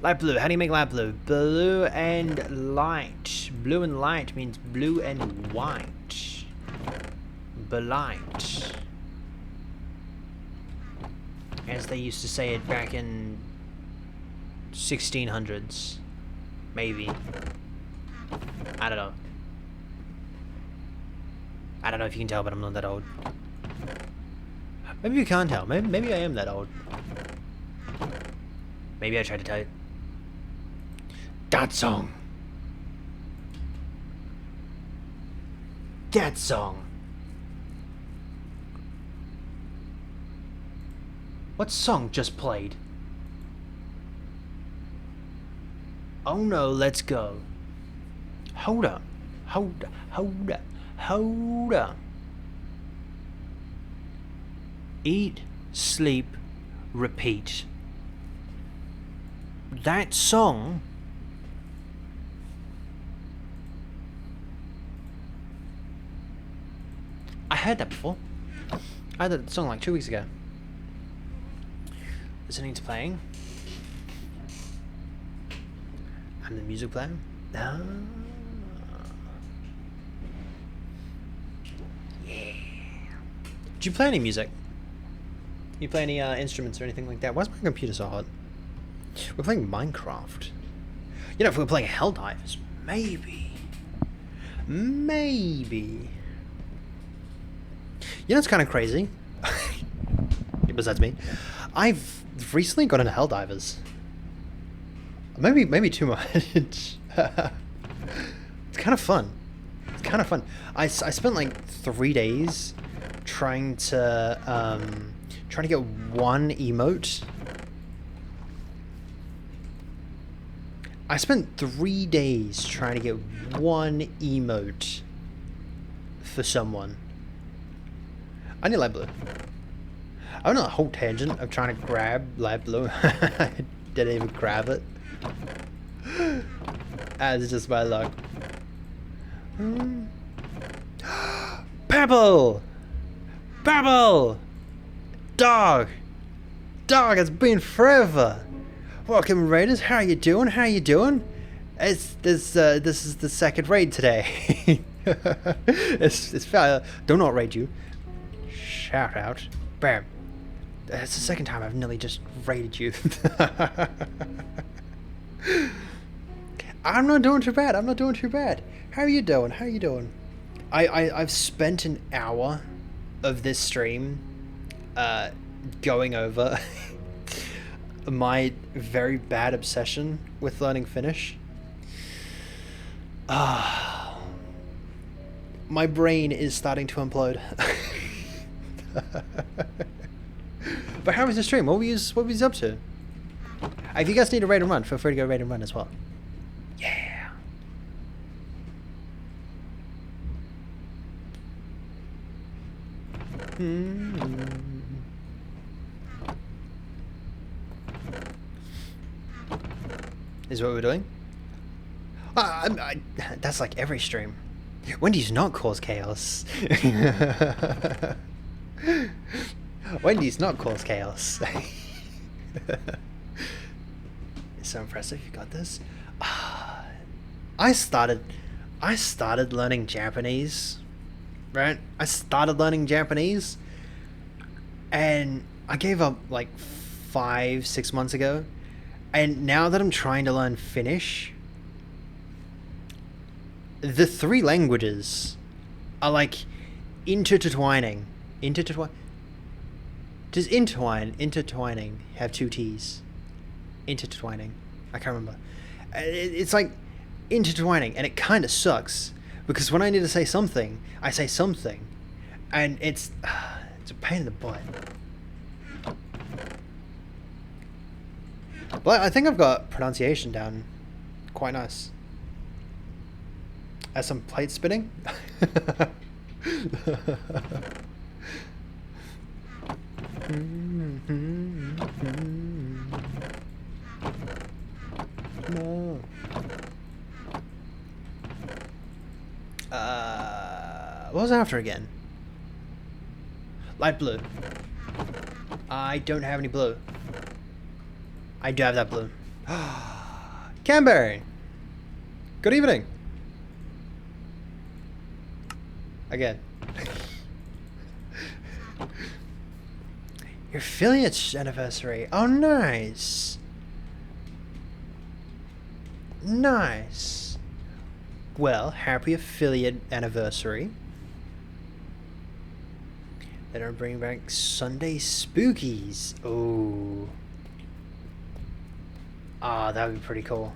Light blue. How do you make light blue? Blue and light. Blue and light means blue and white. Blight. As they used to say it back in 1600s. Maybe. I don't know. I don't know if you can tell, but I'm not that old. Maybe you can't tell. Maybe I am that old. Maybe I tried to tell you. That song. That song. What song just played? Oh no, let's go. Hold up. Hold up. Hold up. Hold up. Eat, sleep, repeat. That song I heard that before. I heard that song like 2 weeks ago. Listening to playing. I'm the music player. Ah. Yeah. Do you play any music? You play any instruments or anything like that? Why is my computer so hot? We're playing Minecraft. You know, if we were playing Helldivers, maybe. Maybe. You know, it's kind of crazy. Besides me, I've recently got into Helldivers. Maybe too much. It's kind of fun. It's kind of fun. I spent like 3 days trying to get one emote I spent 3 days trying to get one emote for someone. I need light blue. I went on a whole tangent of trying to grab light blue. I didn't even grab it. It's just my luck. Pebble! Pebble! Dog! Dog, it's been forever! Welcome, Raiders. How you doing? How you doing? This is the second raid today. Do not raid you. Shout out. Bam. It's the second time I've nearly just raided you. I'm not doing too bad. I'm not doing too bad. How are you doing? How are you doing? I've spent an hour of this stream going over my very bad obsession with learning Finnish. My brain is starting to implode. But how was the stream? What were you up to? If you guys need a raid and run, feel free to go raid and run as well. Yeah. Is what we're doing? That's like every stream. Wendy's not cause chaos. Wendy's not cause chaos. It's so impressive. You got this. I started learning Japanese. Right? I started learning Japanese, and I gave up like 5-6 months ago. And now that I'm trying to learn Finnish, the 3 languages are like intertwining. Does intertwining have 2 T's? Intertwining. I can't remember. It's like intertwining, and it kind of sucks because when I need to say something, I say something, and it's a pain in the butt. But I think I've got pronunciation down quite nice. As some plate spinning. No. What was I after again? Light blue. I don't have any blue. I do have that blue. Canberry! Good evening! Again. Your affiliate anniversary. Oh, nice. Nice. Well, happy affiliate anniversary. Then I'm bringing back Sunday Spookies. Oh. Ah, that would be pretty cool.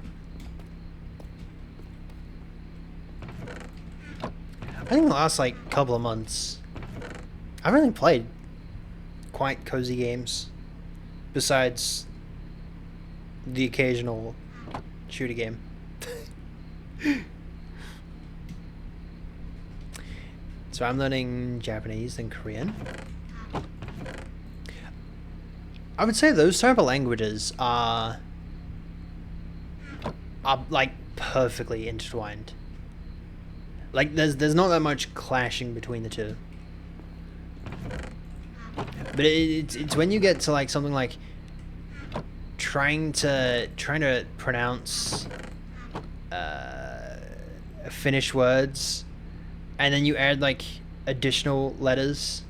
I think the last like couple of months, I've really played quite cozy games, besides the occasional shooter game. So I'm learning Japanese and Korean. I would say those type of languages are like perfectly intertwined. Like there's not that much clashing between the two. But it's when you get to like something like trying to pronounce Finnish words, and then you add like additional letters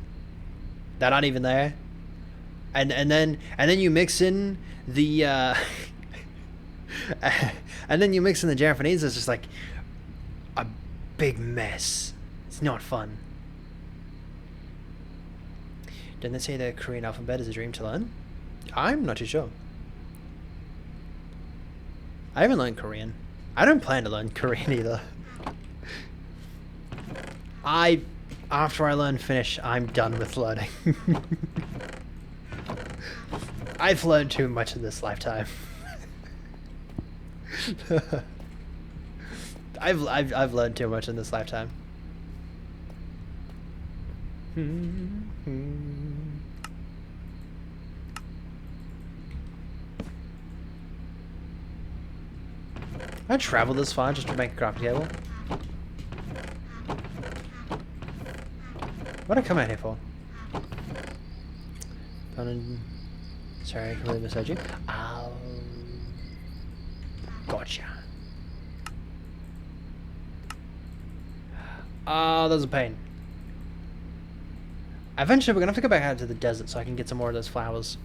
that aren't even there, and then you mix in the and then you mix in the Japanese. It's just like a big mess. It's not fun. Didn't they say the Korean alphabet is a dream to learn? I'm not too sure. I haven't learned Korean. I don't plan to learn Korean either. After I learn Finnish, I'm done with learning. I've learned too much in this lifetime. I've learned too much in this lifetime. I traveled this far just to make a crafting table. What'd I come out here for? Sorry, I completely misheard you. Oh, gotcha. Oh, that was a pain. Eventually, we're gonna have to go back out to the desert so I can get some more of those flowers.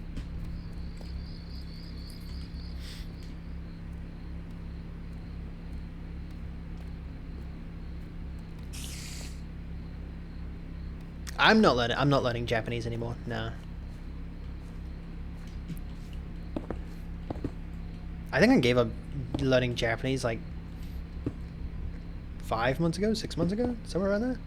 I'm not learning Japanese anymore. No. I think I gave up learning Japanese like 5 months ago, 6 months ago, somewhere around there.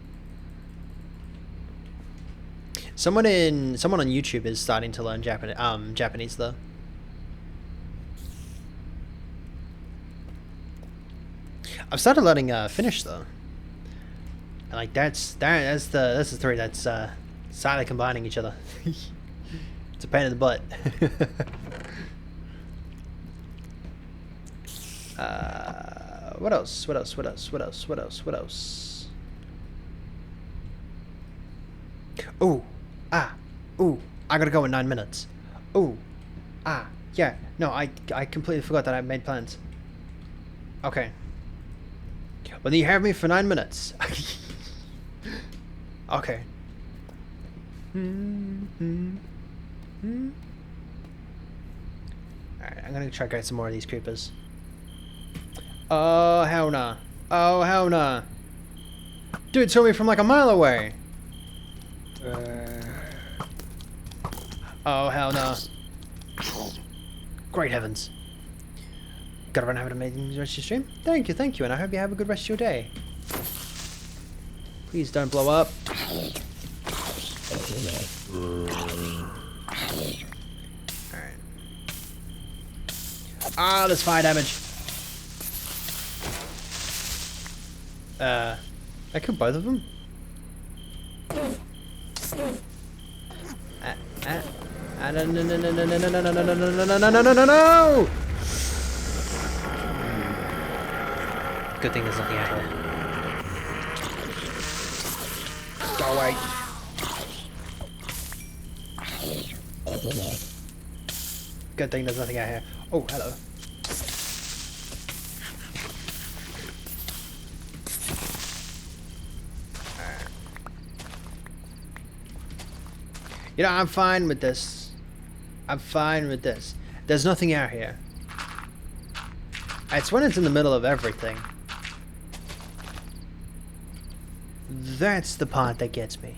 Someone on YouTube is starting to learn Japanese though. I've started learning Finnish though. And like that's the three that's silently combining each other. It's a pain in the butt. What else? What else? What else? What else? What else? What else? Ooh, ooh! I gotta go in 9 minutes. Ooh, yeah. No, I completely forgot that I made plans. Okay. Well, then you have me for 9 minutes. Okay. Alright, I'm gonna try to get some more of these creepers. Oh, hell nah. Oh, hell nah. Dude saw me from like a mile away. Oh, hell no. Great heavens. Gotta run, have an amazing rest of your stream. Thank you, and I hope you have a good rest of your day. Please don't blow up. Alright. Ah, there's fire damage. I killed both of them? No! Good thing there's nothing out here. Go away. Good thing there's nothing out here. Oh, hello. You know, I'm fine with this. I'm fine with this. There's nothing out here. It's when it's in the middle of everything. That's the part that gets me.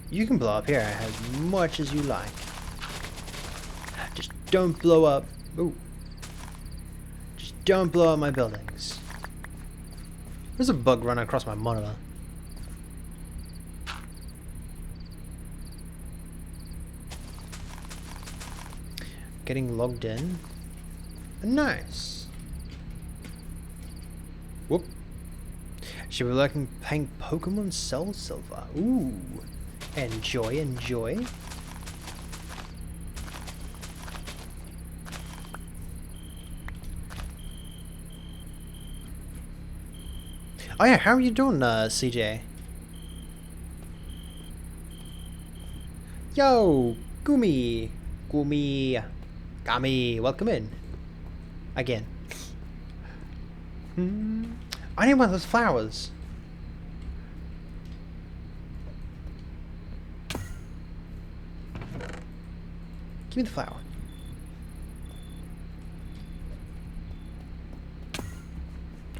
You can blow up here as much as you like. Just don't blow up. Ooh. Just don't blow up my buildings. There's a bug running across my monitor. Getting logged in. Nice. Whoop. Should be looking playing Pokemon Soul Silver. Ooh. Enjoy, enjoy. Oh yeah, how are you doing, CJ? Yo, Gumi. Gami, welcome in. Again. I need one of those flowers. Give me the flower.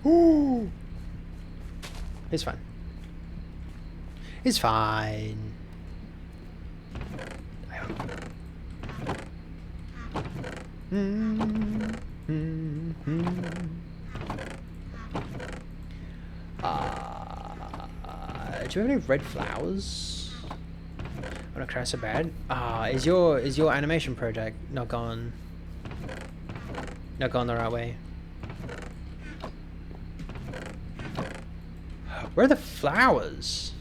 Ooh. It's fine. It's fine. I hope. Do you have any red flowers? I'm gonna cry so bad. Is your animation project not gone? Not going the right way. Where are the flowers?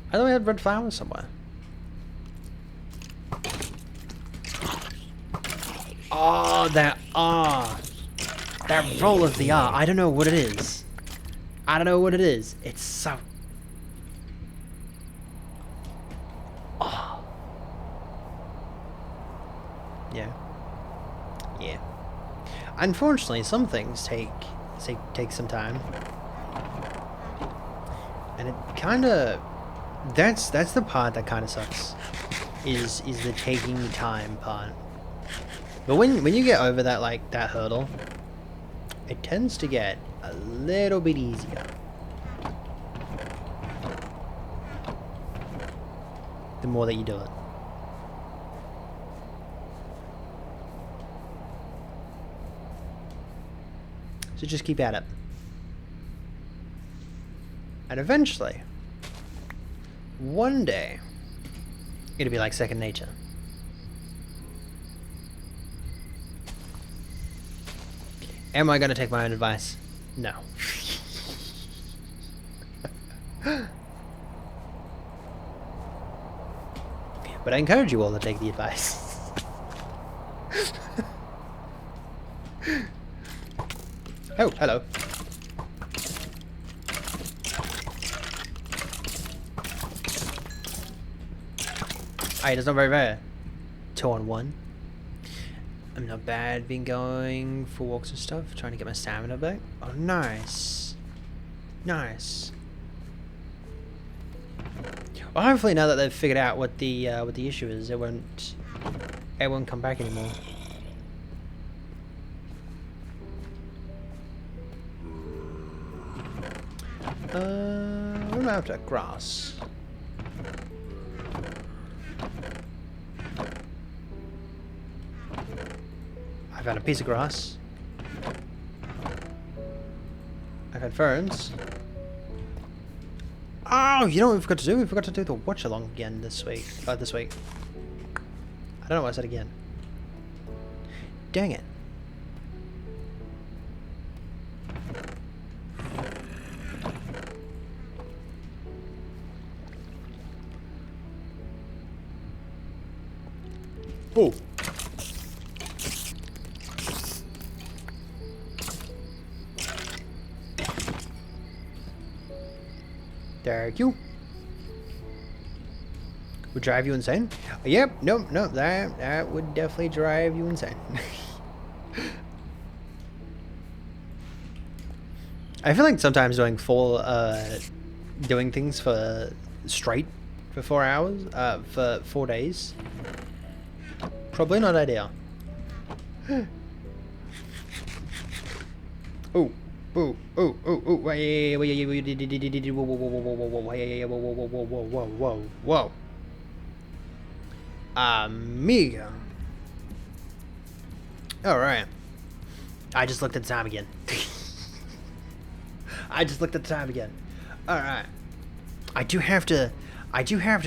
I thought we had red flowers somewhere. Oh, that R. That roll of the R. I don't know what it is. I don't know what it is. It's so... Oh. Yeah. Yeah. Unfortunately, some things take some time. And it kind of... That's the part that kind of sucks. Is the taking time part. But when you get over that, like, that hurdle, it tends to get a little bit easier. The more that you do it. So just keep at it. And eventually, one day, it'll be like second nature. Am I going to take my own advice? No. But I encourage you all to take the advice. Oh, hello. Hey, that's not very rare. 2 on 1. I'm not bad. Been going for walks and stuff, trying to get my stamina back. Oh, nice. Nice. Well, hopefully now that they've figured out what the issue is, it won't come back anymore. What am I after? Grass. I've had a piece of grass. I've had ferns. Oh, you know what we forgot to do? We forgot to do the watch along again this week. This week. I don't know why I said again. Dang it. Oh. Thank you. Would drive you insane? Yep, nope, that would definitely drive you insane. I feel like sometimes doing things for straight for 4 hours, for 4 days, probably not ideal. Oh. Ooh, whoa, whoa. Amiga. Alright. I just looked at the time again. Alright. I do have to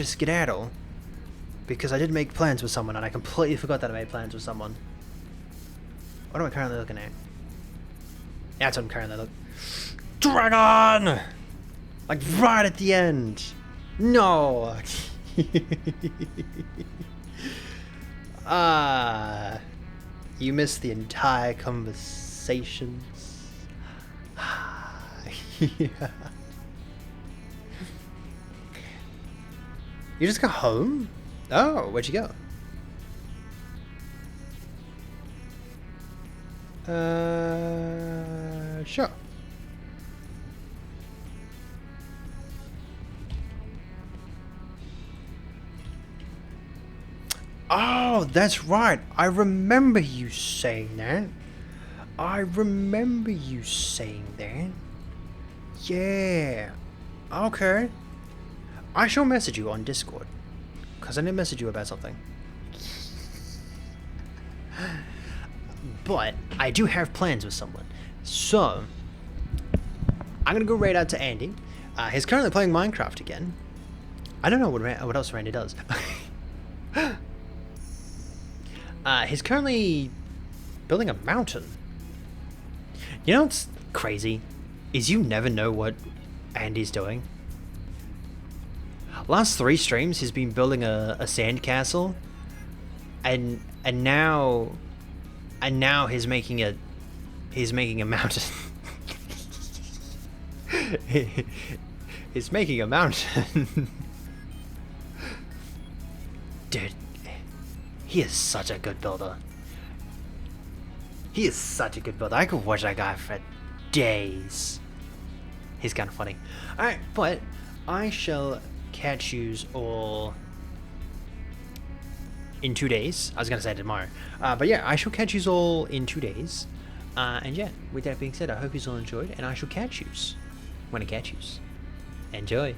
skedaddle because I did make plans with someone and I completely forgot that I made plans with someone. What am I currently looking at? That's what I'm currently looking. Dragon! Like right at the end. No. You missed the entire conversations. Yeah. You just got home? Oh, where'd you go? Sure. Oh, that's right. I remember you saying that. Yeah. Okay. I shall message you on Discord. Because I didn't message you about something. But I do have plans with someone. So, I'm going to go raid out to Andy. He's currently playing Minecraft again. I don't know what else Randy does. He's currently building a mountain. You know what's crazy? Is you never know what Andy's doing. Last 3 streams, he's been building a sandcastle, and now he's making a mountain. He's making a mountain. Dude, he is such a good builder. He is such a good builder. I could watch that guy for days. He's kind of funny. Alright, but I shall catch yous all in 2 days. I was gonna say tomorrow. But yeah, I shall catch yous all in 2 days. And yeah, with that being said, I hope yous all enjoyed, and I shall catch yous when I catch yous. Enjoy.